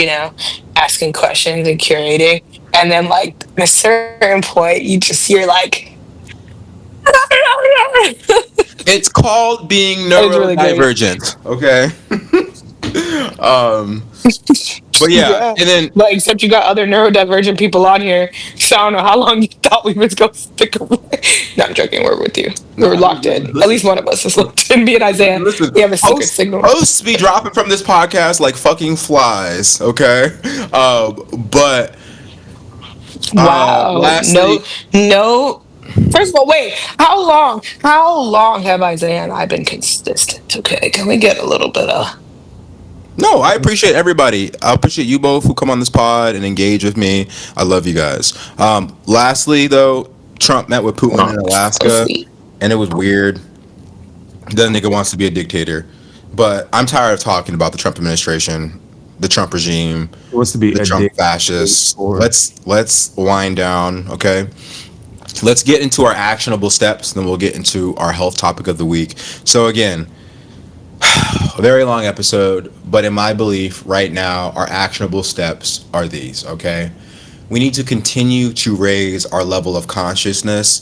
asking questions and curating. And then like at a certain point, you're like, it's called being it's really great. neurodivergent, okay? um but yeah, Yeah. and then But except you got other neurodivergent people on here. So I don't know how long you thought we was gonna stick around. No, I'm joking. We're with you. We're locked in. At least one of us is locked in. Me and Isaiah. listen, We have a secret signal. hosts be dropping from this podcast like fucking flies, okay? But Wow. lastly, No. First of all, wait. How long have Isaiah and I been consistent? Okay, can we get a little bit of? no, I appreciate everybody. I appreciate you both who come on this pod and engage with me. I love you guys. Lastly, though, Trump met with Putin in Oh, so Alaska, sweet. and it was weird. That nigga wants to be a dictator, but I'm tired of talking about the Trump administration, the Trump regime, It wants to be the a Trump dick. fascists. Or- Let's wind down, okay? Let's get into our actionable steps, then we'll get into our health topic of the week. So again, a very long episode, but in my belief, right now, our actionable steps are these, okay? We need to continue to raise our level of consciousness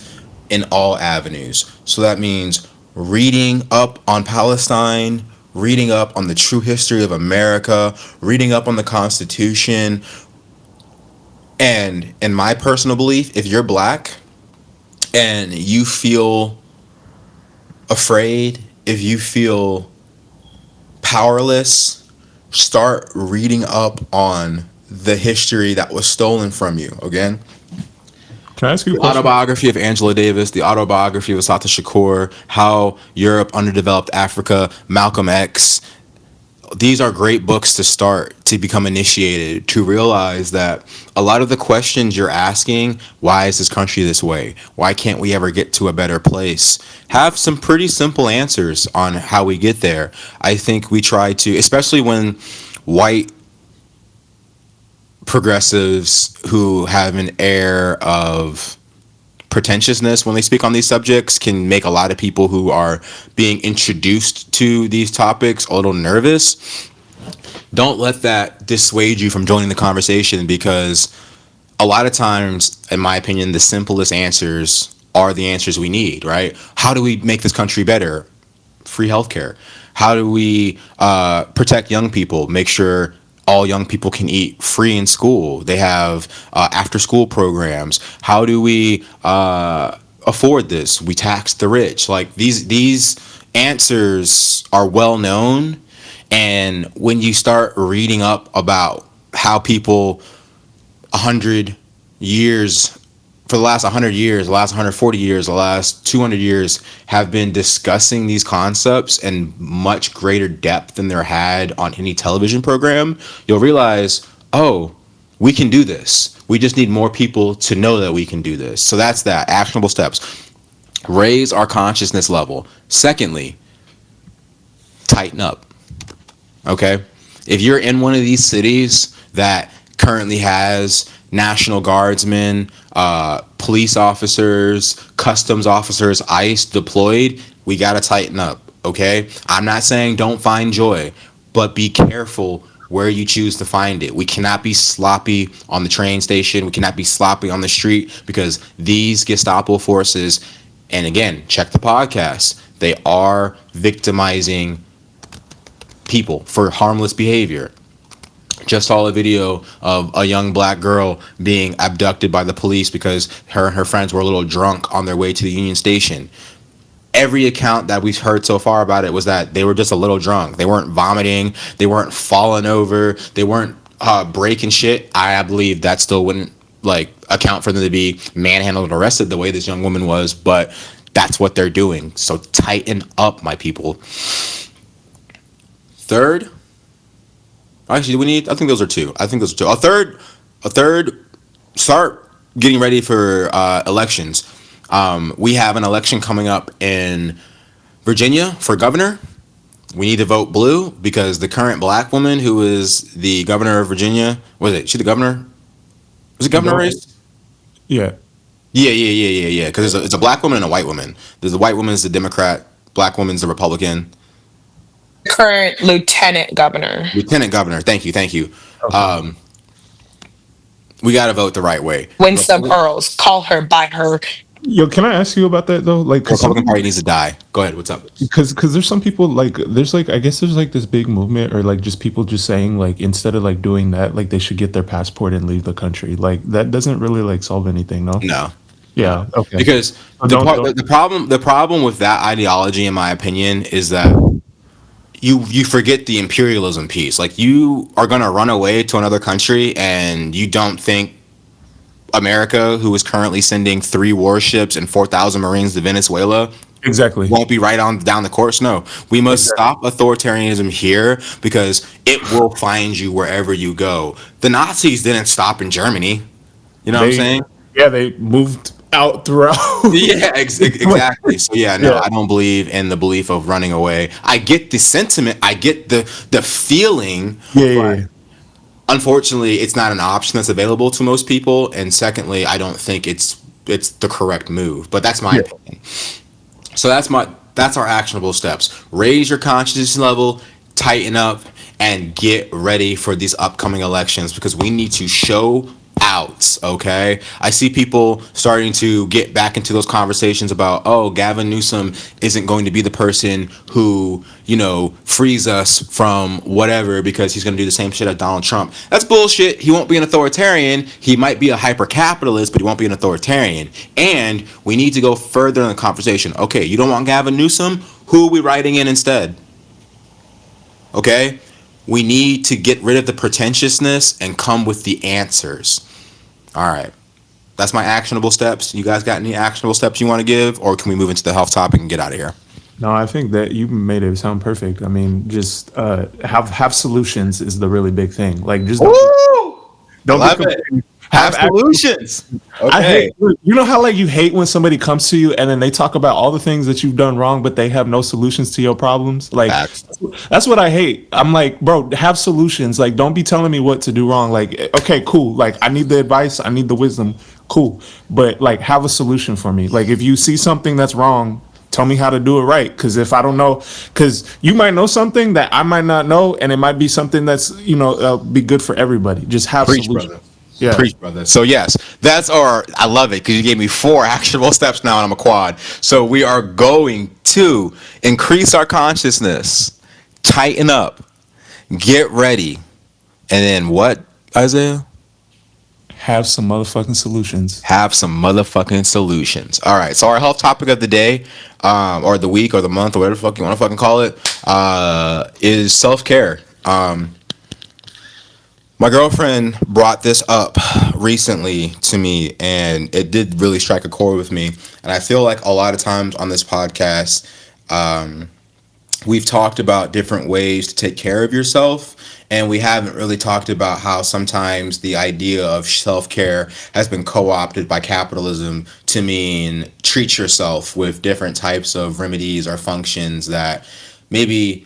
in all avenues. So that means reading up on Palestine, reading up on the true history of America, reading up on the Constitution. And in my personal belief, if you're black and you feel afraid, if you feel powerless, start reading up on the history that was stolen from you. Again, Can I ask you a the question? autobiography of Angela Davis, the autobiography of Assata Shakur, How Europe Underdeveloped Africa, Malcolm X. These are great books to start, to become initiated, to realize that a lot of the questions you're asking, why is this country this way? Why can't we ever get to a better place? Have some pretty simple answers on how we get there. I think we try to, especially when white progressives who have an air of pretentiousness when they speak on these subjects can make a lot of people who are being introduced to these topics a little nervous. Don't let that dissuade you from joining the conversation, because a lot of times, in my opinion, the simplest answers are the answers we need, right? How do we make this country better? Free healthcare. How do we protect young people? Make sure all young people can eat free in school. They have after school programs. How do we afford this? We tax the rich. Like these answers are well known, and when you start reading up about how people 100 years, for the last 100 years, the last 140 years, the last 200 years have been discussing these concepts in much greater depth than they're had on any television program, you'll realize, oh, we can do this. We just need more people to know that we can do this. So that's that. Actionable steps. Raise our consciousness level. Secondly, tighten up. Okay? If you're in one of these cities that currently has National Guardsmen, police officers, customs officers, ICE deployed, we got to tighten up, okay? I'm not saying don't find joy, but be careful where you choose to find it. We cannot be sloppy on the train station. We cannot be sloppy on the street, because these Gestapo forces, and again, check the podcast, they are victimizing people for harmless behavior. Just saw a video of a young black girl being abducted by the police because her and her friends were a little drunk on their way to the Union Station. Every account that we've heard so far about it was that they were just a little drunk. They weren't vomiting. They weren't falling over. They weren't breaking shit. I believe that still wouldn't like account for them to be manhandled and arrested the way this young woman was, but that's what they're doing. So tighten up, my people. Third, actually, we need. I think those are two. A third. Start getting ready for elections. We have an election coming up in Virginia for governor. We need to vote blue because the current black woman who is the governor of Virginia, was it? She the governor? Was it governor race? Yeah. Yeah. Because it's a black woman and a white woman. There's the white woman's the Democrat, black woman's the Republican. Current lieutenant governor. Lieutenant governor. Thank you. Okay. We got to vote the right way. Winsome Earls. Call her by her. Yo, can I ask you about that though? Like, The Republican Party needs to die. Go ahead. What's up? because there's some people like there's like I guess there's like this big movement or like just people just saying like instead of like doing that like they should get their passport and leave the country. Like that doesn't really like solve anything, no? No. Yeah. Okay. Because the problem with that ideology, in my opinion, is that you forget the imperialism piece. Like you are gonna run away to another country, and you don't think America, who is currently sending 3 warships and 4,000 Marines to Venezuela, Exactly. won't be right on down the course. No, we must stop authoritarianism here because it will find you wherever you go. The Nazis didn't stop in Germany. You know what I'm saying? Yeah, they moved out throughout. Yeah, exactly. So yeah, no, Yeah. I don't believe in the belief of running away. I get the sentiment, I get the feeling. Yeah. Unfortunately, it's not an option that's available to most people. And secondly, I don't think it's the correct move. But that's my opinion. So that's our actionable steps. Raise your consciousness level, tighten up, and get ready for these upcoming elections because we need to show out. Okay, I see people starting to get back into those conversations about, oh, Gavin Newsom isn't going to be the person who, frees us from whatever because he's going to do the same shit as Donald Trump. That's bullshit. He won't be an authoritarian. He might be a hyper capitalist, but he won't be an authoritarian. And we need to go further in the conversation. Okay, you don't want Gavin Newsom? Who are we writing in instead? Okay, we need to get rid of the pretentiousness and come with the answers. All right. That's my actionable steps. You guys got any actionable steps you want to give, or can we move into the health topic and get out of here? No, I think that you made it sound perfect. I mean, just have solutions is the really big thing. Like just I Don't be love it. complaining. Have Have solutions. I Okay. hate, you know how like you hate when somebody comes to you and then they talk about all the things that you've done wrong, but they have no solutions to your problems. Like Facts. that's what I hate. I'm like, bro, have solutions. Like, don't be telling me what to do wrong. Like, okay, cool. Like, I need the advice, I need the wisdom. Cool, but like, have a solution for me. Like, if you see something that's wrong, tell me how to do it right. Because if I don't know, because you might know something that I might not know, and it might be something that's be good for everybody. Just have Preach, solutions. brother. Yeah. Preach, brother. So yes, that's our. I love it because you gave me 4 actionable steps now, and I'm a quad. So we are going to increase our consciousness, tighten up, get ready, and then what, Isaiah? Have some motherfucking solutions. Have some motherfucking solutions. All right. So our health topic of the day, or the week, or the month, or whatever the fuck you want to fucking call it, is self care. My girlfriend brought this up recently to me, and it did really strike a chord with me. And I feel like a lot of times on this podcast, we've talked about different ways to take care of yourself, and we haven't really talked about how sometimes the idea of self-care has been co-opted by capitalism to mean treat yourself with different types of remedies or functions that maybe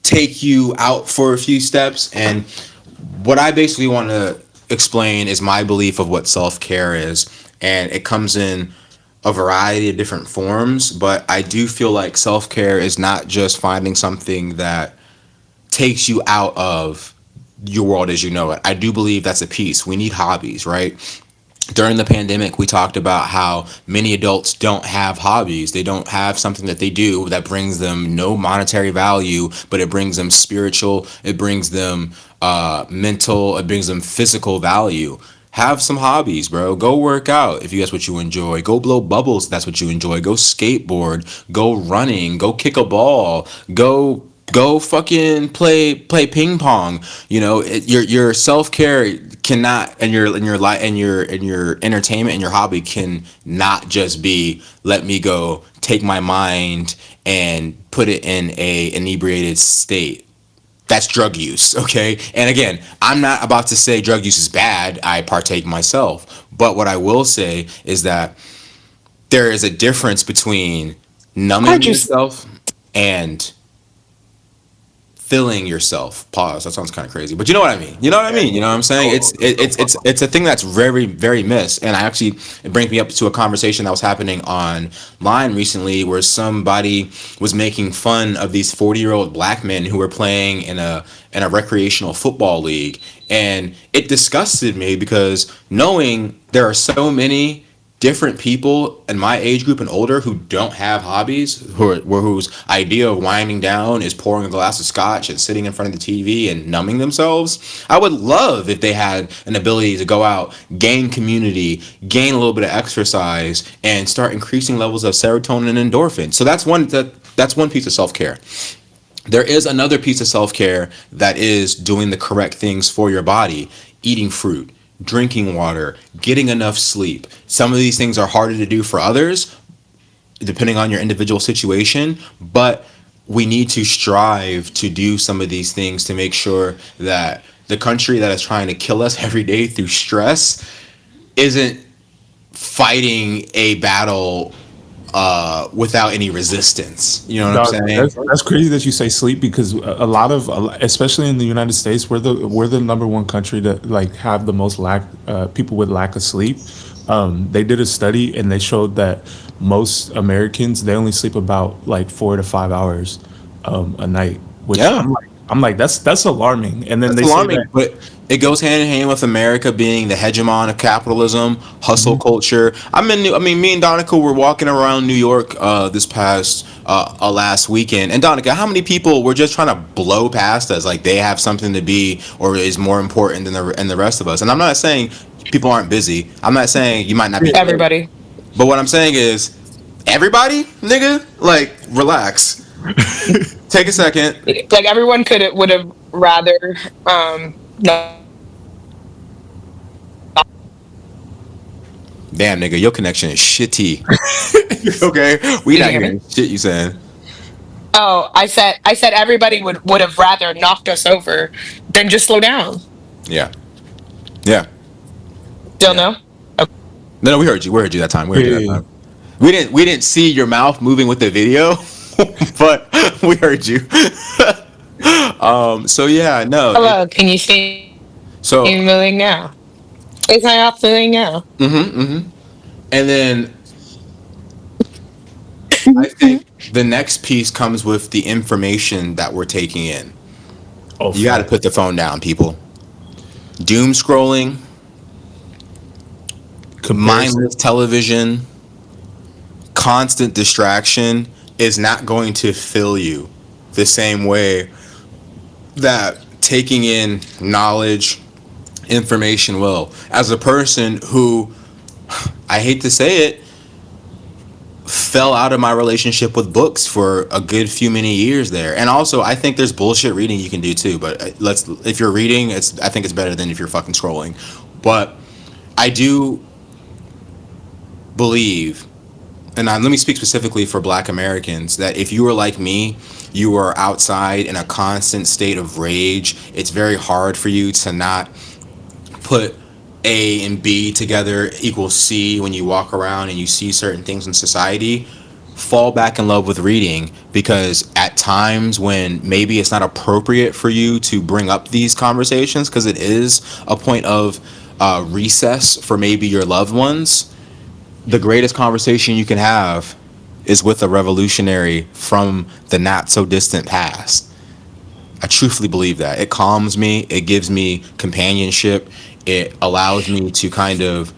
take you out for a few steps. And what I basically want to explain is my belief of what self-care is, and it comes in a variety of different forms, but I do feel like self-care is not just finding something that takes you out of your world as you know it. I do believe that's a piece. We need hobbies, right? During the pandemic, we talked about how many adults don't have hobbies. They don't have something that they do that brings them no monetary value, but it brings them spiritual, it brings them mental, it brings them physical value. Have some hobbies, bro. Go work out if that's what you enjoy. Go blow bubbles if that's what you enjoy. Go skateboard. Go running. Go kick a ball. Go fucking play ping pong. Your self-care cannot, and your life and your entertainment and your hobby can not just be, let me go take my mind and put it in a inebriated state. That's drug use, okay? And again, I'm not about to say drug use is bad. I partake myself. But what I will say is that there is a difference between I numbing just yourself and filling yourself. Pause. That sounds kind of crazy, but you know what I mean. You know what I mean. You know what I'm saying? It's a thing that's very very missed, and it brings me up to a conversation that was happening online recently, where somebody was making fun of these 40-year-old black men who were playing in a recreational football league, and it disgusted me because knowing there are so many different people in my age group and older who don't have hobbies, whose idea of winding down is pouring a glass of scotch and sitting in front of the TV and numbing themselves. I would love if they had an ability to go out, gain community, gain a little bit of exercise, and start increasing levels of serotonin and endorphin. So that's one piece of self-care. There is another piece of self-care that is doing the correct things for your body, eating fruit, drinking water, getting enough sleep. Some of these things are harder to do for others, depending on your individual situation, but we need to strive to do some of these things to make sure that the country that is trying to kill us every day through stress isn't fighting a battle without any resistance. You know what I'm saying? That's crazy that you say sleep, because especially in the United States, we're the number one country that like have the most people with lack of sleep. They did a study and they showed that most Americans, they only sleep about like 4 to 5 hours a night, which Yeah. I'm like that's alarming. And then That's they say alarming, that but it goes hand in hand with America being the hegemon of capitalism, hustle culture. Me and Donica were walking around New York this past last weekend, and Donica, how many people were just trying to blow past us like they have something to be or is more important than the rest of us? And I'm not saying people aren't busy. I'm not saying you might not be, everybody. but what I'm saying is everybody, nigga, like relax. Take a second. Like everyone would have rather not. Damn, nigga, your connection is shitty. Okay, we Can you not hear me? hearing shit you saying. Oh, I said everybody would have rather knocked us over than just slow down. Yeah, Yeah. Don't Yeah. know? No, no, we heard you. We heard you that time. We heard you that Yeah. time. We didn't see your mouth moving with the video, but we heard you. So yeah, no. Hello, can you see me moving now? So Is my mouth moving now? and then I think the next piece comes with the information that we're taking in. Oh, You got to fact. put the phone down, people. Doom scrolling, Comparison. mindless television, constant distraction is not going to fill you the same way that taking in knowledge, information will. As a person who, I hate to say it, fell out of my relationship with books for a good few many years there. And also, I think there's bullshit reading you can do too, but let's if you're reading, it's I think it's better than if you're fucking scrolling. But I do believe, and let me speak specifically for Black Americans, that if you were like me, you are outside in a constant state of rage. It's very hard for you to not put A and B together equals C when you walk around and you see certain things in society. Fall back in love with reading, because at times when maybe it's not appropriate for you to bring up these conversations because it is a point of recess for maybe your loved ones, the greatest conversation you can have is with a revolutionary from the not so distant past. I truthfully believe that. It calms me, it gives me companionship, it allows me to kind of,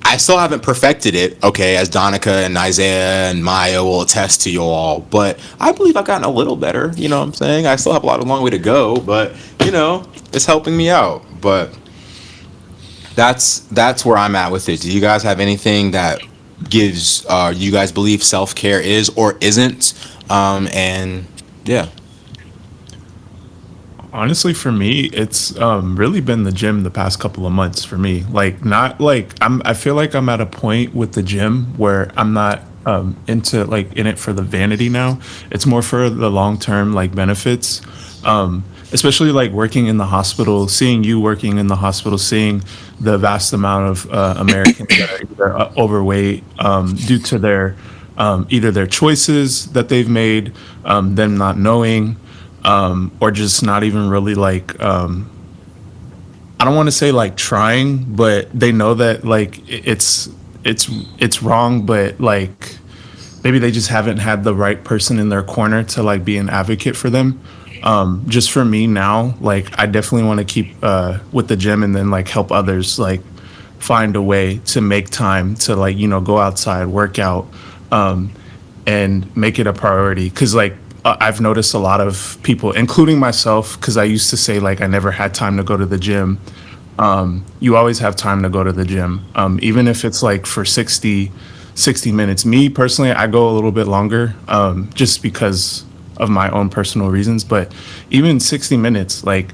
I still haven't perfected it, okay, as Donica and Isaiah and Maya will attest to you all, but I believe I've gotten a little better, you know what I'm saying? I still have a long way to go, but it's helping me out. But that's where I'm at with it. Do you guys have anything that gives you guys believe self-care is or isn't? And yeah. Honestly, for me, it's really been the gym the past couple of months for me. Like, not like I feel like I'm at a point with the gym where I'm not into like in it for the vanity now. It's more for the long term like benefits. Especially like working in the hospital, seeing you working in the hospital, seeing the vast amount of Americans that are either overweight due to their either their choices that they've made, them not knowing, or just not even really like I don't want to say like trying, but they know that like it's wrong, but like maybe they just haven't had the right person in their corner to like be an advocate for them. Just for me now, like I definitely want to keep with the gym and then like help others like find a way to make time to like go outside, work out, and make it a priority. Because like I've noticed a lot of people, including myself, because I used to say like I never had time to go to the gym. You always have time to go to the gym, even if it's like for 60 minutes. Me personally, I go a little bit longer, just because of my own personal reasons. But even 60 minutes, like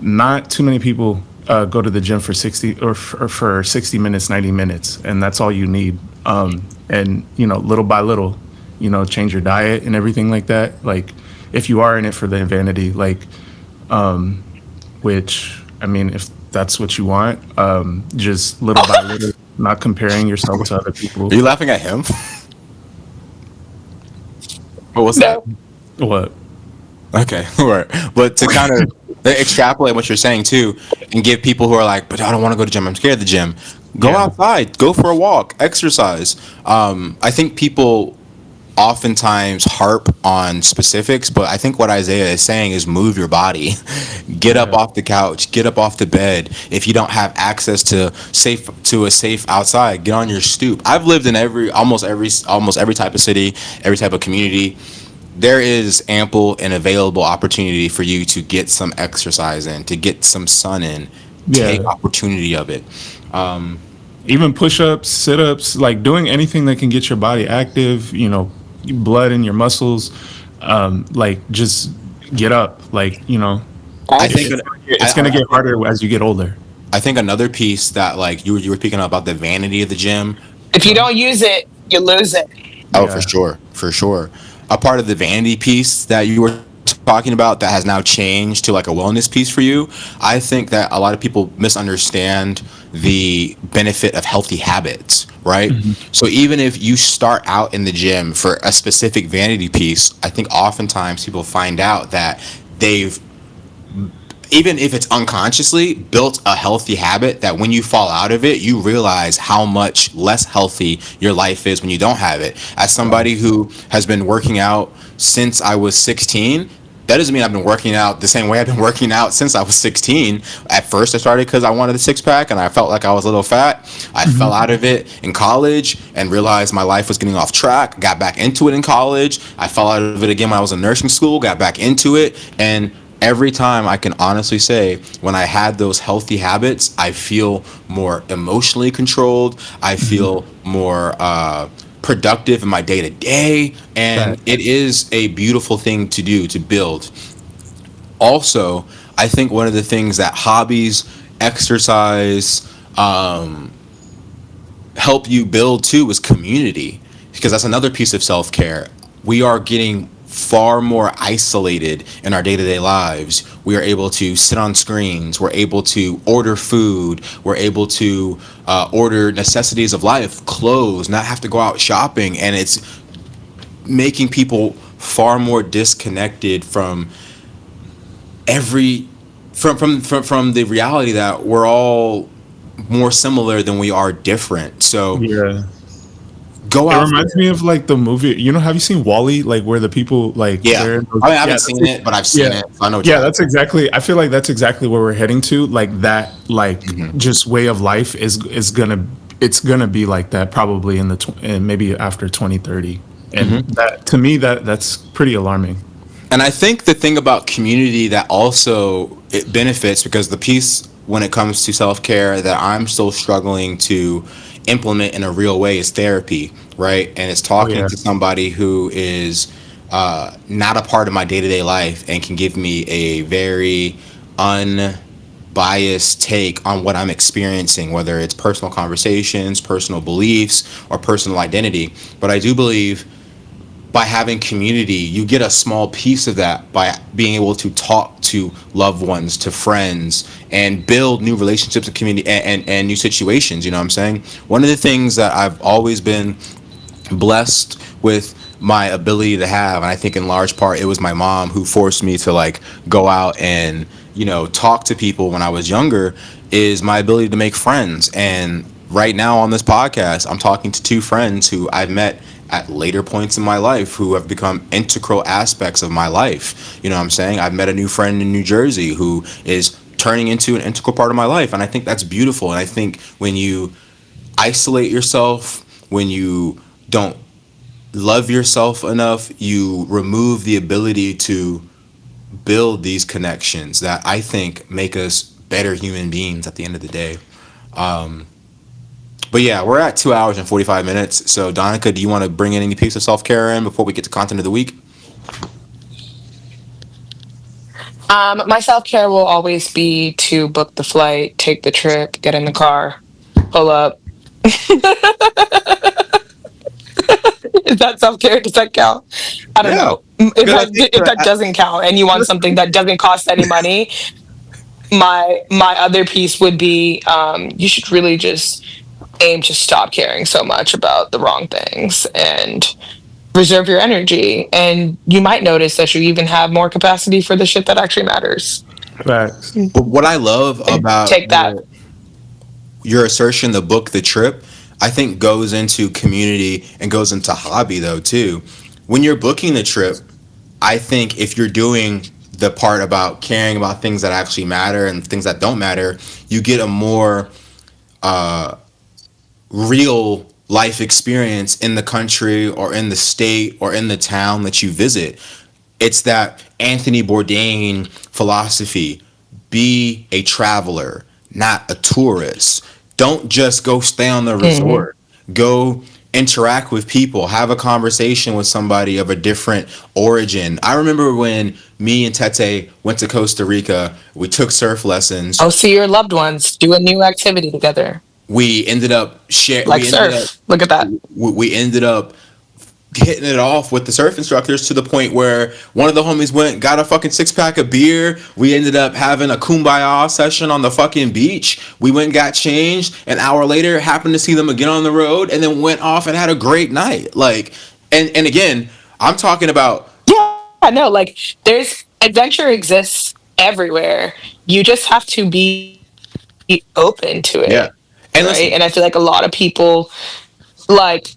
not too many people go to the gym for 60 or for 60 minutes, 90 minutes, and that's all you need. And little by little, change your diet and everything like that. Like if you are in it for the vanity, like which I mean, if that's what you want, just little by little, not comparing yourself to other people. Are you laughing at him? What was that? No. What? Okay, all right. But to kind of extrapolate what you're saying too, and give people who are like, but I don't want to go to gym, I'm scared of the gym. Go Yeah. outside, go for a walk, exercise. I think people oftentimes harp on specifics, but I think what Isaiah is saying is move your body. Get up Yeah. off the couch, get up off the bed. If you don't have access to a safe outside, get on your stoop. I've lived in almost every type of city, every type of community. There is ample and available opportunity for you to get some exercise in, to get some sun in. Take Yeah. opportunity of it. Even push-ups, sit-ups, like doing anything that can get your body active, blood in your muscles, like just get up, like I That's- think it's gonna get harder as you get older. I think another piece that like you were speaking about the vanity of the gym. if you don't use it, you lose it. Oh, Yeah. for sure, for sure. A part of the vanity piece that you were talking talking about that has now changed to like a wellness piece for you, I think that a lot of people misunderstand the benefit of healthy habits, right? So even if you start out in the gym for a specific vanity piece, I think oftentimes people find out that they've, even if it's unconsciously, built a healthy habit that when you fall out of it, you realize how much less healthy your life is when you don't have it. As somebody who has been working out since I was 16, that doesn't mean I've been working out the same way I've been working out since I was 16. At first, I started because I wanted a six pack and I felt like I was a little fat. I fell out of it in college and realized my life was getting off track. Got back into it in college. I fell out of it again when I was in nursing school, got back into it. And every time, I can honestly say, when I had those healthy habits, I feel more emotionally controlled. I feel more productive in my day to day. And it is a beautiful thing to do, to build. Also, I think one of the things that hobbies, exercise, help you build too is community, because that's another piece of self-care. We are getting far more isolated in our day-to-day lives. We are able to sit on screens, we're able to order food, we're able to order necessities of life, clothes, not have to go out shopping, and it's making people far more disconnected from every from the reality that we're all more similar than we are different. So Yeah. go It out reminds there. me of like the movie. You know, have you seen Wall-E? Like where the people like Yeah, they're in those, I mean, I haven't yeah, seen it, but I've seen yeah, it, so I know what yeah. you're That's exactly. I feel like that's exactly where we're heading to. Like that, like just way of life is gonna it's gonna be like that probably in the and maybe after 2030. And that to me that's pretty alarming. And I think the thing about community that also it benefits, because the piece when it comes to self-care that I'm still struggling to implement in a real way is therapy, right? And it's Oh talking yeah, to somebody who is not a part of my day-to-day life and can give me a very unbiased take on what I'm experiencing, whether it's personal conversations, personal beliefs, or personal identity. But I do believe by having community, you get a small piece of that by being able to talk to loved ones, to friends, and build new relationships and community and new situations. You know what I'm saying? One of the things that I've always been blessed with my ability to have, and I think in large part it was my mom who forced me to like go out and talk to people when I was younger, is my ability to make friends. And right now on this podcast, I'm talking to two friends who I've met at later points in my life who have become integral aspects of my life. You know what I'm saying? I've met a new friend in New Jersey who is turning into an integral part of my life, and I think that's beautiful. And I think when you isolate yourself, when you don't love yourself enough, you remove the ability to build these connections that I think make us better human beings at the end of the day. But yeah, we're at 2 hours and 45 minutes. So Donica, do you want to bring in any piece of self-care in before we get to content of the week? My self care will always be to book the flight, take the trip, get in the car, pull up. Is that self care? Does that count? I don't Yeah. know. If Because I that think if that doesn't count, and you want something that doesn't cost any money, my other piece would be you should really just aim to stop caring so much about the wrong things and reserve your energy. And you might notice that you even have more capacity for the shit that actually matters. facts. what I love about Take that. your assertion, the book, the trip, I think goes into community and goes into hobby though too. When you're booking the trip, I think if you're doing the part about caring about things that actually matter and things that don't matter, you get a more real life experience in the country or in the state or in the town that you visit. It's that Anthony Bourdain philosophy: be a traveler, not a tourist. Don't just go stay on the Hmm. resort. Go interact with people, have a conversation with somebody of a different origin. I remember when me and Tete went to Costa Rica, we took surf lessons. Oh, see your loved ones. Do a new activity together, We ended up share like we ended up surf. Look at that. we ended up hitting it off with the surf instructors to the point where one of the homies went got a fucking 6-pack of beer. We ended up having a kumbaya session on the fucking beach. We went and got changed. An hour later, happened to see them again on the road, and then went off and had a great night. Like, and again, I'm talking about. Yeah, no, like there's adventure exists everywhere. You just have to be open to it, Yeah. right? And And I feel listen, like a lot of people like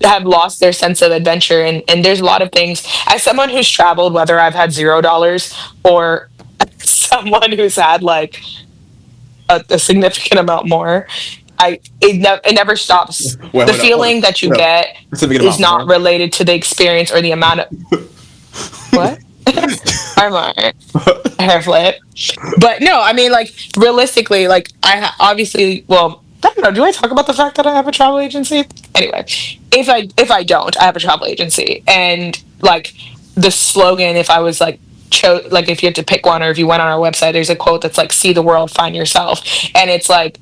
have lost their sense of adventure, and there's a lot of things. As someone who's traveled, whether I've had $0 or someone who's had like a significant amount more, it never stops. wait, The hold up, hold up, feeling that you hold up. get I'm thinking is about not more. related to the experience or the amount of what. I'm alright. Hair flip. But no, I mean, like realistically, like obviously, well, I don't know. Do I talk about the fact that I have a travel agency? Anyway, if I don't, I have a travel agency, and like the slogan, if I was like like if you had to pick one, or if you went on our website, there's a quote that's like, "See the world, find yourself," and it's like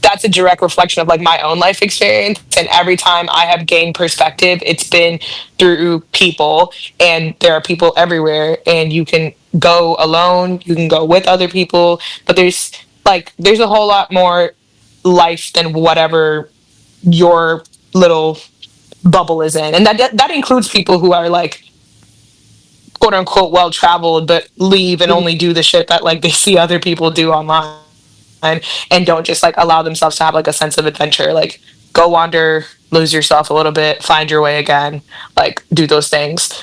that's a direct reflection of like my own life experience, and every time I have gained perspective, it's been through people, and there are people everywhere, and you can go alone, you can go with other people, but there's a whole lot more life than whatever your little bubble is in, and that includes people who are like quote unquote well traveled but leave and only do the shit that like they see other people do online, and don't just like allow themselves to have like a sense of adventure. Like go wander, lose yourself a little bit, find your way again, like do those things.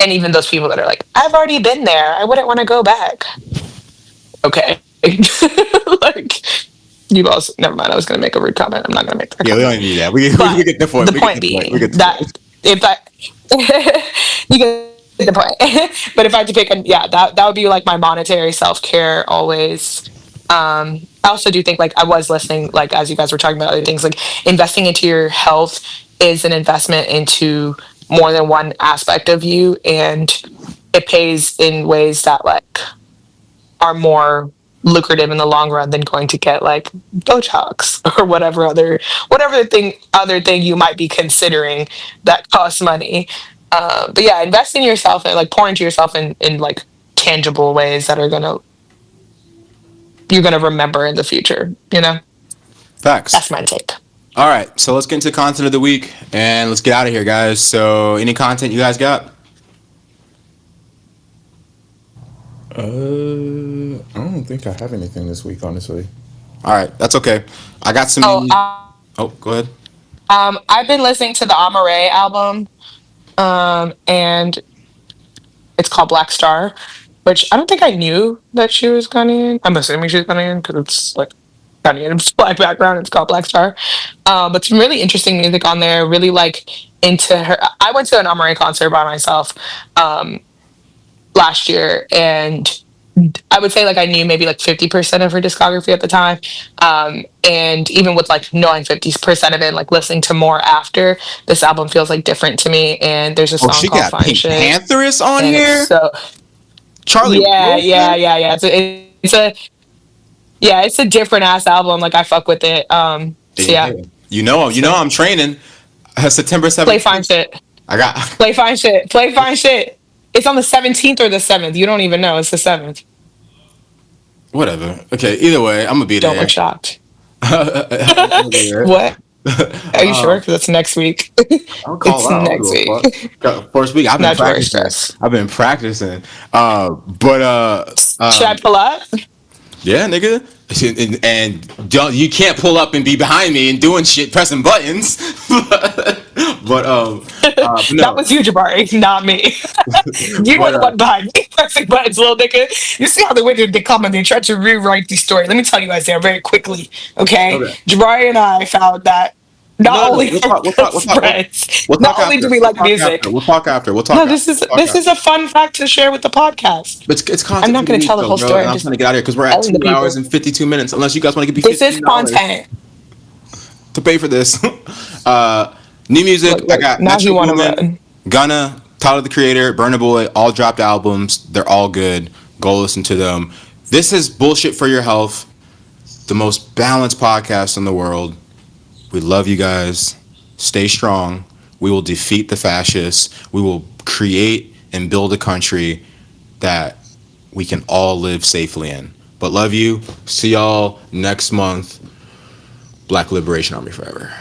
And even those people that are like, I've already been there, I wouldn't want to go back. Okay. Like you also, never mind, I was going to make a rude comment, I'm not going to make that Yeah, comment. we don't need that. We But get the point. the We get point the point. We being get the that point. if I you get the point. But if I had to pick a, yeah, that would be like my monetary self-care always. I also do think like I was listening, like as you guys were talking about other things, like investing into your health is an investment into more than one aspect of you, and it pays in ways that like are more lucrative in the long run than going to get like Botox or whatever other thing you might be considering that costs money. But yeah, invest in yourself and like pour into yourself in like tangible ways that are gonna you're gonna remember in the future. Facts. That's my take. All right, so let's get into content of the week and let's get out of here, guys. So, any content you guys got? I don't think I have anything this week, honestly. All right, that's okay. I got some. Oh, Oh, go ahead. I've been listening to the Amare album, and it's called Black Star, which I don't think I knew that she was Ghanaian. I'm assuming she's Ghanaian because it's like Ghanaian black background. It's called Black Star. But some really interesting music on there. Really like into her. I went to an Amare concert by myself last year, and I would say like I knew maybe like 50% of her discography at the time. And even with like knowing 50% of it, like listening to more after, this album feels like different to me. And there's a Oh, song she called got Fine Pink Shit. Pantheress on And it's here. so, Charlie Wilson. yeah. It's a different ass album. Like I fuck with it. So yeah. You know, I'm training. September Play Fine 17th. Shit. I got. Play Fine Shit. Play Fine Shit. It's on the 17th or the 7th. You don't even know. It's the 7th. Whatever. Okay. Either way, I'm gonna be Don't there. look shocked. I'm gonna be there. What? Are you sure? Because it's next week. I'll call It's out. I don't next give a week. fuck. First week, I've been Not to worry, practicing. stress. I've been practicing. But Should I pull up? yeah, nigga. And don't, you can't pull up and be behind me and doing shit, pressing buttons. but That no. was you, Jabari, not me. You were But the one behind me pressing buttons, little nigga. You see how they come and they try to rewrite the story. Let me tell you guys there very quickly, okay? Okay. Jabari and I found that not No. only We'll are talk. we We'll talk. We'll best talk. friends, We'll not talk only after. do we We'll like talk music. after. We'll talk after. We'll talk No, after. this is We'll talk this after. is a fun fact to share with the podcast. It's I'm content not for the going to week, tell the though, whole bro. story. And I'm I'm just trying to get out of here because we're at telling the 2 hours people. and 52 minutes. Unless you guys want to give me This is $15 content. to pay for this. New music. I Look, got now he Metro want to Boomin, run. Gunna, Tyler the Creator, Burna Boy. All dropped albums. They're all good. Go listen to them. This is Bullshit for Your Health, the most balanced podcast in the world. We love you guys. Stay strong. We will defeat the fascists. We will create and build a country that we can all live safely in. But love you. See y'all next month. Black Liberation Army forever.